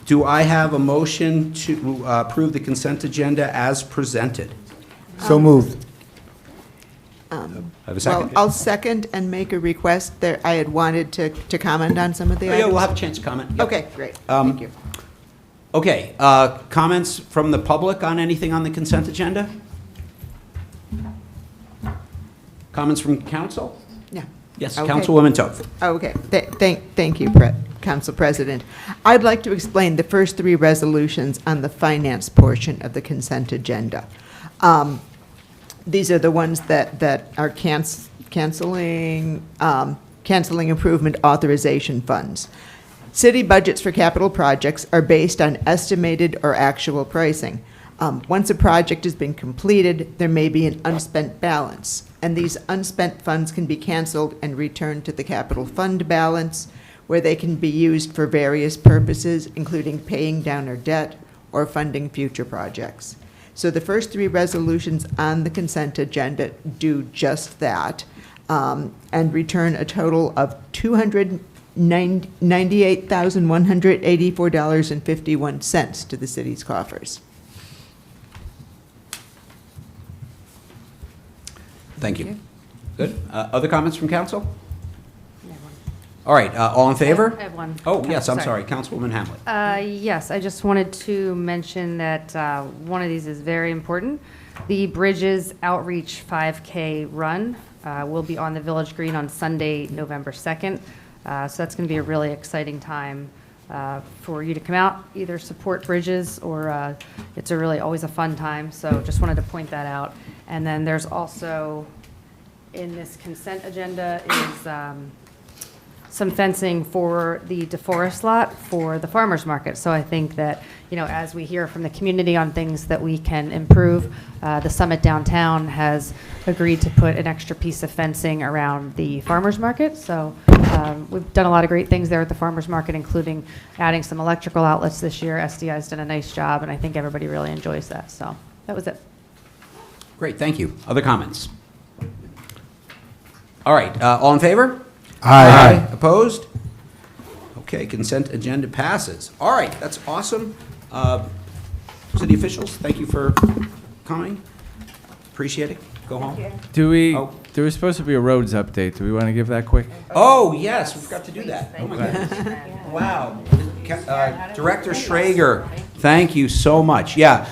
Do I have a motion to approve the consent agenda as presented? So moved. I have a second? Well, I'll second and make a request that I had wanted to comment on some of the Oh, items. yeah, we'll have a chance to comment. Yep. Okay, great. Thank you. Okay, comments from the public on anything on the consent agenda? Comments from council? Yeah. Yes, Okay. Councilwoman Toth. Okay, thank you, Council President. I'd like to explain the first three resolutions on the finance portion of the consent agenda. These are the ones that are canceling improvement authorization funds. City budgets for capital projects are based on estimated or actual pricing. Once a project has been completed, there may be an unspent balance, and these unspent funds can be canceled and returned to the capital fund balance, where they can be used for various purposes, including paying down our debt or funding future projects. So the first three resolutions on the consent agenda do just that, and return a total of $298,184.51 to the city's coffers. Thank you. Good. Other comments from council? All right, all in favor? I have one. Oh, yes, I'm sorry, Councilwoman Hamlet. Yes, I just wanted to mention that one of these is very important. The Bridges Outreach 5K Run will be on the Village Green on Sunday, November 2nd. So that's going to be a really exciting time for you to come out, either support Bridges or it's a really always a fun time. So just wanted to point that out. And then there's also in this consent agenda is some fencing for the DeForest lot for the farmer's market. So I think that, you know, as we hear from the community on things that we can improve, the Summit Downtown has agreed to put an extra piece of fencing around the farmer's market. So we've done a lot of great things there at the farmer's market, including adding some electrical outlets this year. SDI's done a nice job, and I think everybody really enjoys that. So that was it. Great, thank you. Other comments? All right, all in favor? Aye. Opposed? Okay, consent agenda passes. All right, that's awesome. City officials, thank you for coming. Appreciate it. Go home. Do we, Oh. there was supposed to be a roads update. Do we want to give that quick? Oh, yes, we forgot to do that. Oh, my goodness. Wow. Director Schrager, thank you so much. Yeah.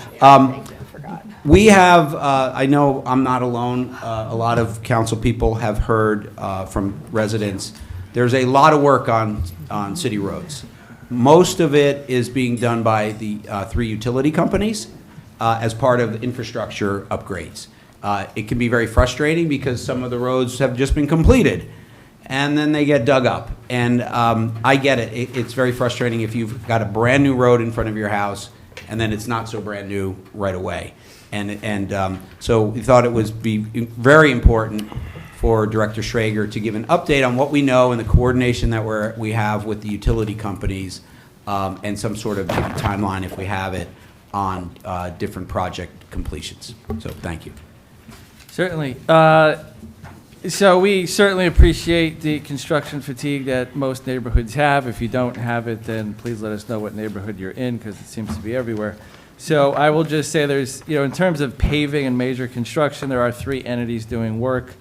We have, I know I'm not alone, a lot of council people have heard from residents there's a lot of work on city roads. Most of it is being done by the 3 utility companies as part of infrastructure upgrades. It can be very frustrating because some of the roads have just been completed, and then they get dug up. And I get it. It's very frustrating if you've got a brand-new road in front of your house, and then it's not so brand-new right away. And so we thought it would be very important for Director Schrager to give an update on what we know and the coordination that we have with the utility companies, and some sort of maybe timeline, if we have it, on different project completions. So thank you. Certainly. So we certainly appreciate the construction fatigue that most neighborhoods have. If you don't have it, then please let us know what neighborhood you're in, because it seems to be everywhere. So I will just say there's, in terms of paving and major construction, there are 3 entities doing work.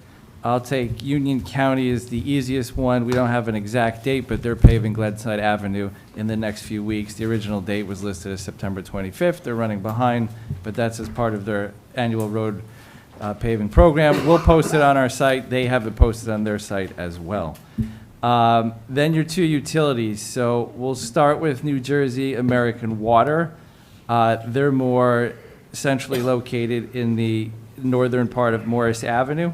I'll take Union County as the easiest one. We don't have an exact date, but they're paving Glenside Avenue in the next few weeks. The original date was listed as September 25th. They're running behind, but that's as part of their annual road paving program. We'll post it on our site. They have it posted on their site as well. Then your 2 utilities. So we'll start with New Jersey American Water. They're more centrally located in the northern part of Morris Avenue,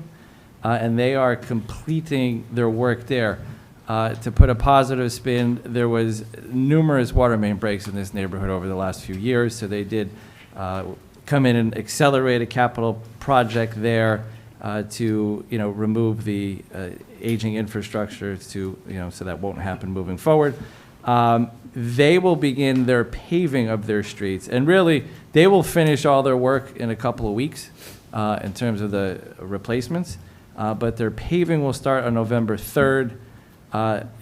and they are completing their work there. To put a positive spin, there was numerous water main breaks in this neighborhood over the last few years, so they did come in and accelerate a capital project there to remove the aging infrastructure to so that won't happen moving forward. They will begin their paving of their streets, and really they will finish all their work in a couple of weeks in terms of the replacements, but their paving will start on November 3rd.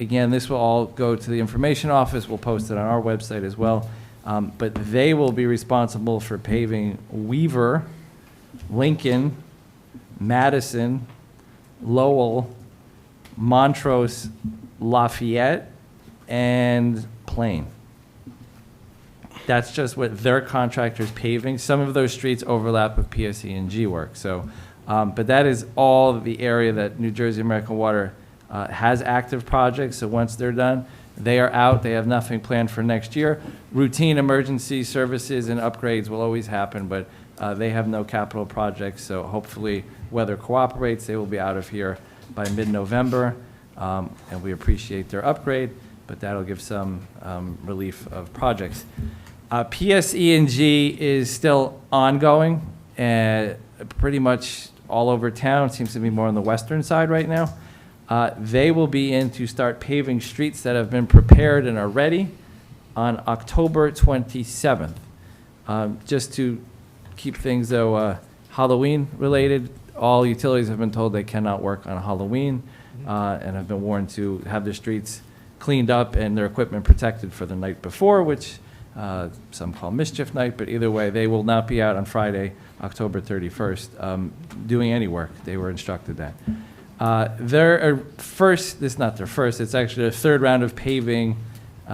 Again, this will all go to the information office. We'll post it on our website as well. But they will be responsible for paving Weaver, Lincoln, Madison, Lowell, Montrose, Lafayette, and Plain. That's just what their contractor's paving. Some of those streets overlap with PSE&G work. So, but that is all the area that New Jersey American Water has active projects. So once they're done, they are out. They have nothing planned for next year. Routine emergency services and upgrades will always happen, but they have no capital projects. So hopefully weather cooperates. They will be out of here by mid-November, and we appreciate their upgrade, but that'll give some relief of projects. PSE&G is still ongoing, and pretty much all over town. Seems to be more on the western side right now. They will be in to start paving streets that have been prepared and are ready on October 27th. Just to keep things, though, Halloween related, all utilities have been told they cannot work on Halloween and have been warned to have their streets cleaned up and their equipment protected for the night before, which some call mischief night, but either way, they will not be out on Friday, October 31st, doing any work. They were instructed that. Their first, this is not their first, it's actually their 3rd round of paving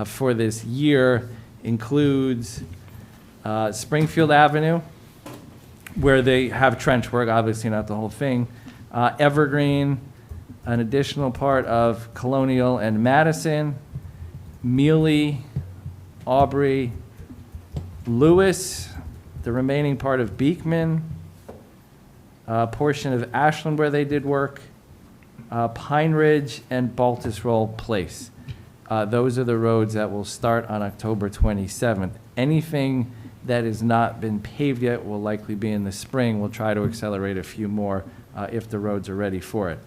for this year includes Springfield Avenue, where they have trench work, obviously not the whole thing, Evergreen, an additional part of Colonial and Madison, Mealy, Aubrey, Lewis, the remaining part of Beekman, a portion of Ashland where they did work, Pine Ridge, and Baltus Roll Place. Those are the roads that will start on October 27th. Anything that has not been paved yet will likely be in the spring. We'll try to accelerate a few more if the roads are ready for it.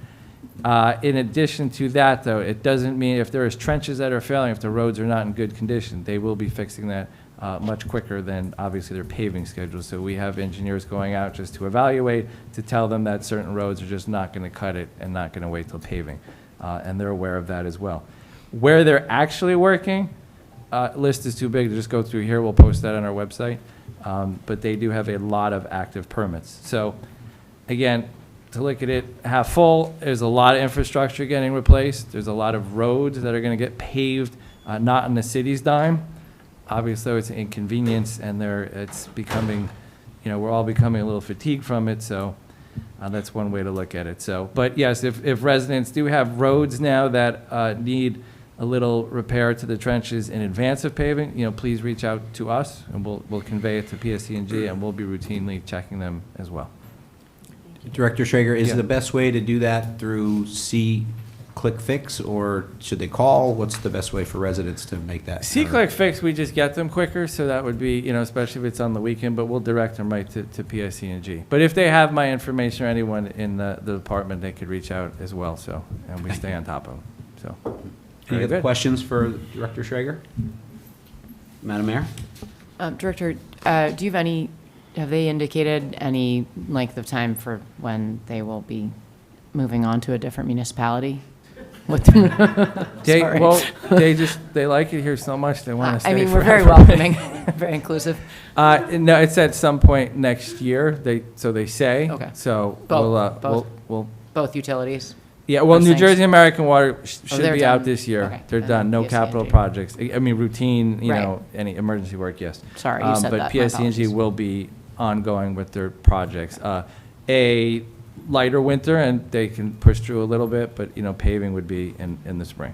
In addition to that, though, it doesn't mean if there is trenches that are failing, if the roads are not in good condition, they will be fixing that much quicker than obviously their paving schedule. So we have engineers going out just to evaluate, to tell them that certain roads are just not going to cut it and not going to wait till paving. And they're aware of that as well. Where they're actually working, list is too big to just go through here. We'll post that on our website. But they do have a lot of active permits. So again, to look at it half full, there's a lot of infrastructure getting replaced. There's a lot of roads that are going to get paved, not on the city's dime. Obviously, it's an inconvenience, and it's becoming, we're all becoming a little fatigued from it. So That's one way to look at it. So, but yes, if residents do have roads now that need a little repair to the trenches in advance of paving, please reach out to us, and we'll convey it to PSC&G, and we'll be routinely checking them as well. Director Schrager, is Yeah. the best way to do that through Click Fix, or should they call? What's the best way for residents to make that? C-Click Fix, we just get them quicker, so that would be, especially if it's on the weekend, but we'll direct them right to PSC&G. But if they have my information or anyone in the department, they could reach out as well, and we stay on top of them, so. Any Very other good. questions for Director Schrager? Madam Mayor? Director, have they indicated any length of time for when they will be moving on to a different municipality? Sorry. They like it here so much, they want to stay I mean, we're very forever. welcoming, very inclusive. No, it's at some point next year, they say. Okay. So Both utilities? Yeah, well, Those New things? Jersey American Water should they're be out done. this year. Okay. They're Then done, no PSC&G. capital projects. I mean, routine, Right. any emergency work, yes. Sorry, you said But that. My PSC&G apologies. will be ongoing with their projects. A lighter winter, and they can push through a little bit, but, paving would be in the spring.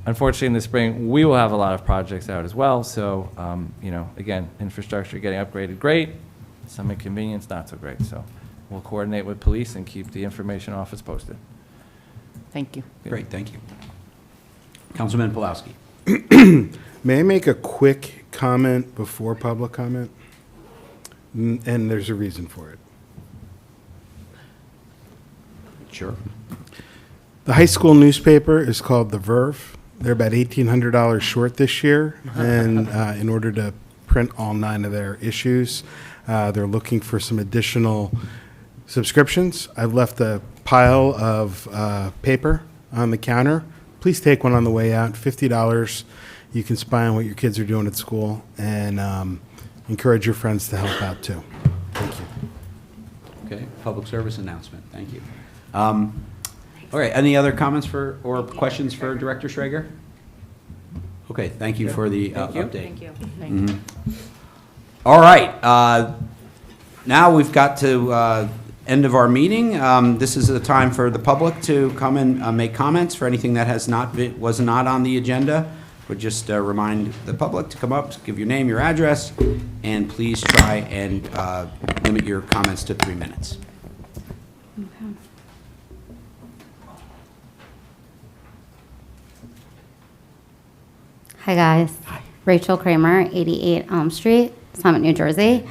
Unfortunately, in the spring, we will have a lot of projects out as well, so, again, infrastructure getting upgraded, great. Some inconvenience, not so great, so we'll coordinate with police and keep the information office posted. Thank you. Great, thank you. Councilman Pulowski. May I make a quick comment before public comment? And there's a reason for it. Sure. The high school newspaper is called The Verve. They're about $1,800 short this year, and in order to print all 9 of their issues, they're looking for some additional subscriptions. I've left a pile of paper on the counter. Please take one on the way out. $50. You can spy on what your kids are doing at school, and encourage your friends to help out too. Thank you. Okay, public service announcement, thank you. All right, any other comments or questions for Director Schrager? Okay, thank you for the update. Thank you. Mhm. All right, now we've got to end of our meeting. This is the time for the public to come and make comments for anything that was not on the agenda. Would just remind the public to come up, give your name, your address, and please try and limit your comments to 3 minutes. Hi, guys. Rachel Kramer, 88 Elm Street, Summit, New Jersey.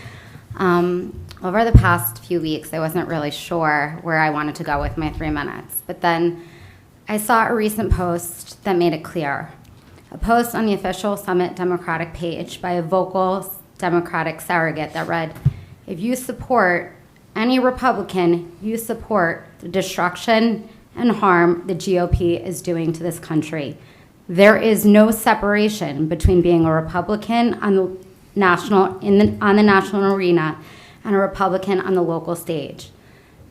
Over the past few weeks, I wasn't really sure where I wanted to go with my 3 minutes. But then I saw a recent post that made it clear. A post on the official Summit Democratic page by a vocal Democratic surrogate that read, "If you support any Republican, you support the destruction and harm the GOP is doing to this country. There is no separation between being a Republican on the national arena and a Republican on the local stage."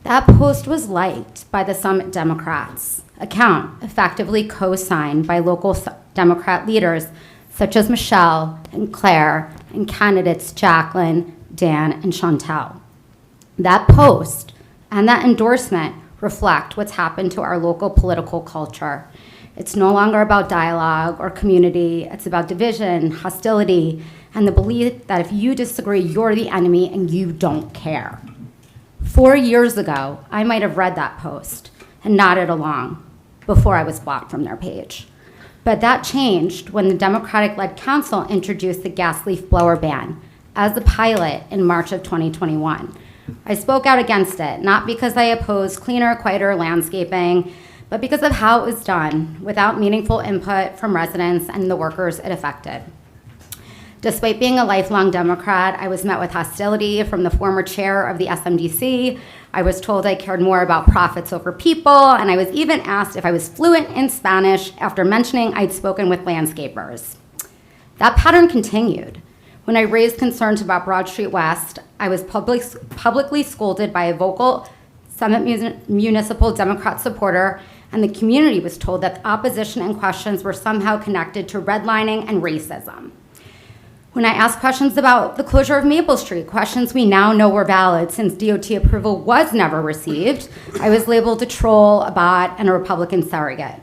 That post was liked by the Summit Democrats account, effectively co-signed by local Democrat leaders such as Michelle and Claire and candidates Jacqueline, Dan, and Chantel. That post and that endorsement reflect what's happened to our local political culture. It's no longer about dialogue or community. It's about division, hostility, and the belief that if you disagree, you're the enemy and you don't care. 4 years ago, I might have read that post and nodded along before I was blocked from their page. But that changed when the Democratic-led council introduced the gas leaf blower ban as a pilot in March of 2021. I spoke out against it, not because I opposed cleaner, quieter landscaping, but because of how it was done without meaningful input from residents and the workers it affected. Despite being a lifelong Democrat, I was met with hostility from the former chair of the SMDC. I was told I cared more about profits over people, and I was even asked if I was fluent in Spanish after mentioning I'd spoken with landscapers. That pattern continued. When I raised concerns about Broad Street West, I was publicly scolded by a vocal Summit Municipal Democrat supporter, and the community was told that the opposition and questions were somehow connected to redlining and racism. When I asked questions about the closure of Maple Street, questions we now know were valid since DOT approval was never received, I was labeled a troll, a bot, and a Republican surrogate.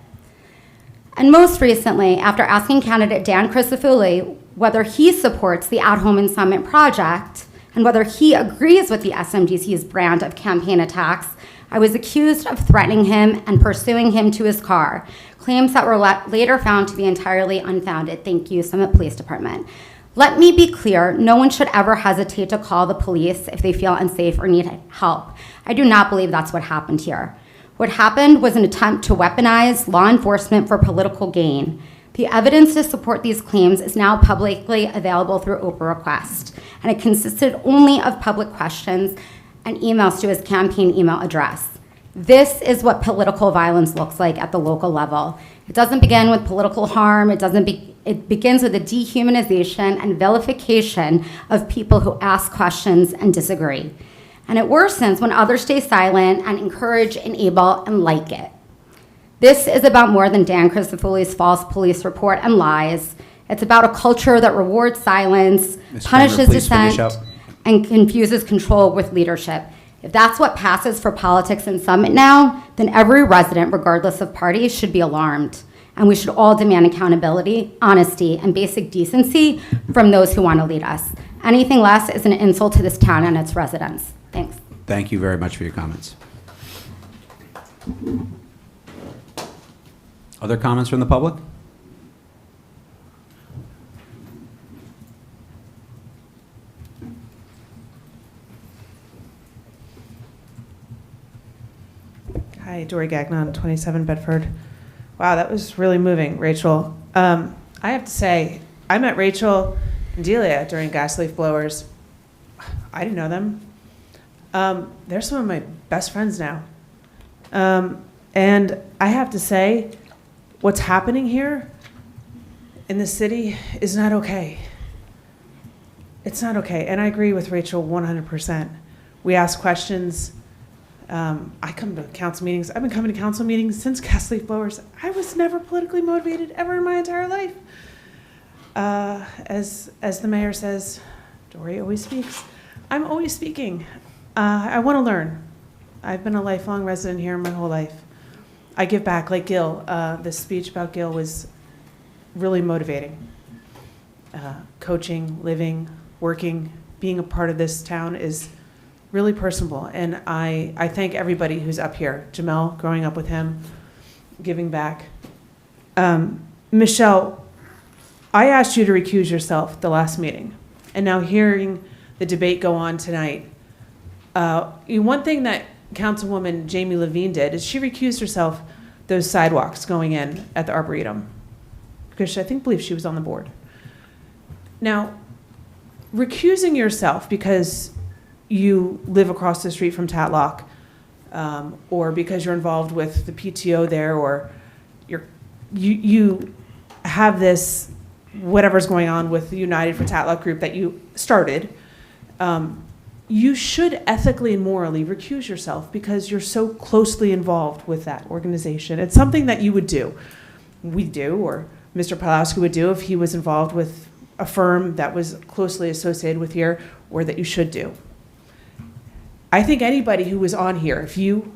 And most recently, after asking candidate Dan Crisafulli whether he supports the At Home in Summit project and whether he agrees with the SMDC's brand of campaign attacks, I was accused of threatening him and pursuing him to his car, claims that were later found to be entirely unfounded. Thank you, Summit Police Department. Let me be clear, no one should ever hesitate to call the police if they feel unsafe or need help. I do not believe that's what happened here. What happened was an attempt to weaponize law enforcement for political gain. The evidence to support these claims is now publicly available through Oprah request, and it consisted only of public questions and emails to his campaign email address. This is what political violence looks like at the local level. It doesn't begin with political harm. It begins with the dehumanization and vilification of people who ask questions and disagree. And it worsens when others stay silent and encourage, enable, and like it. This is about more than Dan Crisafulli's false police report and lies. It's about a culture that rewards silence, punishes dissent, and confuses control with leadership. If that's what passes for politics in Summit now, then every resident, regardless of party, should be alarmed. And we should all demand accountability, honesty, and basic decency from those who want to lead us. Anything less is an insult to this town and its residents. Thanks. Thank you very much for your comments. Other comments from the public? Hi, Dory Gagnon, 27 Bedford. Wow, that was really moving, Rachel. I have to say, I met Rachel and Delia during gas leaf blowers. I didn't know them. They're some of my best friends now. And I have to say, what's happening here in the city is not okay. It's not okay. And I agree with Rachel 100%. We ask questions. I come to council meetings. I've been coming to council meetings since gas leaf blowers. I was never politically motivated ever in my entire life. As the mayor says, Dory always speaks. I'm always speaking. I want to learn. I've been a lifelong resident here my whole life. I give back like Gil. This speech about Gil was really motivating. Coaching, living, working, being a part of this town is really personable. And I thank everybody who's up here. Jamel, growing up with him, giving back. Michelle, I asked you to recuse yourself the last meeting. And now hearing the debate go on tonight, one thing that Councilwoman Jamie Levine did is she recused herself those sidewalks going in at the Arboretum, because I believe she was on the board. Now, recusing yourself because you live across the street from Tatlock, or because you're involved with the PTO there, or you have this whatever's going on with the United for Tatlock group that you started, you should ethically and morally recuse yourself because you're so closely involved with that organization. It's something that you would do. We do, or Mr. Pawlowski would do if he was involved with a firm that was closely associated with here, or that you should do. I think anybody who was on here, if you,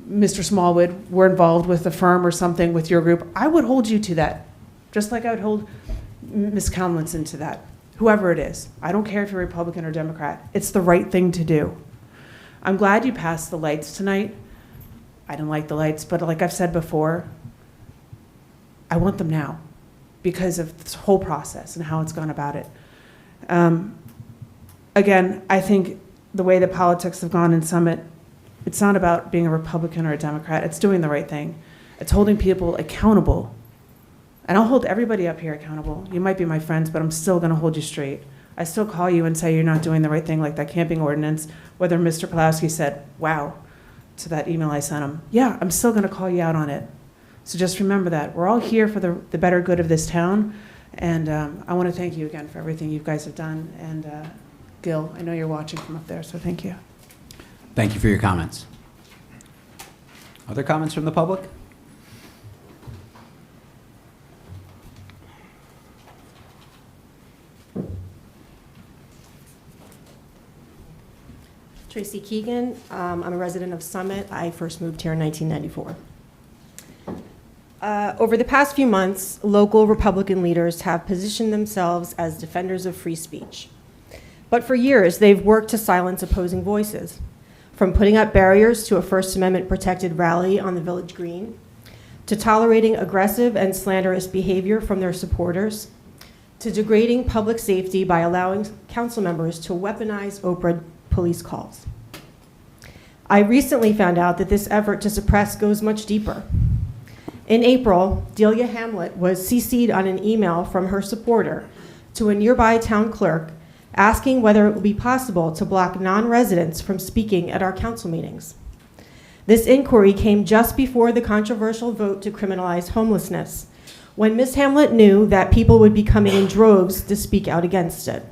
Mr. Smallwood, were involved with a firm or something with your group, I would hold you to that, just like I would hold Ms. Conlinson to that. Whoever it is. I don't care if you're Republican or Democrat. It's the right thing to do. I'm glad you passed the lights tonight. I didn't like the lights, but like I've said before, I want them now because of this whole process and how it's gone about it. Again, I think the way that politics have gone in Summit, it's not about being a Republican or a Democrat. It's doing the right thing. It's holding people accountable. And I'll hold everybody up here accountable. You might be my friends, but I'm still going to hold you straight. I still call you and say you're not doing the right thing, like that camping ordinance, whether Mr. Pawlowski said, wow, to that email I sent him. Yeah, I'm still going to call you out on it. So just remember that. We're all here for the better good of this town. And I want to thank you again for everything you guys have done. And Gil, I know you're watching from up there, so thank you. Thank you for your comments. Other comments from the public? Tracy Keegan. I'm a resident of Summit. I first moved here in 1994. Over the past few months, local Republican leaders have positioned themselves as defenders of free speech. But for years, they've worked to silence opposing voices, from putting up barriers to a First Amendment protected rally on the Village Green, to tolerating aggressive and slanderous behavior from their supporters, to degrading public safety by allowing council members to weaponize Oprah police calls. I recently found out that this effort to suppress goes much deeper. In April, Delia Hamlet was CC'd on an email from her supporter to a nearby town clerk asking whether it would be possible to block non-residents from speaking at our council meetings. This inquiry came just before the controversial vote to criminalize homelessness, when Ms. Hamlet knew that people would be coming in droves to speak out against it.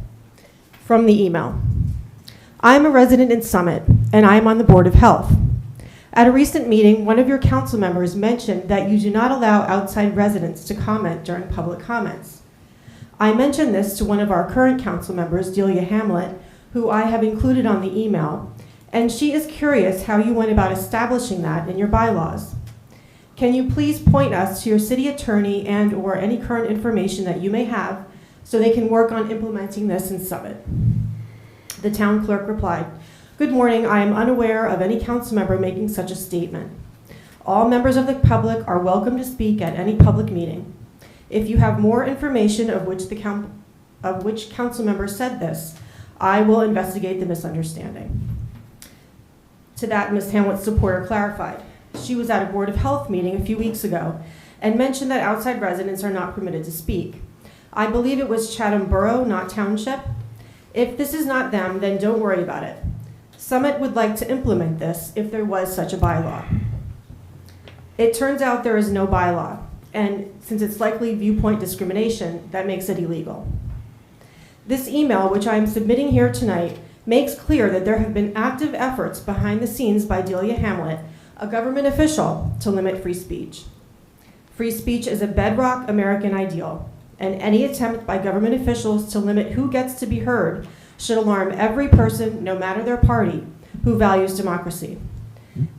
From the email, I'm a resident in Summit, and I am on the Board of Health. At a recent meeting, one of your council members mentioned that you do not allow outside residents to comment during public comments. I mentioned this to one of our current council members, Delia Hamlet, who I have included on the email, and she is curious how you went about establishing that in your bylaws. Can you please point us to your city attorney and/or any current information that you may have so they can work on implementing this in Summit? The town clerk replied, "Good morning, I am unaware of any council member making such a statement. All members of the public are welcome to speak at any public meeting. If you have more information of which council member said this, I will investigate the misunderstanding." To that, Ms. Hamlet's supporter clarified. She was at a Board of Health meeting a few weeks ago and mentioned that outside residents are not permitted to speak. I believe it was Chatham Borough, not Township. If this is not them, then don't worry about it. Summit would like to implement this if there was such a bylaw. It turns out there is no bylaw, and since it's likely viewpoint discrimination, that makes it illegal. This email, which I am submitting here tonight, makes clear that there have been active efforts behind the scenes by Delia Hamlet, a government official, to limit free speech. Free speech is a bedrock American ideal, and any attempt by government officials to limit who gets to be heard should alarm every person, no matter their party, who values democracy.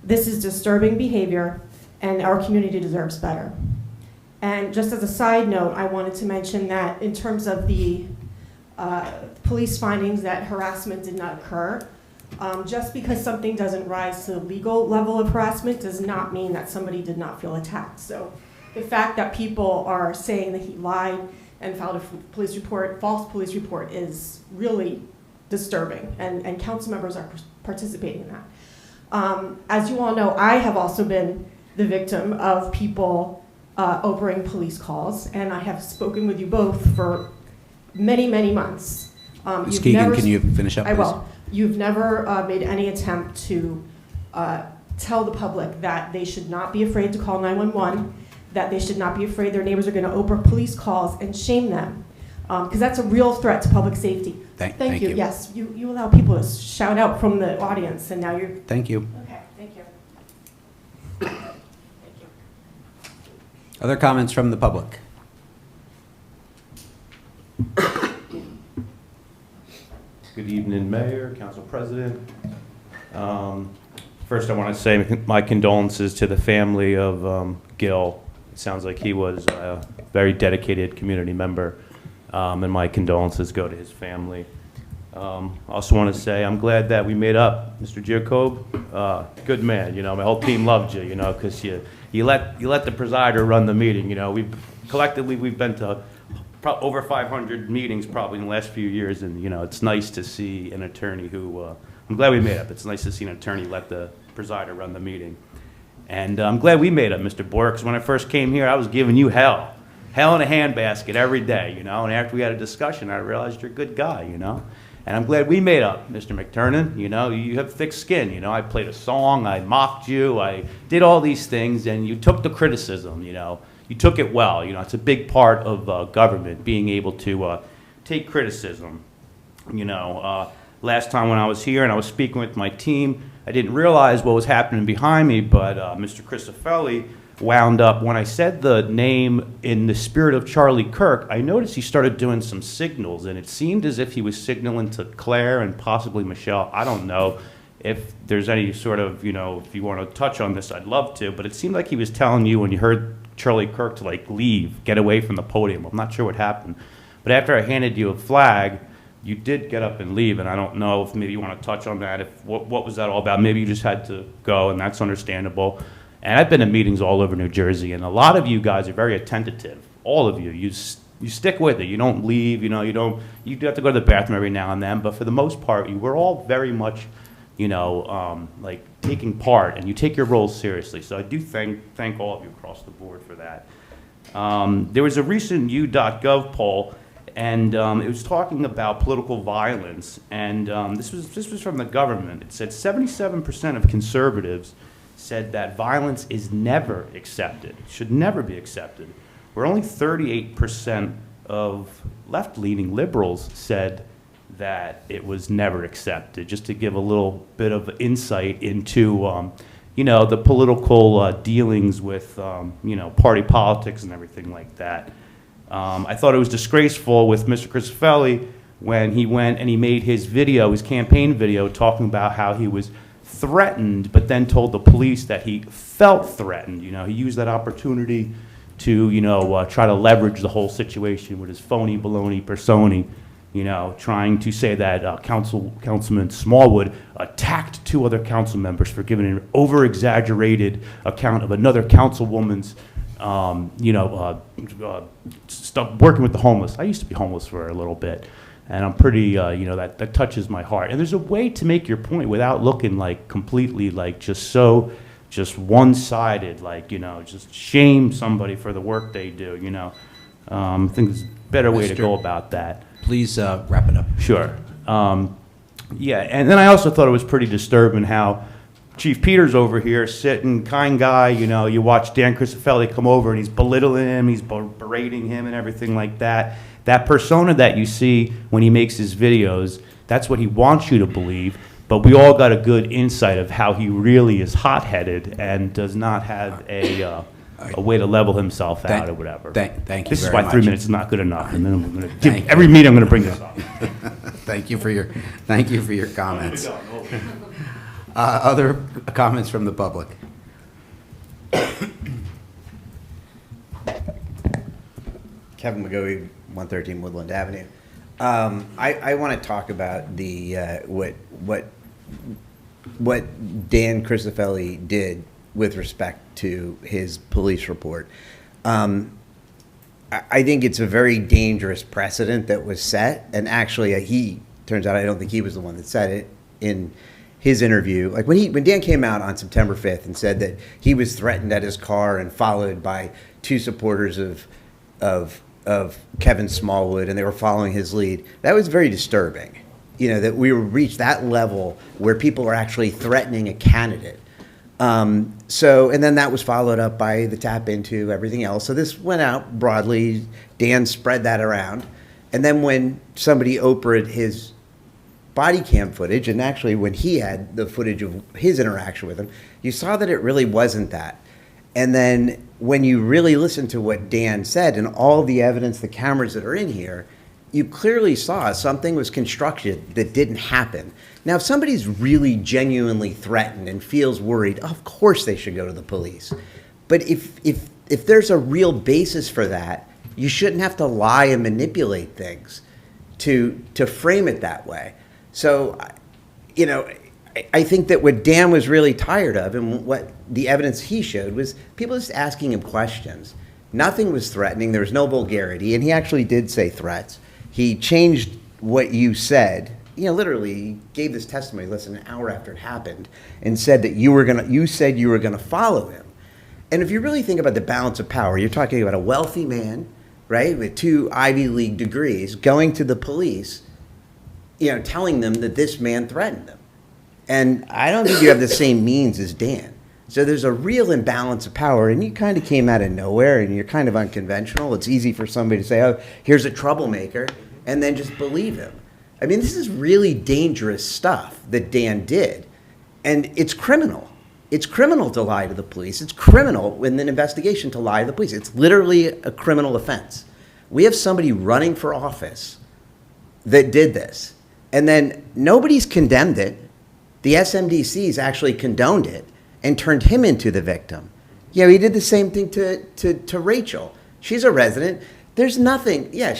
This is disturbing behavior, and our community deserves better. And just as a side note, I wanted to mention that in terms of the police findings that harassment did not occur, just because something doesn't rise to the legal level of harassment does not mean that somebody did not feel attacked. So the fact that people are saying that he lied and filed a false police report is really disturbing, and council members are participating in that. As you all know, I have also been the victim of people Oprahing police calls, and I have spoken with you both for many, many months. Ms. Keegan, can you finish up, I please? will. You've never made any attempt to tell the public that they should not be afraid to call 911, that they should not be afraid their neighbors are going to Oprah police calls and shame them, because that's a real threat to public safety. Thank you. Yes, you allow people to shout out from the audience, and now you're... Thank you. Okay, thank you. Other comments from the public? Good evening, Mayor, Council President. First, I want to say my condolences to the family of Gil. It sounds like he was a very dedicated community member, and my condolences go to his family. Also want to say I'm glad that we made up, Mr. Giacob. Good man, you know, my whole team loved you, you know, because you let the presider run the meeting. You know, we've been to over 500 meetings probably in the last few years, and you know, it's nice to see an attorney who I'm glad we made up. It's nice to see an attorney let the presider run the meeting, and I'm glad we made up, Mr. Boyer, because when I first came here, I was giving you hell in a handbasket every day, you know. And after we had a discussion, I realized you're a good guy, you know. And I'm glad we made up, Mr. McTurnan. You know, you have thick skin. You know, I played a song, I mocked you, I did all these things, and you took the criticism. You know, you took it well. You know, it's a big part of government, being able to take criticism. You know, last time when I was here and I was speaking with my team, I didn't realize what was happening behind me, but Mr. Cristofelli wound up, when I said the name in the spirit of Charlie Kirk, I noticed he started doing some signals, and it seemed as if he was signaling to Claire and possibly Michelle. I don't know. if there's any sort of, if you want to touch on this, I'd love to. But it seemed like he was telling you when you heard Charlie Kirk to like leave, get away from the podium. I'm not sure what happened. But after I handed you a flag, you did get up and leave. And I don't know if maybe you want to touch on that. What was that all about? Maybe you just had to go, and that's understandable. And I've been in meetings all over New Jersey, and a lot of you guys are very attentive. All of you. You stick with it. You don't leave. You do have to go to the bathroom every now and then. But for the most part, you were all very much like taking part, and you take your roles seriously. So I do thank all of you across the board for that. There was a recent U.gov poll, and it was talking about political violence, and this was from the government. It said 77% of conservatives said that violence is never accepted, should never be accepted, where only 38% of left-leaning liberals said that it was never accepted, just to give a little bit of insight into, the political dealings with, party politics and everything like that. I thought it was disgraceful with Mr. Cristofelli when he went and he made his campaign video, talking about how he was threatened, but then told the police that he felt threatened. He used that opportunity to, try to leverage the whole situation with his phony baloney persona. Trying to say that Councilman Smallwood attacked 2 other council members for giving an over-exaggerated account of another councilwoman's, stuff working with the homeless. I used to be homeless for a little bit, and I'm pretty, that touches my heart. And there's a way to make your point without looking like completely like just one-sided, like, just shame somebody for the work they do, I think there's a better way to go about that. Please wrap it up. Sure. Yeah, and then I also thought it was pretty disturbing how Chief Peters over here, sitting, kind guy, you watch Dan Cristofelli come over and he's belittling him, he's berating him and everything like that. That persona that you see when he makes his videos, that's what he wants you to believe, but we all got a good insight of how he really is hot-headed and does not have a way to level himself out or whatever. Thank you very much. This is why 3 minutes is not good enough, and then I'm going to give every meeting I'm going to bring this up. Thank you for your comments. Other comments from the public? Kevin McGoey, 113 Woodland Avenue. I want to talk about the what Dan Cristofelli did with respect to his police report. I think it's a very dangerous precedent that was set, and actually turns out I don't think he was the one that said it in his interview. Like when Dan came out on September 5th and said that he was threatened at his car and followed by 2 supporters of Kevin Smallwood, and they were following his lead, that was very disturbing. That we reached that level where people are actually threatening a candidate. And then that was followed up by the tap into everything else. So this went out broadly. Dan spread that around. And then when somebody Oprah'd his body cam footage, and actually when he had the footage of his interaction with him, you saw that it really wasn't that. And then when you really listen to what Dan said and all the evidence, the cameras that are in here, you clearly saw something was constructed that didn't happen. Now, if somebody's really genuinely threatened and feels worried, of course they should go to the police. But if there's a real basis for that, you shouldn't have to lie and manipulate things to frame it that way. So, I think that what Dan was really tired of and what the evidence he showed was people just asking him questions. Nothing was threatening. There was no vulgarity. And he actually did say threats. He changed what you said. Literally, he gave this testimony less than an hour after it happened and said that you said you were going to follow him. And if you really think about the balance of power, you're talking about a wealthy man, right, with 2 Ivy League degrees going to the police, telling them that this man threatened them. And I don't think you have the same means as Dan. So there's a real imbalance of power, and you kind of came out of nowhere, and you're kind of unconventional. It's easy for somebody to say, oh, here's a troublemaker, and then just believe him. I mean, this is really dangerous stuff that Dan did, and it's criminal. It's criminal to lie to the police. It's criminal in an investigation to lie to the police. It's literally a criminal offense. We have somebody running for office that did this, and then nobody's condemned it. the SMDCs actually condoned it and turned him into the victim. Yeah, we did the same thing to Rachel. She's a resident. There's nothing. Yeah,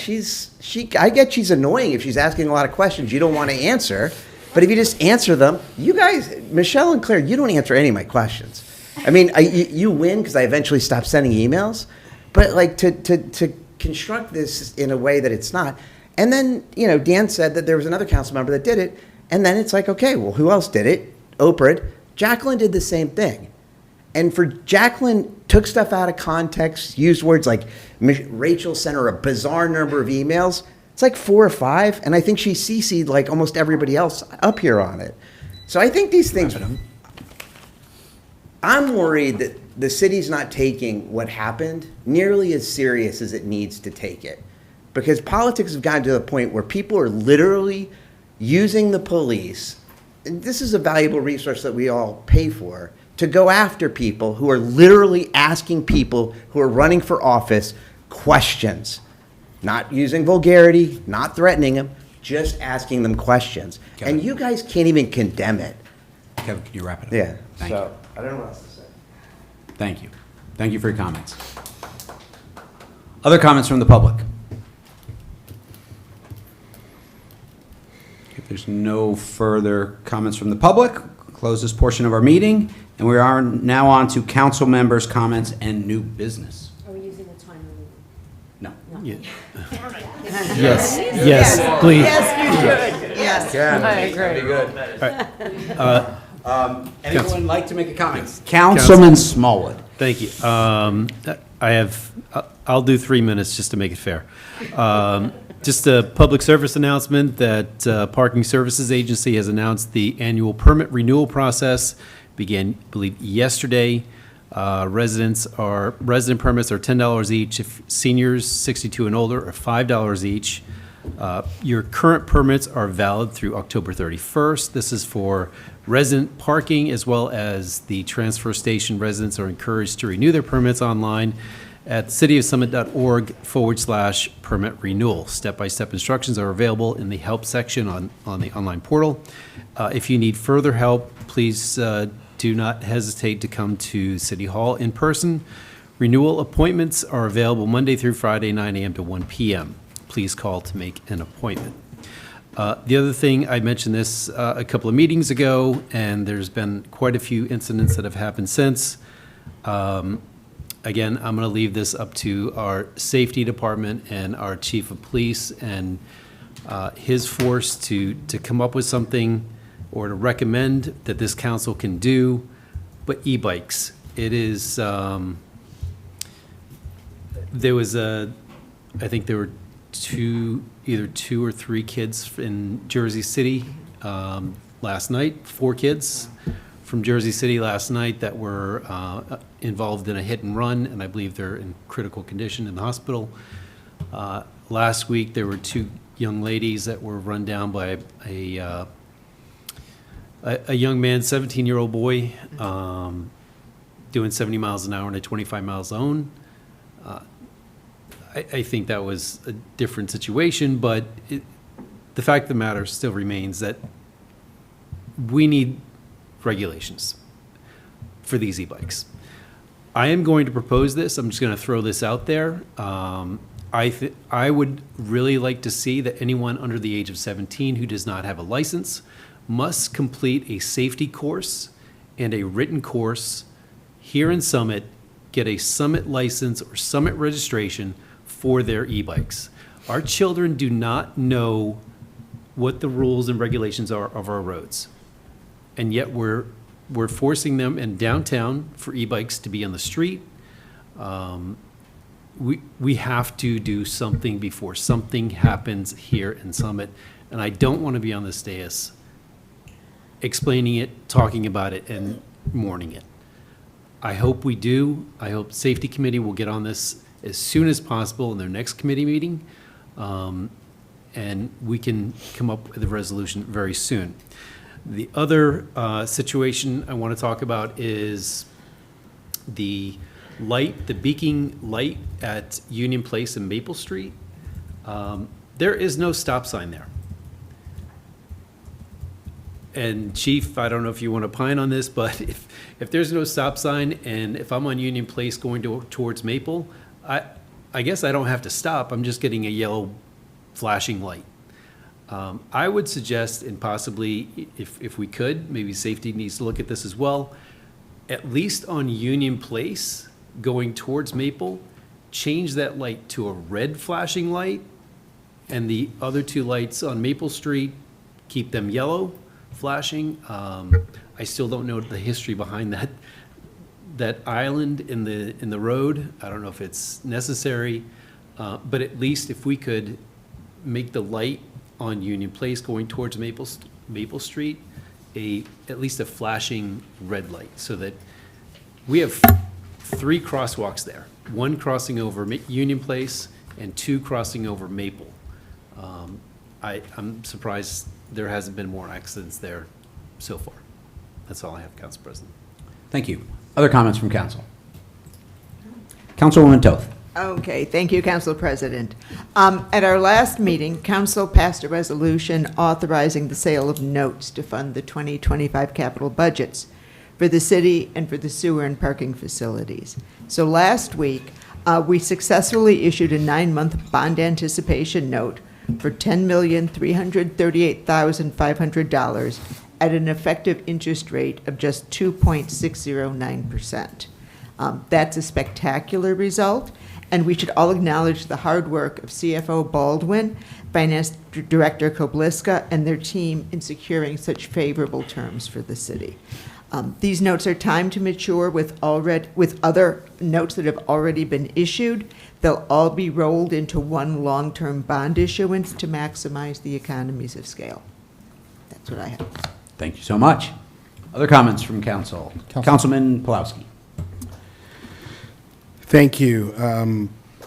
I get she's annoying if she's asking a lot of questions you don't want to answer. But if you just answer them, you guys, Michelle and Claire, you don't answer any of my questions. I mean, you win because I eventually stopped sending emails. But like to construct this in a way that it's not. And then, Dan said that there was another council member that did it. And then it's like, okay, well, who else did it? Oprah. Jacqueline did the same thing. And for Jacqueline, took stuff out of context, used words like Rachel sent her a bizarre number of emails. It's like 4 or 5, and I think she CC'd like almost everybody else up here on it. So I think these things, I'm worried that the city's not taking what happened nearly as serious as it needs to take it. Because politics have gotten to the point where people are literally using the police, and this is a valuable resource that we all pay for, to go after people who are literally asking people who are running for office questions. Not using vulgarity, not threatening them, just asking them questions. Kevin. And you guys can't even condemn it. Kevin, can you wrap it up? Yeah. Thank So, you. I don't know what else to say. Thank you. Thank you for your comments. Other comments from the public? If there's no further comments from the public, close this portion of our meeting, and we are now on to council members' comments and new business. Are we using the time limit? No. Yes, please. Yes, you should, yes. I agree. Anyone like to make a comment? Councilman Smallwood. Thank you. I'll do 3 minutes just to make it fair. Just a public service announcement that Parking Services Agency has announced the annual permit renewal process began, I believe, yesterday. Resident permits are $10 each. If seniors 62 and older are $5 each. Your current permits are valid through October 31st. This is for resident parking as well as the transfer station. Residents are encouraged to renew their permits online at cityofsummit.org/permit renewal. Step-by-step instructions are available in the help section on the online portal. If you need further help, please do not hesitate to come to City Hall in person. Renewal appointments are available Monday through Friday, 9 a.m. to 1 p.m. Please call to make an appointment. The other thing, I mentioned this a couple of meetings ago, and there's been quite a few incidents that have happened since. Again, I'm going to leave this up to our safety department and our chief of police and his force to come up with something or to recommend that this council can do. But e-bikes, it is, there was I think there were either two or three kids in Jersey City last night, 4 kids from Jersey City last night that were involved in a hit and run, and I believe they're in critical condition in the hospital. Last week, there were 2 young ladies that were run down by a young man, 17-year-old boy, doing 70 miles an hour in a 25-mile zone. I think that was a different situation, but the fact of the matter still remains that we need regulations for these e-bikes. I am going to propose this. I'm just going to throw this out there. I would really like to see that anyone under the age of 17 who does not have a license must complete a safety course and a written course here in Summit, get a Summit license or Summit registration for their e-bikes. Our children do not know what the rules and regulations are of our roads. And yet we're forcing them in downtown for e-bikes to be on the street. We have to do something before something happens here in Summit. And I don't want to be on this dais explaining it, talking about it, and mourning it. I hope we do. I hope Safety Committee will get on this as soon as possible in their next committee meeting. And we can come up with a resolution very soon. The other situation I want to talk about is the beacon light at Union Place and Maple Street. There is no stop sign there. And Chief, I don't know if you want to opine on this, but if there's no stop sign and if I'm on Union Place going towards Maple, I guess I don't have to stop. I'm just getting a yellow flashing light. I would suggest, and possibly if we could, maybe safety needs to look at this as well, at least on Union Place going towards Maple, change that light to a red flashing light, and the other two lights on Maple Street, keep them yellow flashing. I still don't know the history behind that island in the road. I don't know if it's necessary, but at least if we could make the light on Union Place going towards Maple Street at least a flashing red light, so that we have 3 crosswalks there, 1 crossing over Union Place and 2 crossing over Maple. I'm surprised there hasn't been more accidents there so far. That's all I have, Council President. Thank you. Other comments from council? Councilwoman Toth. Okay, thank you, Council President. At our last meeting, Council passed a resolution authorizing the sale of notes to fund the 2025 capital budgets for the city and for the sewer and parking facilities. So last week, we successfully issued a 9-month bond anticipation note for $10,338,500 at an effective interest rate of just 2.609%. That's a spectacular result, and we should all acknowledge the hard work of CFO Baldwin, Finance Director Kobliska, and their team in securing such favorable terms for the city. These notes are timed to mature with other notes that have already been issued. They'll all be rolled into one long-term bond issuance to maximize the economies of scale. That's what I have. Thank you so much. Other comments from council? Councilman Pulowski. Thank you.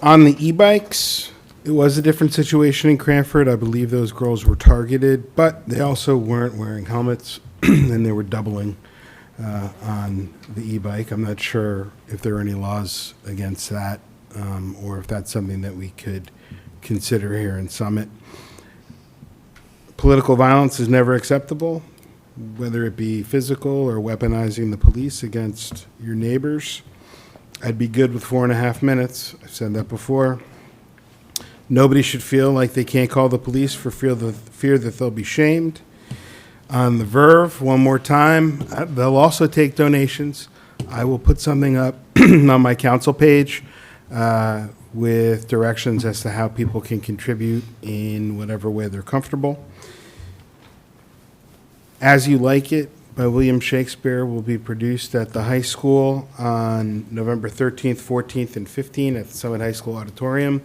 On the e-bikes, it was a different situation in Cranford. I believe those girls were targeted, but they also weren't wearing helmets, and they were doubling on the e-bike. I'm not sure if there are any laws against that, or if that's something that we could consider here in Summit. Political violence is never acceptable, whether it be physical or weaponizing the police against your neighbors. I'd be good with 4.5 minutes. I've said that before. Nobody should feel like they can't call the police for fear that they'll be shamed. On the Verve, one more time, they'll also take donations. I will put something up on my council page with directions as to how people can contribute in whatever way they're comfortable. As You Like It by William Shakespeare will be produced at the high school on November 13th, 14th, and 15th at the Summit High School Auditorium.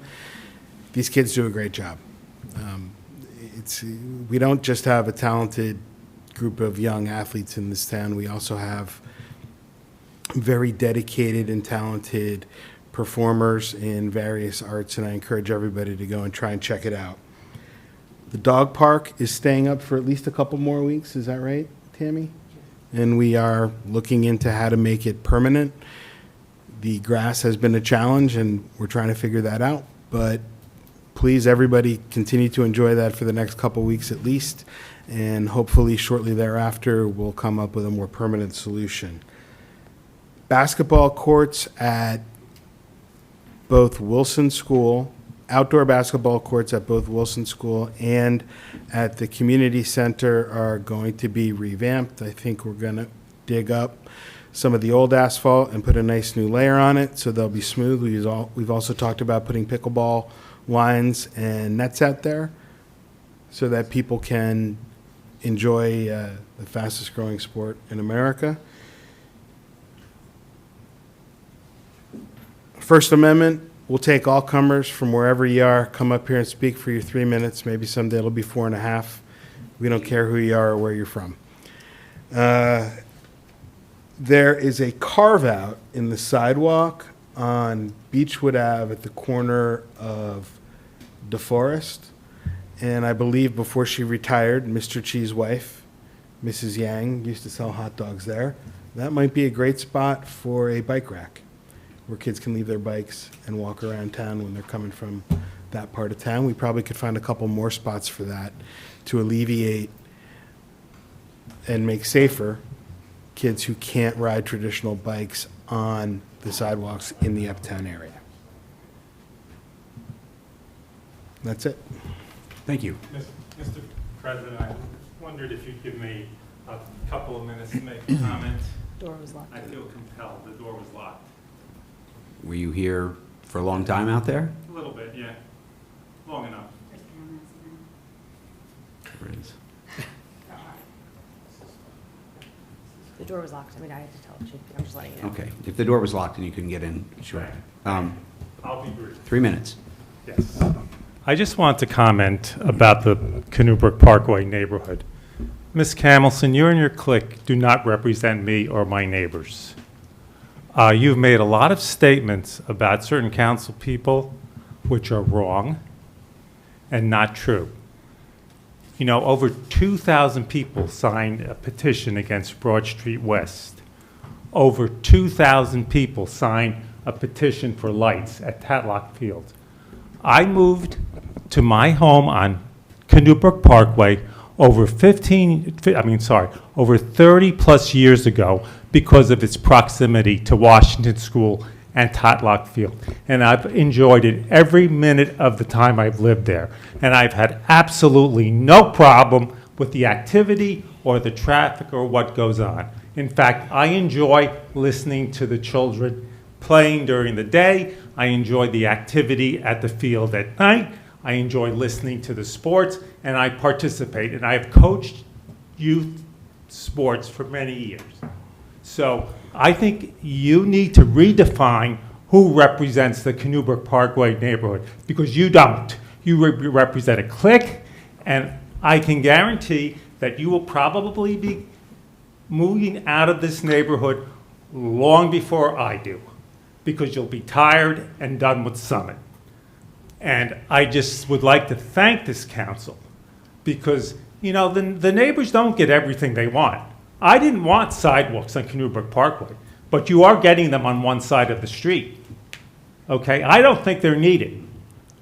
These kids do a great job. We don't just have a talented group of young athletes in this town. We also have very dedicated and talented performers in various arts, and I encourage everybody to go and try and check it out. The dog park is staying up for at least a couple more weeks. Is that right, Tammy? And we are looking into how to make it permanent. The grass has been a challenge, and we're trying to figure that out. But please, everybody, continue to enjoy that for the next couple weeks at least, and hopefully shortly thereafter we'll come up with a more permanent solution. Basketball courts at both Wilson School, outdoor basketball courts at both Wilson School and at the community center are going to be revamped. I think we're going to dig up some of the old asphalt and put a nice new layer on it so they'll be smooth. We've also talked about putting pickleball lines and nets out there so that people can enjoy the fastest growing sport in America. First Amendment, we'll take all comers from wherever you are. Come up here and speak for your 3 minutes. Maybe someday it'll be 4.5. We don't care who you are or where you're from. There is a carve-out in the sidewalk on Beechwood Ave at the corner of DeForest. And I believe before she retired, Mr. Chi's wife, Mrs. Yang, used to sell hot dogs there. That might be a great spot for a bike rack, where kids can leave their bikes and walk around town when they're coming from that part of town. We probably could find a couple more spots for that to alleviate and make safer kids who can't ride traditional bikes on the sidewalks in the uptown area. That's it. Thank you. Mr. President, I wondered if you'd give me a couple of minutes to make a comment. Door was locked. I feel compelled. The door was locked. Were you here for a long time out there? A little bit, yeah. Long enough. There it is. The door was locked. I mean, I had to tell you. I'm just letting you know. Okay, if the door was locked and you couldn't get in, sure. I'll be brief. 3 minutes. Yes. I just want to comment about the Canoe Parkway neighborhood. Ms. Camelson, you and your clique do not represent me or my neighbors. You've made a lot of statements about certain council people which are wrong and not true. You know, over 2,000 people signed a petition against Broad Street West. Over 2,000 people signed a petition for lights at Tatlock Field. I moved to my home on Canoe Parkway over 30 plus years ago because of its proximity to Washington School and Tatlock Field. And I've enjoyed it every minute of the time I've lived there. And I've had absolutely no problem with the activity or the traffic or what goes on. In fact, I enjoy listening to the children playing during the day. I enjoy the activity at the field at night. I enjoy listening to the sports, and I participate. And I've coached youth sports for many years. So I think you need to redefine who represents the Canoe Parkway neighborhood, because you don't. You represent a clique, and I can guarantee that you will probably be moving out of this neighborhood long before I do, because you'll be tired and done with Summit. And I just would like to thank this council, because, you know, the neighbors don't get everything they want. I didn't want sidewalks on Canoe Parkway, but you are getting them on one side of the street. Okay? I don't think they're needed.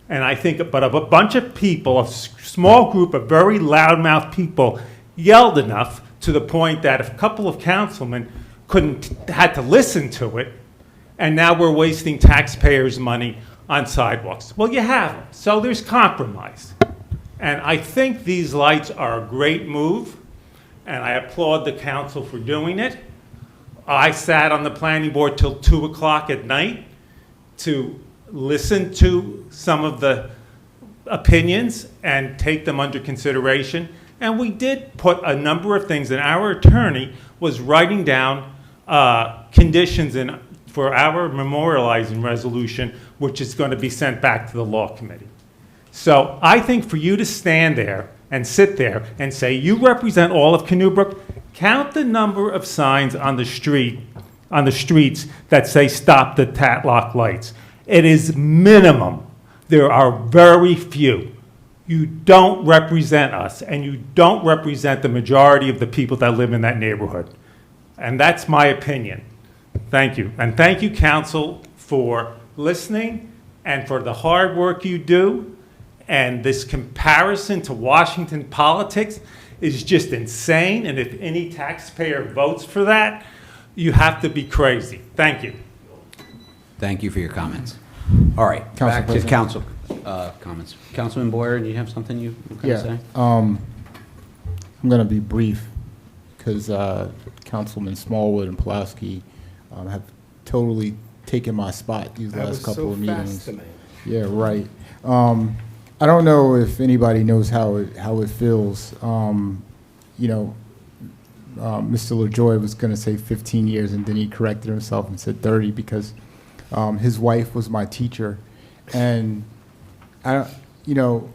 And I think, but a bunch of people, a small group of very loudmouth people, yelled enough to the point that a couple of councilmen had to listen to it, and now we're wasting taxpayers' money on sidewalks. Well, you haven't. So there's compromise. And I think these lights are a great move, and I applaud the council for doing it. I sat on the planning board till 2 o'clock at night to listen to some of the opinions and take them under consideration. And we did put a number of things, and our attorney was writing down conditions for our memorializing resolution, which is going to be sent back to the law committee. So I think for you to stand there and sit there and say, you represent all of Canoe Brook, count the number of signs on the streets that say stop the Tatlock lights. It is minimum. There are very few. You don't represent us, and you don't represent the majority of the people that live in that neighborhood. And that's my opinion. Thank you. And thank you, council, for listening and for the hard work you do. And this comparison to Washington politics is just insane. And if any taxpayer votes for that, you have to be crazy. Thank you. Thank you for your comments. All right, Council back to President. council comments. Councilman Boyer, do you have something you want to say? I'm going to be brief because Councilman Smallwood and Pulaski have totally taken my spot these last couple of meetings. Yeah, right. I don't know if anybody knows how it feels. You know, Mr. LaJoy was going to say 15 years, and then he corrected himself and said 30 because his wife was my teacher, and you know,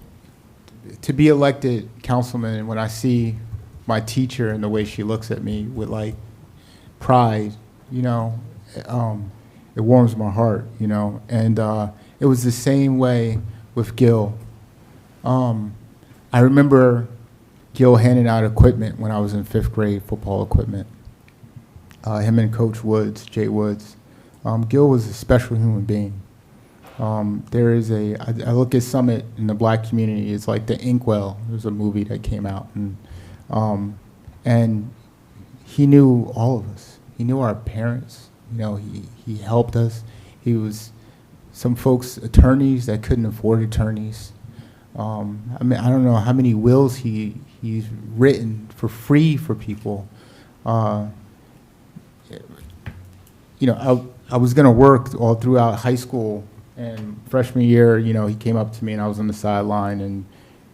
to be elected councilman, and when I see my teacher and the way she looks at me with like pride, you know, it warms my heart, you know, and it was the same way with Gil. I remember Gil handing out equipment when I was in 5th grade, football equipment. Him and Coach Woods, Jay Woods. Gil was a special human being. There is I look at Summit in the black community, it's like the Inkwell. There's a movie that came out, and he knew all of us. He knew our parents. You know, he helped us. He was some folks attorneys that couldn't afford attorneys. I mean, I don't know how many wills he's written for free for people. You know, I was going to work all throughout high school, and freshman year, you know, he came up to me and I was on the sideline, and,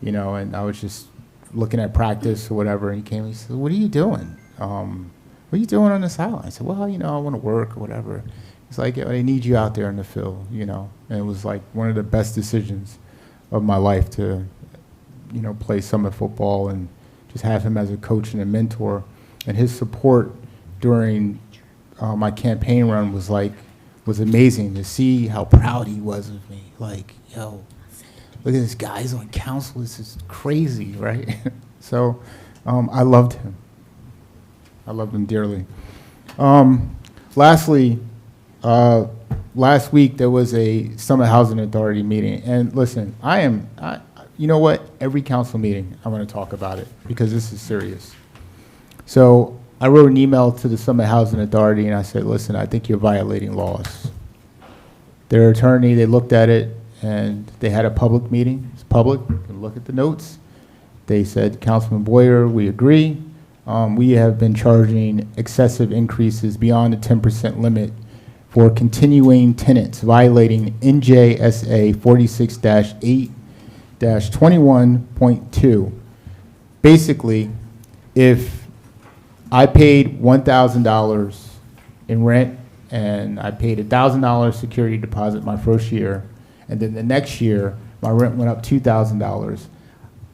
you know, and I was just looking at practice or whatever, and he came and he said, "What are you doing? What are you doing on the sideline?" I said, "Well, you know, I want to work or whatever." He's like, "I need you out there in the field," you know, and it was like one of the best decisions of my life to, you know, play Summit football and just have him as a coach and a mentor, and his support during my campaign run was amazing to see how proud he was of me. Like, yo, look at this guy's on council. This is crazy, right? So I loved him. I loved him dearly. Lastly, last week there was a Summit Housing Authority meeting, and listen, you know what? Every council meeting, I'm going to talk about it because this is serious. So I wrote an email to the Summit Housing Authority, and I said, "Listen, I think you're violating laws." Their attorney, they looked at it, and they had a public meeting. It's public. You can look at the notes. They said, "Councilman Boyer, we agree. We have been charging excessive increases beyond the 10% limit for continuing tenants violating NJSA 46-8-21.2. Basically, if I paid $1,000 in rent and I paid $1,000 security deposit my first year, and then the next year my rent went up $2,000,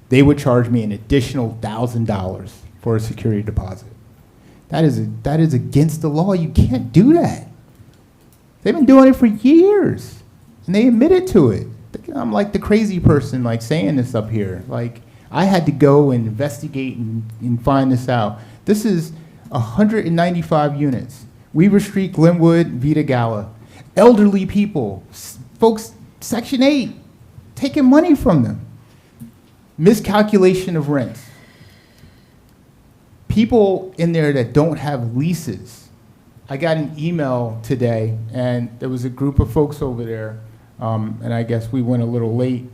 they would charge me an additional $1,000 for a security deposit. That is against the law. You can't do that. They've been doing it for years, and they admitted to it. I'm like the crazy person, like saying this up here. Like, I had to go and investigate and find this out. This is 195 units. Weaver Street, Glenwood, Vita Gala. Elderly people, folks, Section 8, taking money from them. Miscalculation of rents. People in there that don't have leases. I got an email today, and there was a group of folks over there, and I guess we went a little late,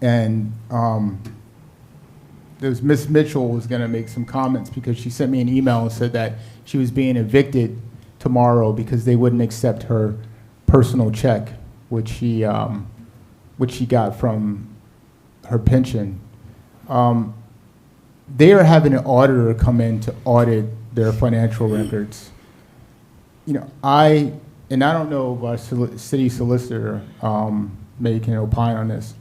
and there was Miss Mitchell was going to make some comments because she sent me an email and said that she was being evicted tomorrow because they wouldn't accept her personal check, which she got from her pension. They are having an auditor come in to audit their financial records. You know, I don't know if our city solicitor maybe can opine on this,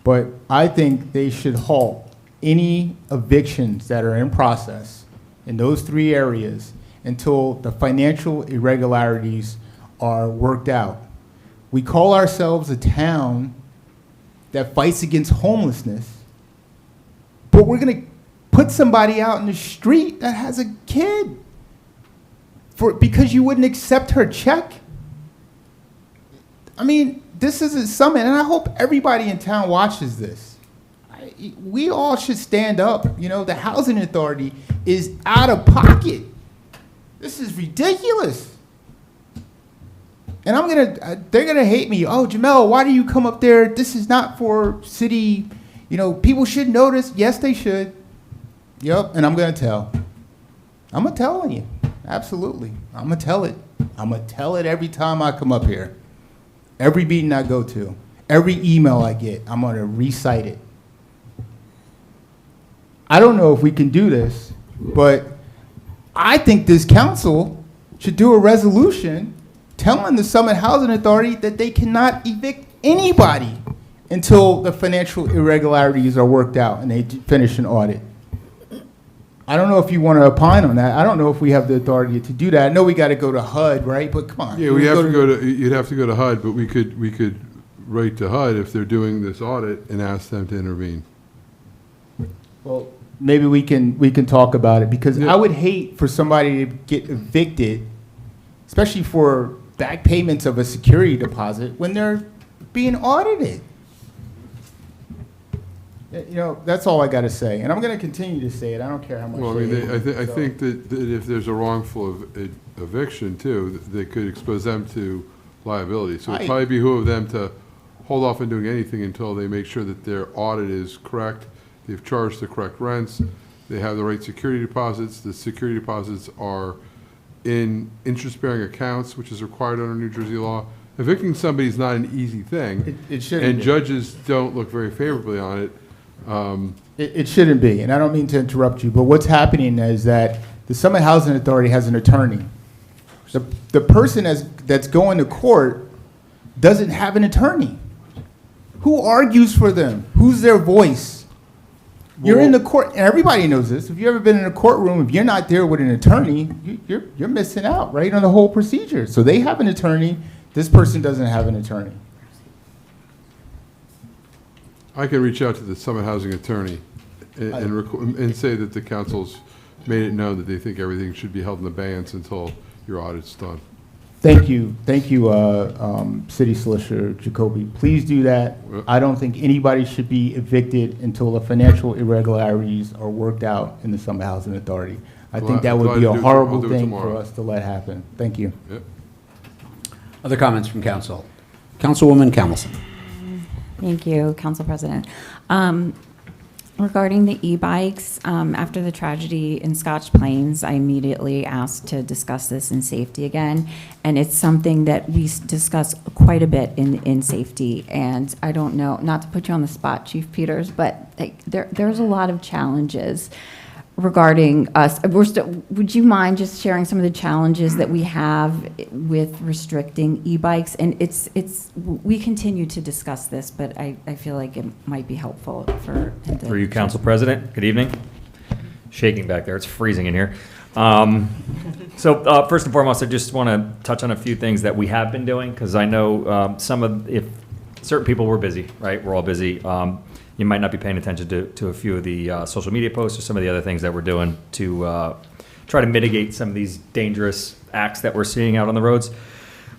but I think they should halt any evictions that are in process in those three areas until the financial irregularities are worked out. We call ourselves a town that fights against homelessness, but we're going to put somebody out in the street that has a kid because you wouldn't accept her check. I mean, this is a summit, and I hope everybody in town watches this. We all should stand up. You know, the housing authority is out of pocket. This is ridiculous. And they're gonna hate me. "Oh, Jamel, why do you come up there? This is not for city, you know, people should notice." Yes, they should. Yep, and I'm gonna tell. I'm gonna tell on you. Absolutely. I'm gonna tell it. I'm gonna tell it every time I come up here. Every meeting I go to, every email I get, I'm gonna recite it. I don't know if we can do this, but I think this council should do a resolution telling the Summit Housing Authority that they cannot evict anybody until the financial irregularities are worked out and they finish an audit. I don't know if you want to opine on that. I don't know if we have the authority to do that. I know we got to go to HUD, right? But come on. Yeah, you'd have to go to HUD, but we could write to HUD if they're doing this audit and ask them to intervene. Well, maybe we can talk about it, because I would hate for somebody to get evicted, especially for back payments of a security deposit, when they're being audited. You know, that's all I got to say. And I'm going to continue to say it. I don't care how much. Well, I mean, they hate me, I so. think that if there's a wrongful eviction too, they could expose them to liability. So it'd probably behoove them to hold off on doing anything until they make sure that their audit is correct, they've charged the correct rents, they have the right security deposits, the security deposits are in interest-bearing accounts, which is required under New Jersey law. Evicting somebody is not an easy thing. It shouldn't And be. judges don't look very favorably on it. It shouldn't be, and I don't mean to interrupt you, but what's happening is that the Summit Housing Authority has an attorney. The person that's going to court doesn't have an attorney. Who argues for them? Who's their voice? You're in the court, and everybody knows this. If you've ever been in a courtroom, if you're not there with an attorney, you're missing out, right, on the whole procedure. So they have an attorney. This person doesn't have an attorney. I can reach out to the Summit Housing attorney and say that the council's made it known that they think everything should be held in abeyance until your audit's done. Thank you, City Solicitor Jacoby. Please do that. I don't think anybody should be evicted until the financial irregularities are worked out in the Summit Housing Authority. I think that would be a horrible thing for us to let happen. Thank you. Yep. Other comments from council? Councilwoman Camelson. Thank you, Council President. Regarding the e-bikes, after the tragedy in Scotch Plains, I immediately asked to discuss this in safety again. And it's something that we discuss quite a bit in safety. And I don't know, not to put you on the spot, Chief Peters, but there's a lot of challenges regarding us. Would you mind just sharing some of the challenges that we have with restricting e-bikes? And we continue to discuss this, but I feel like it might be helpful for him to. Through you, Council President. Good evening. Shaking back there. It's freezing in here. So first and foremost, I just want to touch on a few things that we have been doing, because I know if certain people were busy, right? We're all busy. You might not be paying attention to a few of the social media posts or some of the other things that we're doing to try to mitigate some of these dangerous acts that we're seeing out on the roads.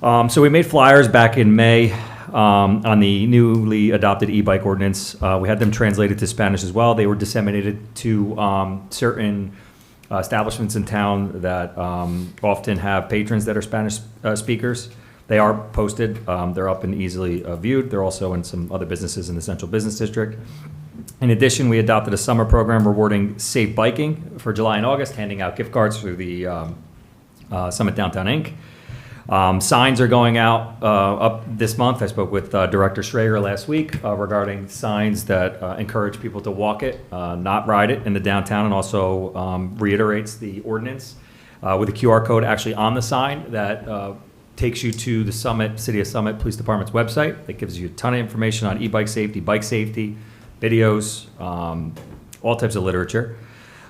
So we made flyers back in May on the newly adopted e-bike ordinance. We had them translated to Spanish as well. They were disseminated to certain establishments in town that often have patrons that are Spanish speakers. They are posted. They're up and easily viewed. They're also in some other businesses in the Central Business District. In addition, we adopted a summer program rewarding safe biking for July and August, handing out gift cards through the Summit Downtown Inc. Signs are going out up this month. I spoke with Director Schrager last week regarding signs that encourage people to walk it, not ride it in the downtown, and also reiterates the ordinance with a QR code actually on the sign that takes you to the City of Summit Police Department's website. That gives you a ton of information on e-bike safety, videos, all types of literature.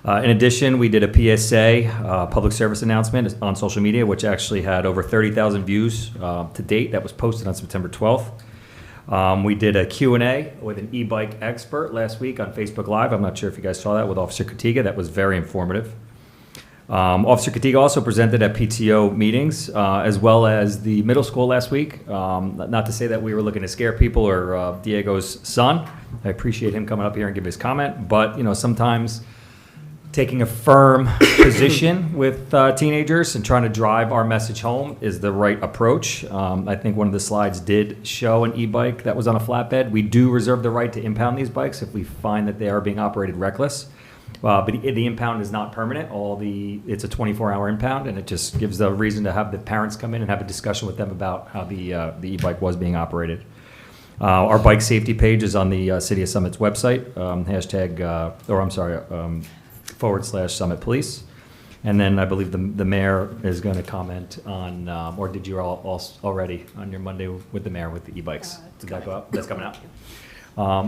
In addition, we did a PSA, public service announcement on social media, which actually had over 30,000 views to date. That was posted on September 12th. We did a Q&A with an e-bike expert last week on Facebook Live. I'm not sure if you guys saw that, with Officer Katiga. That was very informative. Officer Katiga also presented at PTO meetings, as well as the middle school last week. Not to say that we were looking to scare people or Diego's son. I appreciate him coming up here and giving his comment, but sometimes taking a firm position with teenagers and trying to drive our message home is the right approach. I think one of the slides did show an e-bike that was on a flatbed. We do reserve the right to impound these bikes if we find that they are being operated reckless. But the impound is not permanent. It's a 24-hour impound, and it just gives the reason to have the parents come in and have a discussion with them about how the e-bike was being operated. Our bike safety page is on the City of Summit's website, /Summit Police. And then I believe the mayor is going to comment on, or did you all already on your Monday with the mayor with the e-bikes? Did that go up? That's coming out.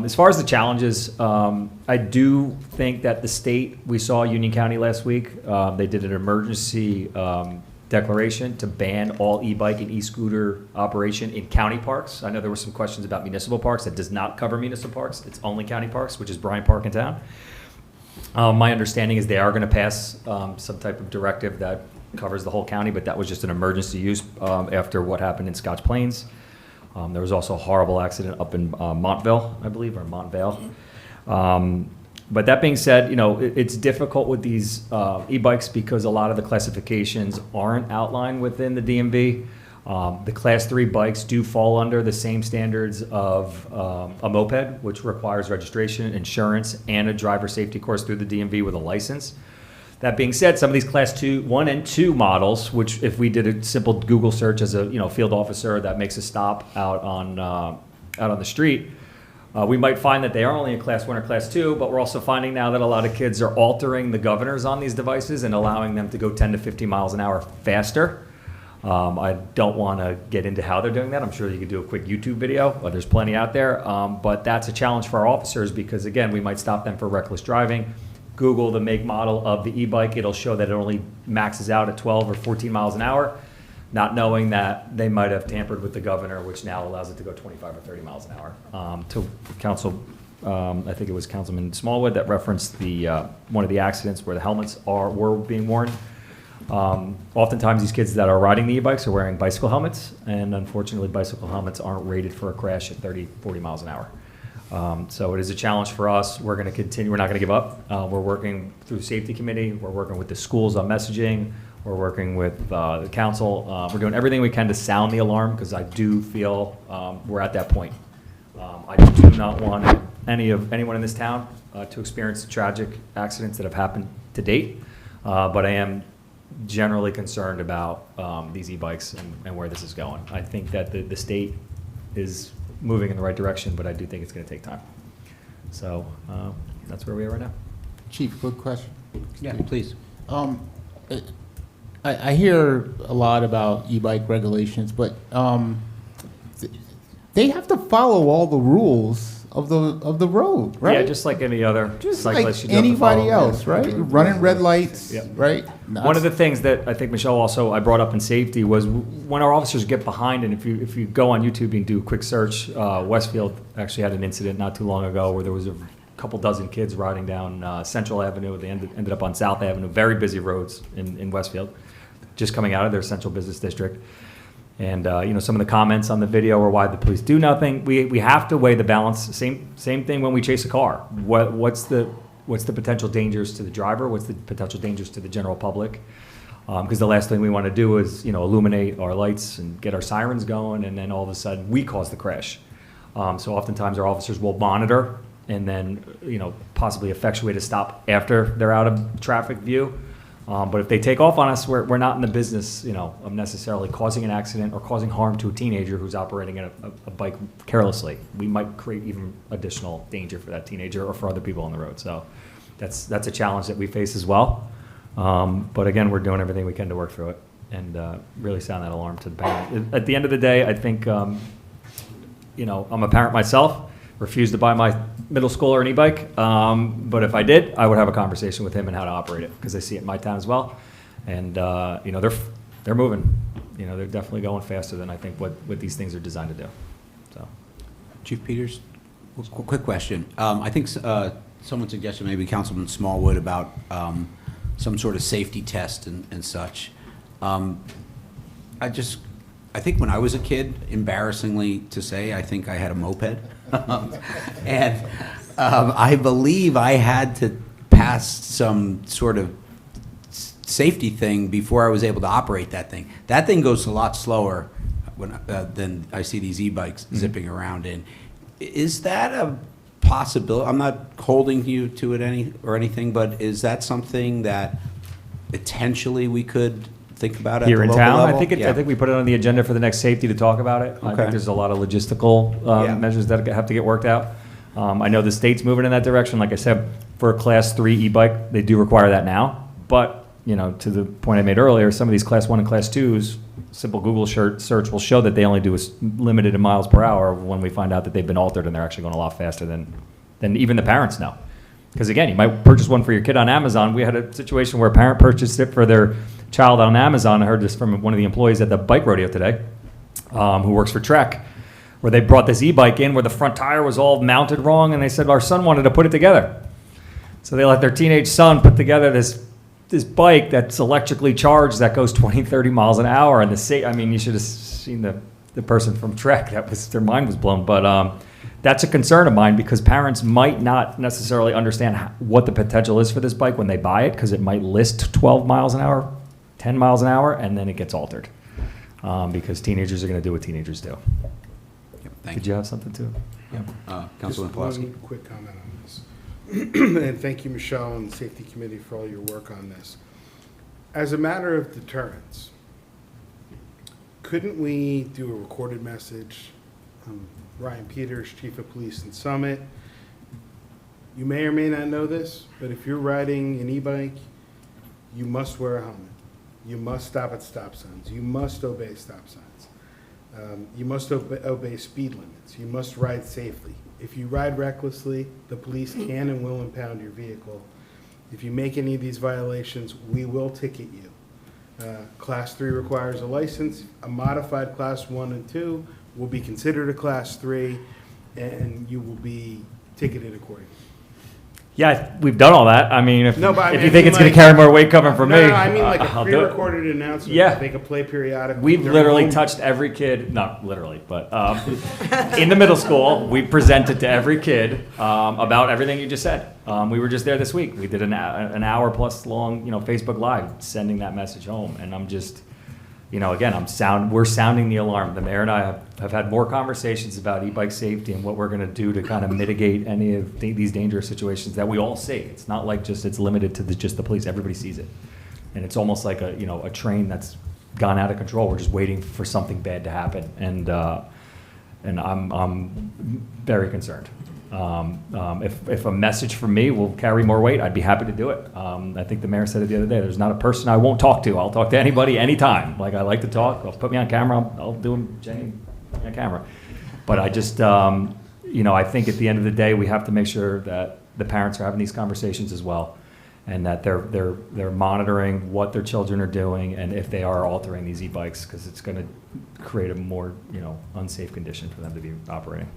As far as the challenges, I do think that the state, we saw Union County last week, they did an emergency declaration to ban all e-bike and e-scooter operation in county parks. I know there were some questions about municipal parks. That does not cover municipal parks. It's only county parks, which is Bryant Park in town. My understanding is they are going to pass some type of directive that covers the whole county, but that was just an emergency use after what happened in Scotch Plains. There was also a horrible accident up in Montville, I believe, or Montvale. But that being said, it's difficult with these e-bikes because a lot of the classifications aren't outlined within the DMV. The Class 3 bikes do fall under the same standards of a moped, which requires registration, insurance, and a driver safety course through the DMV with a license. That being said, some of these Class 1 and 2 models, which if we did a simple Google search as a field officer that makes a stop out on the street, we might find that they are only in Class 1 or Class 2, but we're also finding now that a lot of kids are altering the governors on these devices and allowing them to go 10 to 50 miles an hour faster. I don't want to get into how they're doing that. I'm sure you could do a quick YouTube video. There's plenty out there. But that's a challenge for our officers because, again, we might stop them for reckless driving. Google the make model of the e-bike. It'll show that it only maxes out at 12 or 14 miles an hour, not knowing that they might have tampered with the governor, which now allows it to go 25 or 30 miles an hour. To Council, I think it was Councilman Smallwood that referenced the one of the accidents where the helmets were being worn. Oftentimes these kids that are riding the e-bikes are wearing bicycle helmets, and unfortunately bicycle helmets aren't rated for a crash at 30, 40 miles an hour. So it is a challenge for us. We're going to continue. We're not going to give up. We're working through the safety committee. We're working with the schools on messaging. We're working with the council. We're doing everything we can to sound the alarm because I do feel we're at that point. I do not want anyone in this town to experience the tragic accidents that have happened to date, but I am generally concerned about these e-bikes and where this is going. I think that the state is moving in the right direction, but I do think it's going to take time. So that's where we are right now. Chief, quick question. Yeah, please. I hear a lot about e-bike regulations, but they have to follow all the rules of the road, right? Yeah, just like any other just cyclist. like anybody else, right? Running red lights, Yep. right? One of the things that I think Michelle also I brought up in safety was when our officers get behind, and if you go on YouTube and do a quick search, Westfield actually had an incident not too long ago where there was a couple dozen kids riding down Central Avenue. They ended up on South Avenue, very busy roads in Westfield, just coming out of their central business district. And some of the comments on the video were why the police do nothing. We have to weigh the balance. Same thing when we chase a car. What's the potential dangers to the driver? What's the potential dangers to the general public? Because the last thing we want to do is illuminate our lights and get our sirens going, and then all of a sudden we cause the crash. So oftentimes our officers will monitor and then possibly effectuate a stop after they're out of traffic view. But if they take off on us, we're not in the business, of necessarily causing an accident or causing harm to a teenager who's operating a bike carelessly. We might create even additional danger for that teenager or for other people on the road. So that's a challenge that we face as well. But again, we're doing everything we can to work through it and really sound that alarm to the parent. At the end of the day, I think, I'm a parent myself. Refused to buy my middle schooler an e-bike, but if I did, I would have a conversation with him on how to operate it because I see it in my town as well, and they're moving. They're definitely going faster than I think what these things are designed to do. So, Chief Peters, quick question. I think someone suggested maybe Councilman Smallwood about some sort of safety test and such. I think when I was a kid, embarrassingly to say, I think I had a moped. And I believe I had to pass some sort of safety thing before I was able to operate that thing. That thing goes a lot slower than I see these e-bikes zipping around in. Is that a possibility? I'm not holding you to it anything, but is that something that potentially we could think about at here the in local town, level? I think we put it on the agenda for the next safety to talk about it. I Okay. think there's a lot of logistical measures that have to get worked out. I know the state's moving in that direction. Like I said, for a Class 3 e-bike, they do require that now. But to the point I made earlier, some of these Class 1 and Class 2s, simple Google search will show that they only do limited in miles per hour when we find out that they've been altered and they're actually going a lot faster than even the parents know. Because again, you might purchase one for your kid on Amazon. We had a situation where a parent purchased it for their child on Amazon. I heard this from one of the employees at the bike rodeo today, who works for Trek, where they brought this e-bike in where the front tire was all mounted wrong, and they said our son wanted to put it together. So they let their teenage son put together this bike that's electrically charged that goes 20, 30 miles an hour. And you should have seen the the person from Trek, their mind was blown. But that's a concern of mine because parents might not necessarily understand what the potential is for this bike when they buy it, because it might list 12 miles an hour, 10 miles an hour, and then it gets altered. Because teenagers are going to do what teenagers do. Did you have something too? Yeah. Just Councilman Pulaski. one quick comment on this. And thank you, Michelle, and the Safety Committee for all your work on this. As a matter of deterrence, couldn't we do a recorded message? Ryan Peters, Chief of Police in Summit. You may or may not know this, but if you're riding an e-bike, you must wear a helmet. You must stop at stop signs. You must obey stop signs. You must obey speed limits. You must ride safely. If you ride recklessly, the police can and will impound your vehicle. If you make any of these violations, we will ticket you. Class 3 requires a license. A modified Class 1 and 2 will be considered a Class 3, and you will be ticketed accordingly. Yeah, we've done all that. I mean, if No, but I you mean, think it's going like- to carry more weight coming from me, No, I mean like a I'll do it. pre-recorded announcement. Yeah. They could play periodically. We've during literally home- touched every kid, not literally, but in the middle school, we presented to every kid about everything you just said. We were just there this week. We did an hour plus long, Facebook Live, sending that message home. And I'm just, again, we're sounding the alarm. The mayor and I have had more conversations about e-bike safety and what we're going to do to kind of mitigate any of these dangerous situations that we all see. It's not like it's limited to just the police. Everybody sees it. And it's almost like a train that's gone out of control. We're just waiting for something bad to happen. And I'm very concerned. If a message from me will carry more weight, I'd be happy to do it. I think the mayor said it the other day. There's not a person I won't talk to. I'll talk to anybody, anytime. Like, I like to talk. I'll put me on camera. I'll do Jenny on camera. But I just, I think at the end of the day, we have to make sure that the parents are having these conversations as well, and that they're monitoring what their children are doing and if they are altering these e-bikes, because it's going to create a more, unsafe condition for them to be operating.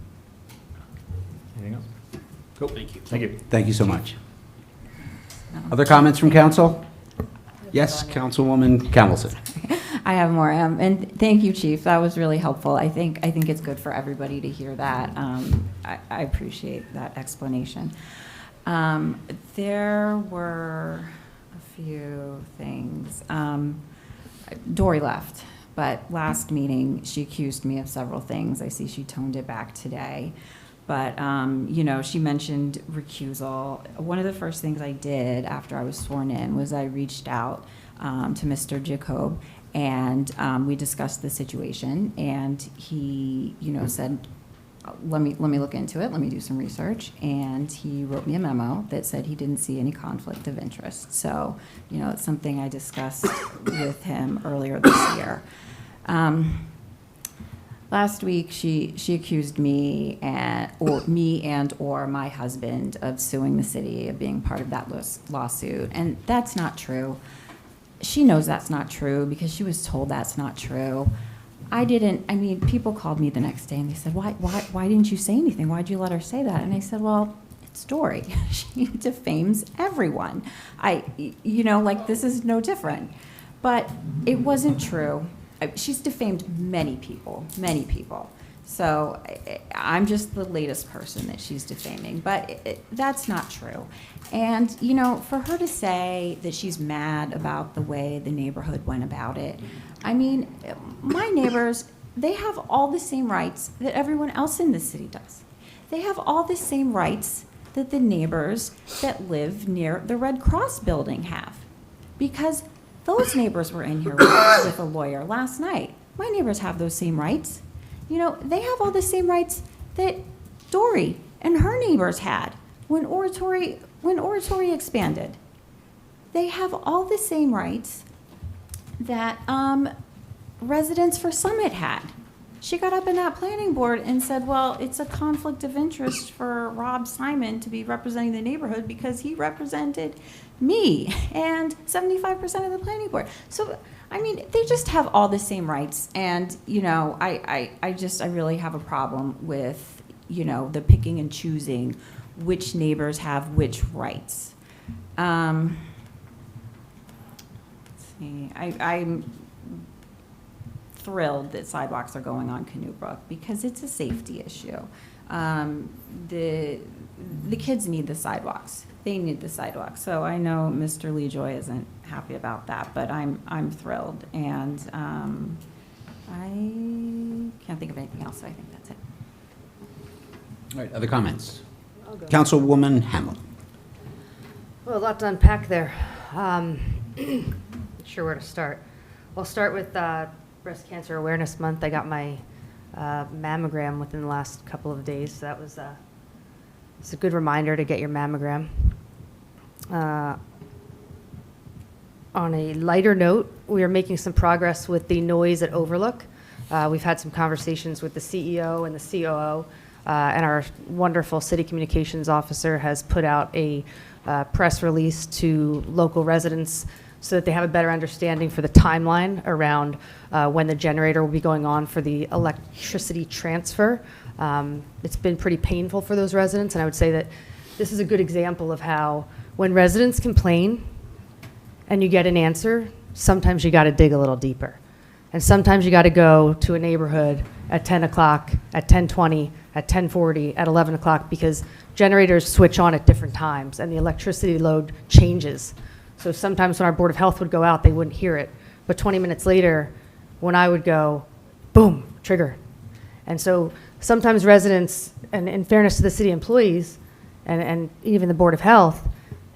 Anything else? Cool. Thank you. Thank you. Thank you so much. Other comments from council? Yes, Councilwoman Campbellson. I have more, and thank you, Chief. That was really helpful. I think it's good for everybody to hear that. I appreciate that explanation. There were a few things. Dory left, but last meeting she accused me of several things. I see she toned it back today. But, she mentioned recusal. One of the first things I did after I was sworn in was I reached out to Mr. Jacob, and we discussed the situation. And he, said, let me look into it. Let me do some research. And he wrote me a memo that said he didn't see any conflict of interest. So, it's something I discussed with him earlier this year. Last week, she accused me or my husband of suing the city, of being part of that lawsuit, and that's not true. She knows that's not true because she was told that's not true. People called me the next day and they said, why didn't you say anything? Why'd you let her say that? And I said, well, it's Dory. She defames everyone. This is no different. But it wasn't true. She's defamed many people. So I'm just the latest person that she's defaming, but that's not true. And, for her to say that she's mad about the way the neighborhood went about it, my neighbors, they have all the same rights that everyone else in the city does. They have all the same rights that the neighbors that live near the Red Cross building have, because those neighbors were in here with a lawyer last night. My neighbors have those same rights. They have all the same rights that Dory and her neighbors had when Oratory expanded. They have all the same rights that residents for Summit had. She got up in that planning board and said, well, it's a conflict of interest for Rob Simon to be representing the neighborhood because he represented me and 75% of the planning board. So, they just have all the same rights. And, I really have a problem with, the picking and choosing which neighbors have which rights. Let's see, I'm thrilled that sidewalks are going on Canoe Brook because it's a safety issue. The kids need the sidewalks. They need the sidewalks. So I know Mr. LeJoy isn't happy about that, but I'm thrilled, and I can't think of anything else. So I think that's it. All right, other comments? Councilwoman Hamel. Well, a lot to unpack there. Not sure where to start. I'll start with Breast Cancer Awareness Month. I got my mammogram within the last couple of days, so that was it's a good reminder to get your mammogram. On a lighter note, we are making some progress with the noise at Overlook. We've had some conversations with the CEO and the COO, and our wonderful city communications officer has put out a press release to local residents so that they have a better understanding for the timeline around when the generator will be going on for the electricity transfer. It's been pretty painful for those residents, and I would say that this is a good example of how when residents complain and you get an answer, sometimes you got to dig a little deeper. And sometimes you got to go to a neighborhood at 10 o'clock, at 10:20, at 10:40, at 11 o'clock, because generators switch on at different times and the electricity load changes. So sometimes when our Board of Health would go out, they wouldn't hear it. But 20 minutes later, when I would go, boom, trigger. And so sometimes residents, and in fairness to the city employees and even the Board of Health,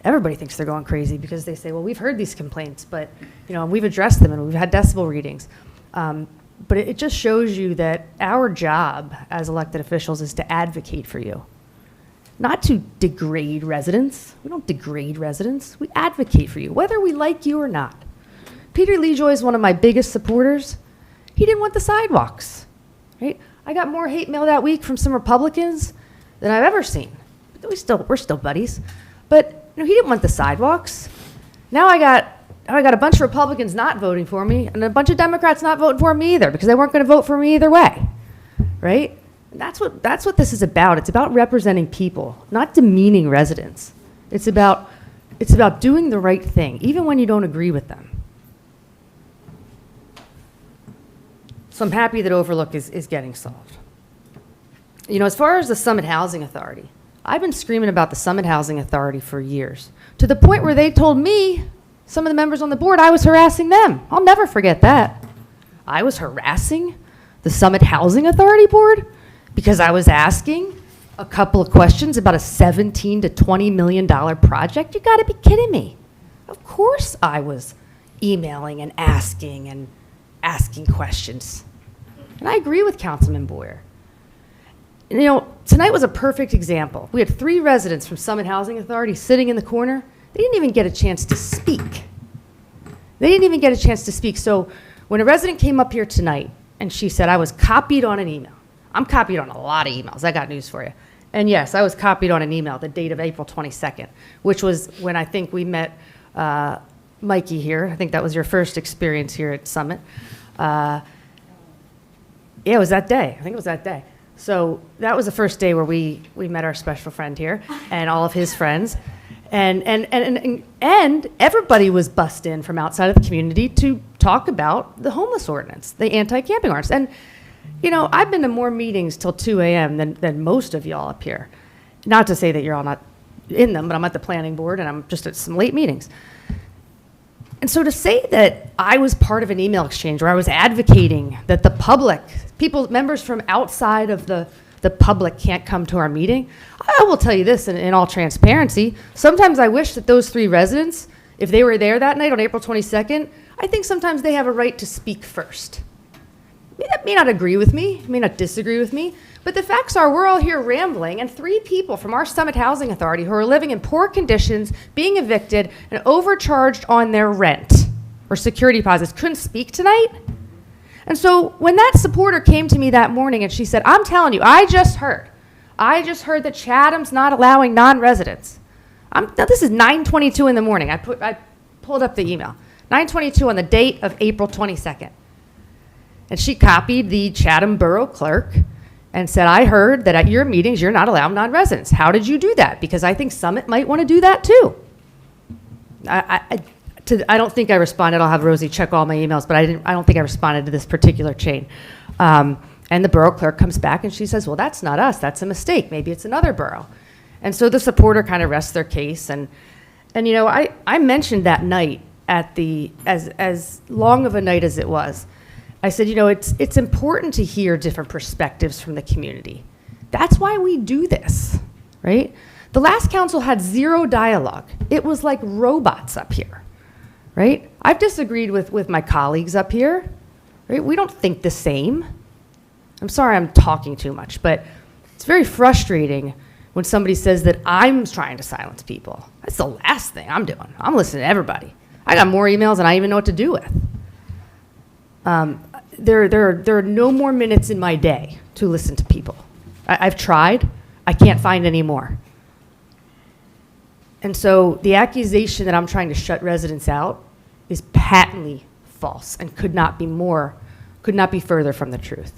everybody thinks they're going crazy because they say, well, we've heard these complaints, but we've addressed them and we've had decibel readings. But it just shows you that our job as elected officials is to advocate for you, not to degrade residents. We don't degrade residents. We advocate for you, whether we like you or not. Peter LeJoy is one of my biggest supporters. He didn't want the sidewalks, right? I got more hate mail that week from some Republicans than I've ever seen. But we're still buddies. But he didn't want the sidewalks. Now I got a bunch of Republicans not voting for me and a bunch of Democrats not voting for me either because they weren't going to vote for me either way, right? And that's what this is about. It's about representing people, not demeaning residents. It's about doing the right thing, even when you don't agree with them. So I'm happy that Overlook is getting solved. As far as the Summit Housing Authority, I've been screaming about the Summit Housing Authority for years, to the point where they told me, some of the members on the board, I was harassing them. I'll never forget that. I was harassing the Summit Housing Authority board because I was asking a couple of questions about a $17 to $20 million project. You got to be kidding me. Of course I was emailing and asking questions. And I agree with Councilman Boyer. Tonight was a perfect example. We had 3 residents from Summit Housing Authority sitting in the corner. They didn't even get a chance to speak. So when a resident came up here tonight and she said, I was copied on an email. I'm copied on a lot of emails. I got news for you. And yes, I was copied on an email, the date of April 22nd, which was when I think we met Mikey here. I think that was your first experience here at Summit. Yeah, it was that day. I think it was that day. So that was the first day where we met our special friend here and all of his friends. And everybody was bussed in from outside of the community to talk about the homeless ordinance, the anti-camping ordinance. And, I've been to more meetings till 2 a.m. than most of y'all up here. Not to say that you're all not in them, but I'm at the planning board and I'm just at some late meetings. And so to say that I was part of an email exchange where I was advocating that the public, members from outside of the public can't come to our meeting, I will tell you this in all transparency. Sometimes I wish that those 3 residents, if they were there that night on April 22nd, I think sometimes they have a right to speak first. They may not agree with me, may not disagree with me, but the facts are we're all here rambling, and 3 people from our Summit Housing Authority who are living in poor conditions, being evicted, and overcharged on their rent or security deposits couldn't speak tonight. And so when that supporter came to me that morning and she said, I'm telling you, I just heard that Chatham's not allowing non-residents. Now this is 9:22 in the morning. I pulled up the email. 9:22 on the date of April 22nd. And she copied the Chatham Borough Clerk and said, I heard that at your meetings you're not allowing non-residents. How did you do that? Because I think Summit might want to do that too. I don't think I responded. I'll have Rosie check all my emails, but I don't think I responded to this particular chain. And the borough clerk comes back and she says, well, that's not us. That's a mistake. Maybe it's another borough. And so the supporter kind of rests their case. And you know, I mentioned that night as long of a night as it was, I said, you know, it's important to hear different perspectives from the community. That's why we do this, right? The last council had zero dialogue. It was like robots up here, right? I've disagreed with my colleagues up here, right? We don't think the same. I'm sorry I'm talking too much, but it's very frustrating when somebody says that I'm trying to silence people. That's the last thing I'm doing. I'm listening to everybody. I got more emails than I even know what to do with. There are no more minutes in my day to listen to people. I've tried. I can't find any more. And so the accusation that I'm trying to shut residents out is patently false and could not be further from the truth.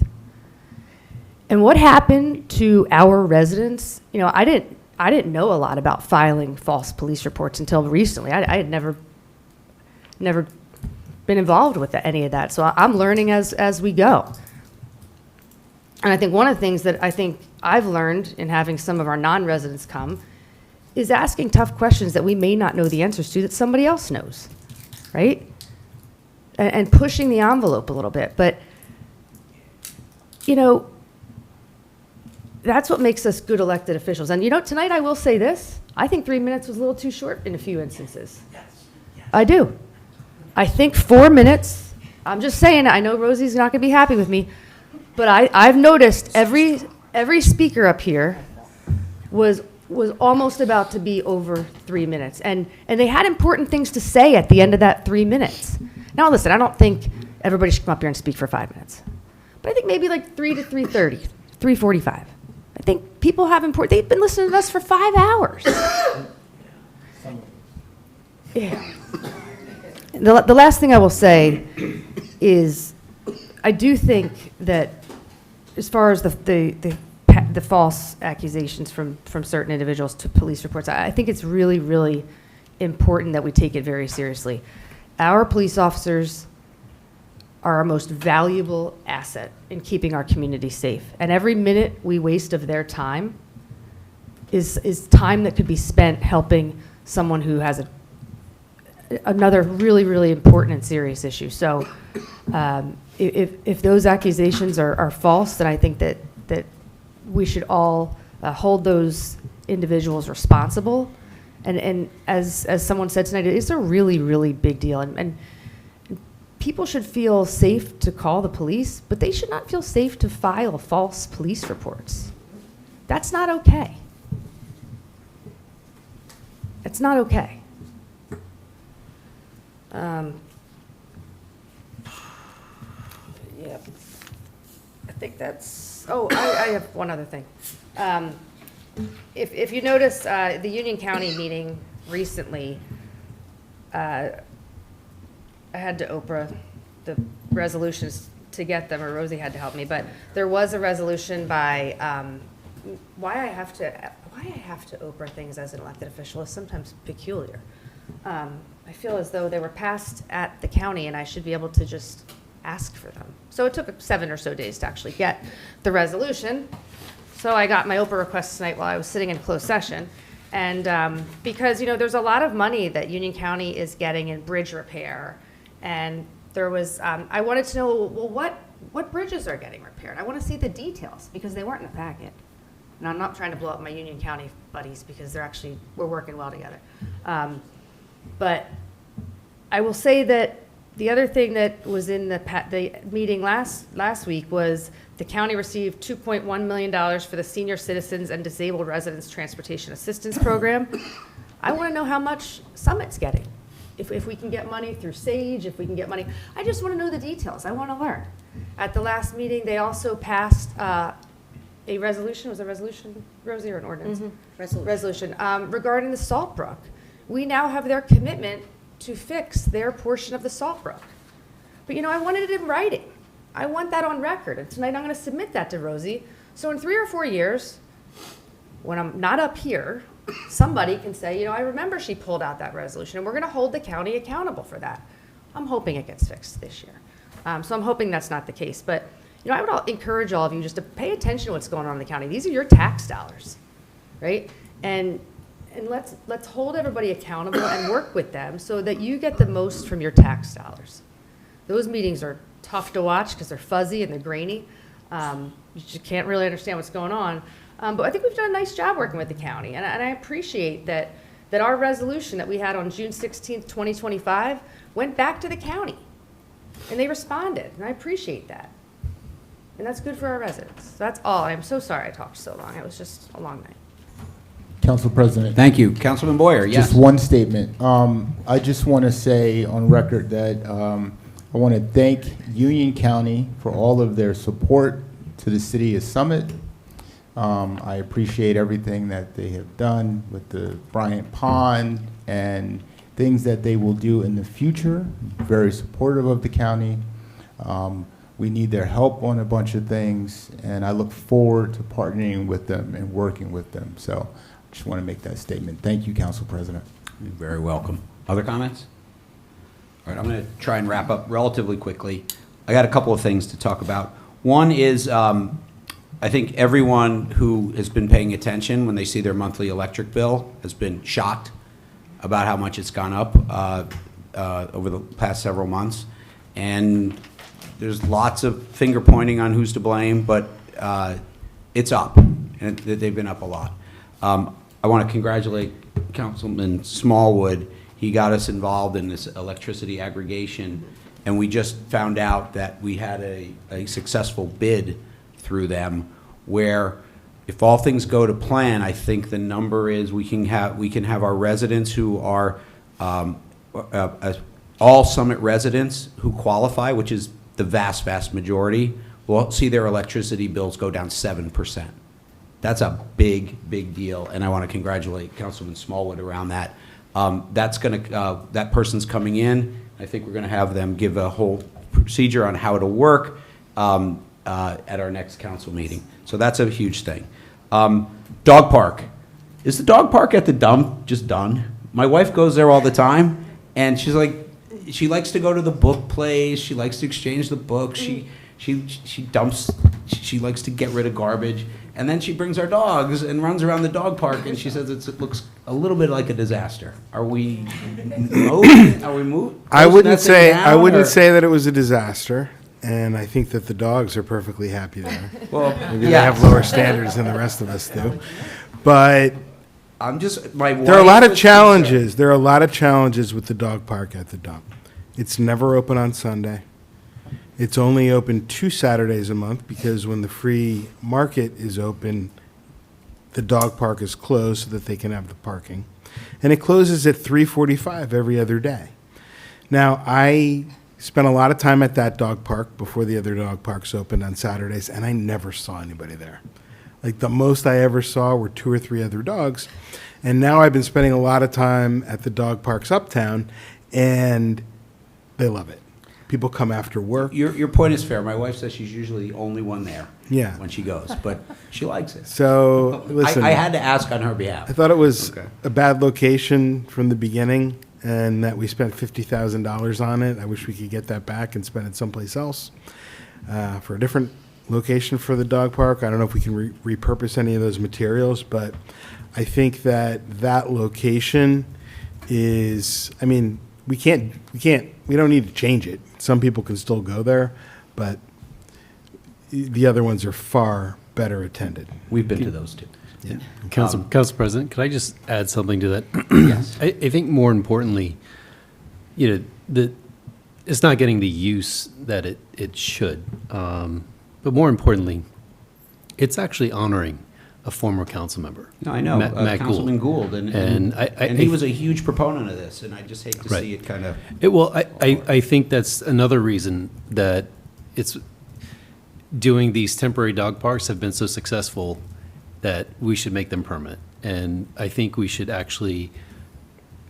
And what happened to our residents, you know, I didn't know a lot about filing false police reports until recently. I had never been involved with any of that. So I'm learning as we go. And I think one of the things that I think I've learned in having some of our non-residents come is asking tough questions that we may not know the answers to that somebody else knows, right? And pushing the envelope a little bit. But, you know, that's what makes us good elected officials. And, you know, tonight I will say this. I think 3 minutes was a little too short in a few instances. Yes. I do. I think 4 minutes, I'm just saying, I know Rosie's not going to be happy with me, but I've noticed every speaker up here was almost about to be over 3 minutes. And they had important things to say at the end of that 3 minutes. Now, listen, I don't think everybody should come up here and speak for 5 minutes. But I think maybe like 3 to 3:30, 3:45. I think people have important, they've been listening to us for 5 hours. Yeah. The last thing I will say is I do think that as far as the false accusations from certain individuals to police reports, I think it's really, really important that we take it very seriously. Our police officers are our most valuable asset in keeping our community safe. And every minute we waste of their time is time that could be spent helping someone who has another really, really important and serious issue. So if those accusations are false, then I think that we should all hold those individuals responsible. And as someone said tonight, it's a really, really big deal. And people should feel safe to call the police, but they should not feel safe to file false police reports. That's not okay. It's not okay. Yep. I think that's, I have one other thing. If you notice, the Union County meeting recently, I had to Oprah the resolutions to get them, or Rosie had to help me, but there was a resolution by, why I have to Oprah things as an elected official is sometimes peculiar. I feel as though they were passed at the county and I should be able to just ask for them. So it took 7 or so days to actually get the resolution. So I got my Oprah request tonight while I was sitting in closed session. And because, you know, there's a lot of money that Union County is getting in bridge repair. And there was, I wanted to know, well, what bridges are getting repaired? I want to see the details because they weren't in the packet. And I'm not trying to blow up my Union County buddies because we're working well together. But I will say that the other thing that was in the meeting last week was the county received $2.1 million for the Senior Citizens and Disabled Residents Transportation Assistance Program. I want to know how much Summit's getting. If we can get money through SAGE, if we can get money. I just want to know the details. I want to learn. At the last meeting, they also passed a resolution. Was it a resolution, Rosie, or an ordinance? Mm-hmm. Resolution regarding the Salt Brook. We now have their commitment to fix their portion of the Salt Brook. But, you know, I wanted it in writing. I want that on record. And tonight I'm going to submit that to Rosie. So in 3 or 4 years, when I'm not up here, somebody can say, I remember she pulled out that resolution, and we're going to hold the county accountable for that. I'm hoping it gets fixed this year. So I'm hoping that's not the case. But, I would encourage all of you just to pay attention to what's going on in the county. These are your tax dollars, right? And let's hold everybody accountable and work with them so that you get the most from your tax dollars. Those meetings are tough to watch because they're fuzzy and they're grainy. You just can't really understand what's going on. But I think we've done a nice job working with the county. And I appreciate that our resolution that we had on June 16th, 2025 went back to the county. And they responded. And I appreciate that. And that's good for our residents. So that's all. I'm so sorry I talked so long. It was just a long night. Council President. Thank you. Councilman Boyer, yes. Just one statement. I just want to say on record that I want to thank Union County for all of their support to the city of Summit. I appreciate everything that they have done with the Bryant Pond and things that they will do in the future. Very supportive of the county. We need their help on a bunch of things, and I look forward to partnering with them and working with them. So I just want to make that statement. Thank you, Council President. You're very welcome. Other comments? All right, I'm going to try and wrap up relatively quickly. I got a couple of things to talk about. One is I think everyone who has been paying attention when they see their monthly electric bill has been shocked about how much it's gone up over the past several months. And there's lots of finger pointing on who's to blame, but it's up, and they've been up a lot. I want to congratulate Councilman Smallwood. He got us involved in this electricity aggregation, and we just found out that we had a successful bid through them, where if all things go to plan, I think the number is we can have our residents who are all Summit residents who qualify, which is the vast majority, will see their electricity bills go down 7%. That's a big deal, and I want to congratulate Councilman Smallwood around that. That person's coming in. I think we're going to have them give a whole procedure on how to work at our next council meeting. So that's a huge thing. Dog park. Is the dog park at the dump just done? My wife goes there all the time, and she's like, she likes to go to the book place. She likes to exchange the books. She dumps. She likes to get rid of garbage, and then she brings our dogs and runs around the dog park. And she says it looks a little bit like a disaster. Are we moving? Are we moving? I wouldn't say that it was a disaster, and I think that the dogs are perfectly happy there. Well, maybe they have lower standards than the rest of us do, but I'm just there are a lot of challenges. There are a lot of challenges with the dog park at the dump. It's never open on Sunday. It's only open 2 Saturdays a month because when the free market is open, the dog park is closed so that they can have the parking. And it closes at 3:45 every other day. Now, I spent a lot of time at that dog park before the other dog parks opened on Saturdays, and I never saw anybody there. Like, the most I ever saw were 2 or 3 other dogs. And now I've been spending a lot of time at the dog parks uptown, and they love it. People come after work. Your point is fair. My wife says she's usually the only one there. Yeah. When she goes, but she likes it. So listen, I had to ask on her behalf. I thought it was a bad location from the beginning, and that we spent $50,000 on it. I wish we could get that back and spend it someplace else for a different location for the dog park. I don't know if we can repurpose any of those materials, but I think that location is. I mean, we don't need to change it. Some people can still go there, but the other ones are far better attended. We've been to those two. Yeah. Council President, could I just add something to that? Yes. I think more importantly, it's not getting the use that it should. But more importantly, it's actually honoring a former council member. No, I know, Matt Councilman Gould, and he was a huge proponent of this, and I just hate to see it kind of. I think that's another reason that it's doing these temporary dog parks have been so successful that we should make them permanent. And I think we should actually,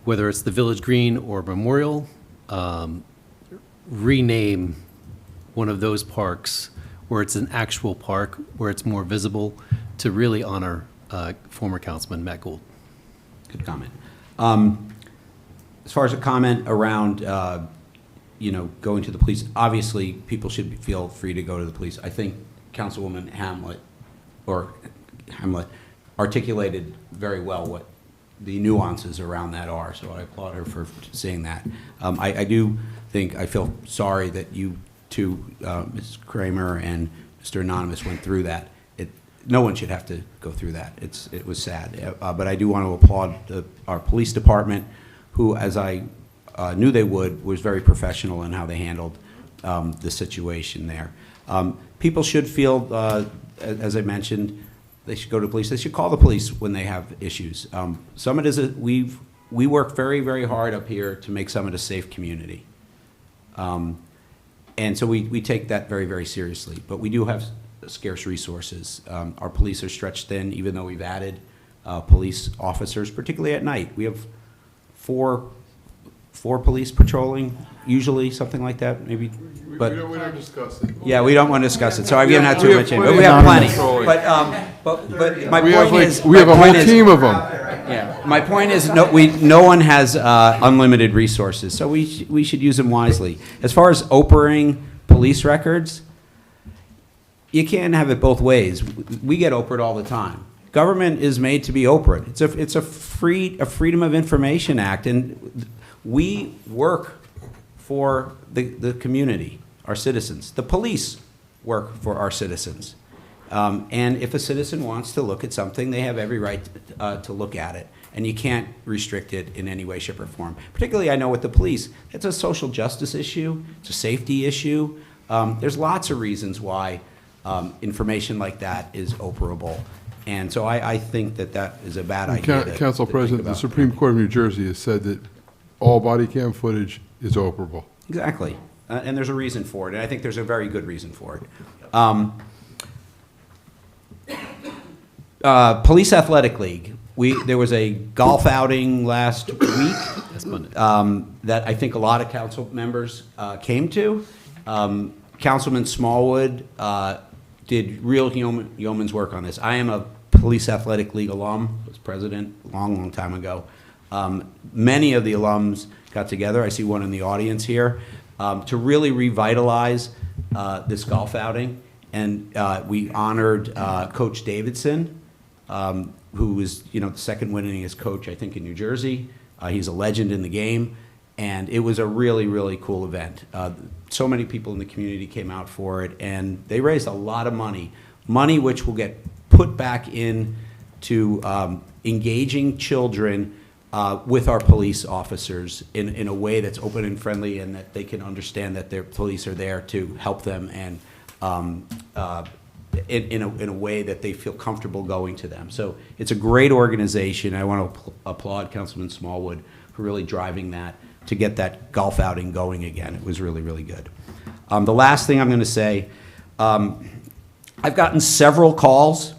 whether it's the Village Green or Memorial, rename one of those parks where it's an actual park, where it's more visible, to really honor former Councilman Matt Gould. Good comment. As far as a comment around, going to the police, obviously, people should feel free to go to the police. I think Councilwoman Hamlet articulated very well what the nuances around that are, so I applaud her for saying that. I feel sorry that you two, Ms. Kramer and Mr. Anonymous, went through that. No one should have to go through that. It was sad. But I do want to applaud our police department, who, as I knew they would, was very professional in how they handled the situation there. People should feel, as I mentioned, they should go to the police. They should call the police when they have issues. Summit we work very, very hard up here to make Summit a safe community. And so we take that very, very seriously. But we do have scarce resources. Our police are stretched thin, even though we've added police officers, particularly at night. We have four police patrolling, usually, something like that, maybe. But we don't discuss it. yeah, we don't want to discuss it. So I've given that too much in, but we have plenty. But my point is, we have a whole team of them. Yeah, my point is, no one has unlimited resources, so we should use them wisely. As far as Oprahing police records, you can't have it both ways. We get Oprah'd all the time. Government is made to be Oprah'd. It's a Freedom of Information Act, and we work for the community, our citizens. The police work for our citizens. And if a citizen wants to look at something, they have every right to look at it. And you can't restrict it in any way, shape, or form. Particularly, I know with the police, it's a social justice issue. It's a safety issue. There's lots of reasons why information like that is Oprahable. And so I think that is a bad idea. Council President, the Supreme Court of New Jersey has said that all body cam footage is Oprahable. Exactly. And there's a reason for it, and I think there's a very good reason for it. Police Athletic League. There was a golf outing last week that I think a lot of council members came to. Councilman Smallwood did real yeoman's work on this. I am a Police Athletic League alum. I was president a long, long time ago. Many of the alums got together. I see one in the audience here to really revitalize this golf outing. And we honored Coach Davidson, who was the second winningest coach, I think, in New Jersey. He's a legend in the game. And it was a really, really cool event. So many people in the community came out for it, and they raised a lot of money which will get put back into engaging children with our police officers in a way that's open and friendly, and that they can understand that their police are there to help them, and in a way that they feel comfortable going to them. So it's a great organization. I want to applaud Councilman Smallwood for really driving that to get that golf outing going again. It was really, really good. The last thing I'm going to say, I've gotten several calls,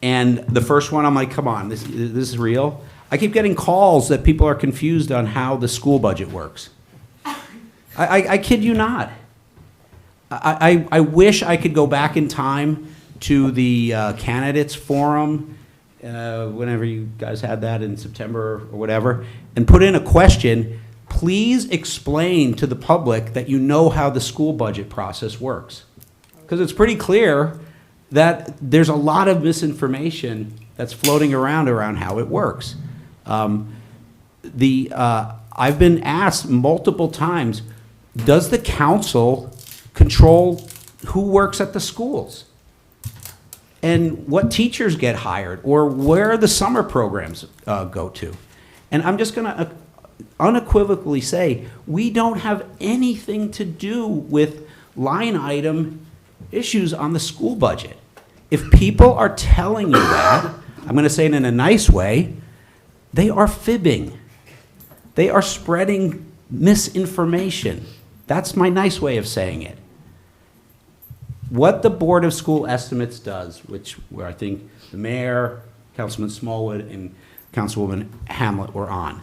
and the first one I'm like, come on, this is real. I keep getting calls that people are confused on how the school budget works. I kid you not. I wish I could go back in time to the candidates forum, whenever you guys had that in September or whatever, and put in a question. Please explain to the public that you know how the school budget process works. Because it's pretty clear that there's a lot of misinformation that's floating around how it works. I've been asked multiple times, does the council control who works at the schools? And what teachers get hired, or where the summer programs go to? And I'm just going to unequivocally say, we don't have anything to do with line item issues on the school budget. If people are telling you that, I'm going to say it in a nice way, they are fibbing. They are spreading misinformation. That's my nice way of saying it. What the Board of School Estimates does, where I think the mayor, Councilman Smallwood, and Councilwoman Hamlet were on,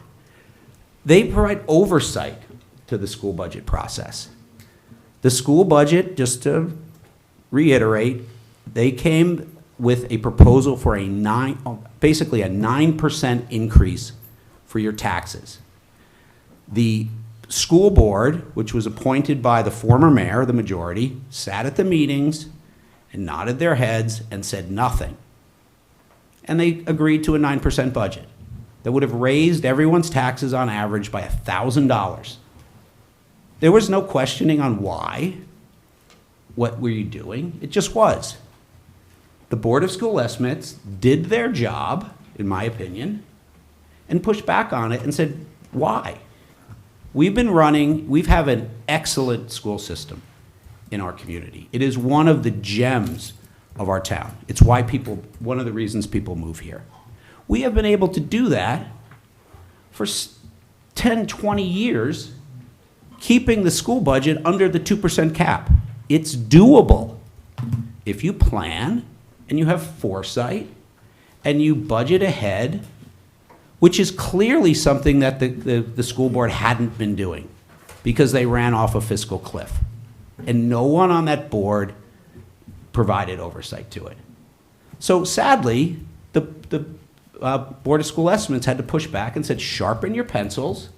they provide oversight to the school budget process. The school budget, just to reiterate, they came with a proposal for basically a 9% increase for your taxes. The school board, which was appointed by the former mayor, the majority, sat at the meetings and nodded their heads and said nothing. And they agreed to a 9% budget that would have raised everyone's taxes on average by $1,000. There was no questioning on why. What were you doing? It just was. The Board of School Estimates did their job, in my opinion, and pushed back on it and said, why? We've have an excellent school system in our community. It is one of the gems of our town. It's why one of the reasons people move here. We have been able to do that for 10, 20 years, keeping the school budget under the 2% cap. It's doable if you plan and you have foresight and you budget ahead, which is clearly something that the school board hadn't been doing because they ran off a fiscal cliff. And no one on that board provided oversight to it. So sadly, the Board of School Estimates had to push back and said, sharpen your pencils,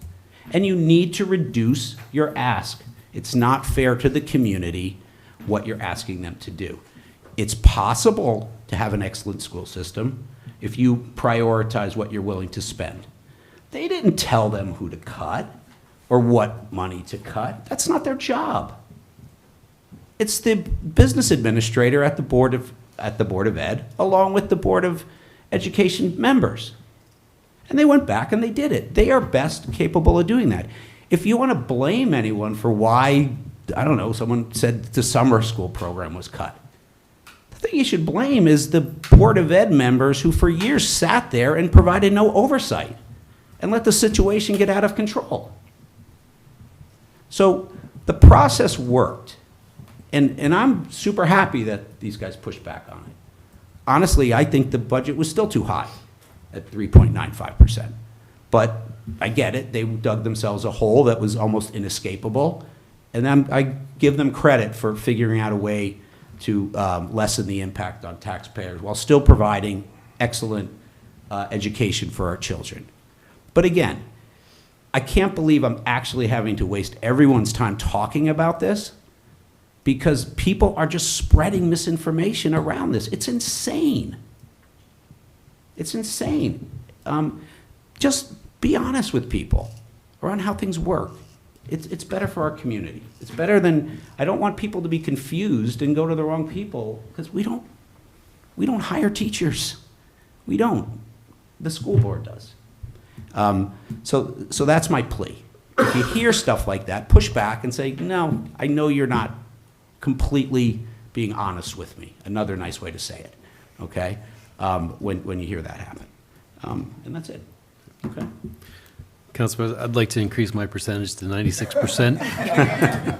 and you need to reduce your ask. It's not fair to the community what you're asking them to do. It's possible to have an excellent school system if you prioritize what you're willing to spend. They didn't tell them who to cut or what money to cut. That's not their job. It's the business administrator at the Board of Ed, along with the Board of Education members. And they went back and they did it. They are best capable of doing that. If you want to blame anyone for why, I don't know, someone said the summer school program was cut, the thing you should blame is the Board of Ed members who for years sat there and provided no oversight and let the situation get out of control. So the process worked. And I'm super happy that these guys pushed back on it. Honestly, I think the budget was still too high at 3.95%. But I get it. They dug themselves a hole that was almost inescapable. And I give them credit for figuring out a way to lessen the impact on taxpayers while still providing excellent education for our children. But again, I can't believe I'm actually having to waste everyone's time talking about this, because people are just spreading misinformation around this. It's insane. It's insane. Just be honest with people around how things work. It's better for our community. It's better than, I don't want people to be confused and go to the wrong people, because we don't hire teachers. We don't. The school board does. So that's my plea. If you hear stuff like that, push back and say, no, I know you're not completely being honest with me. Another nice way to say it, okay? When you hear that happen. And that's it, okay? Council President, I'd like to increase my percentage to 96%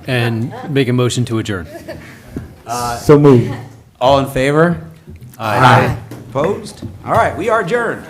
and make a motion to adjourn. So moved. All in favor? Aye. Opposed? All right, we are adjourned.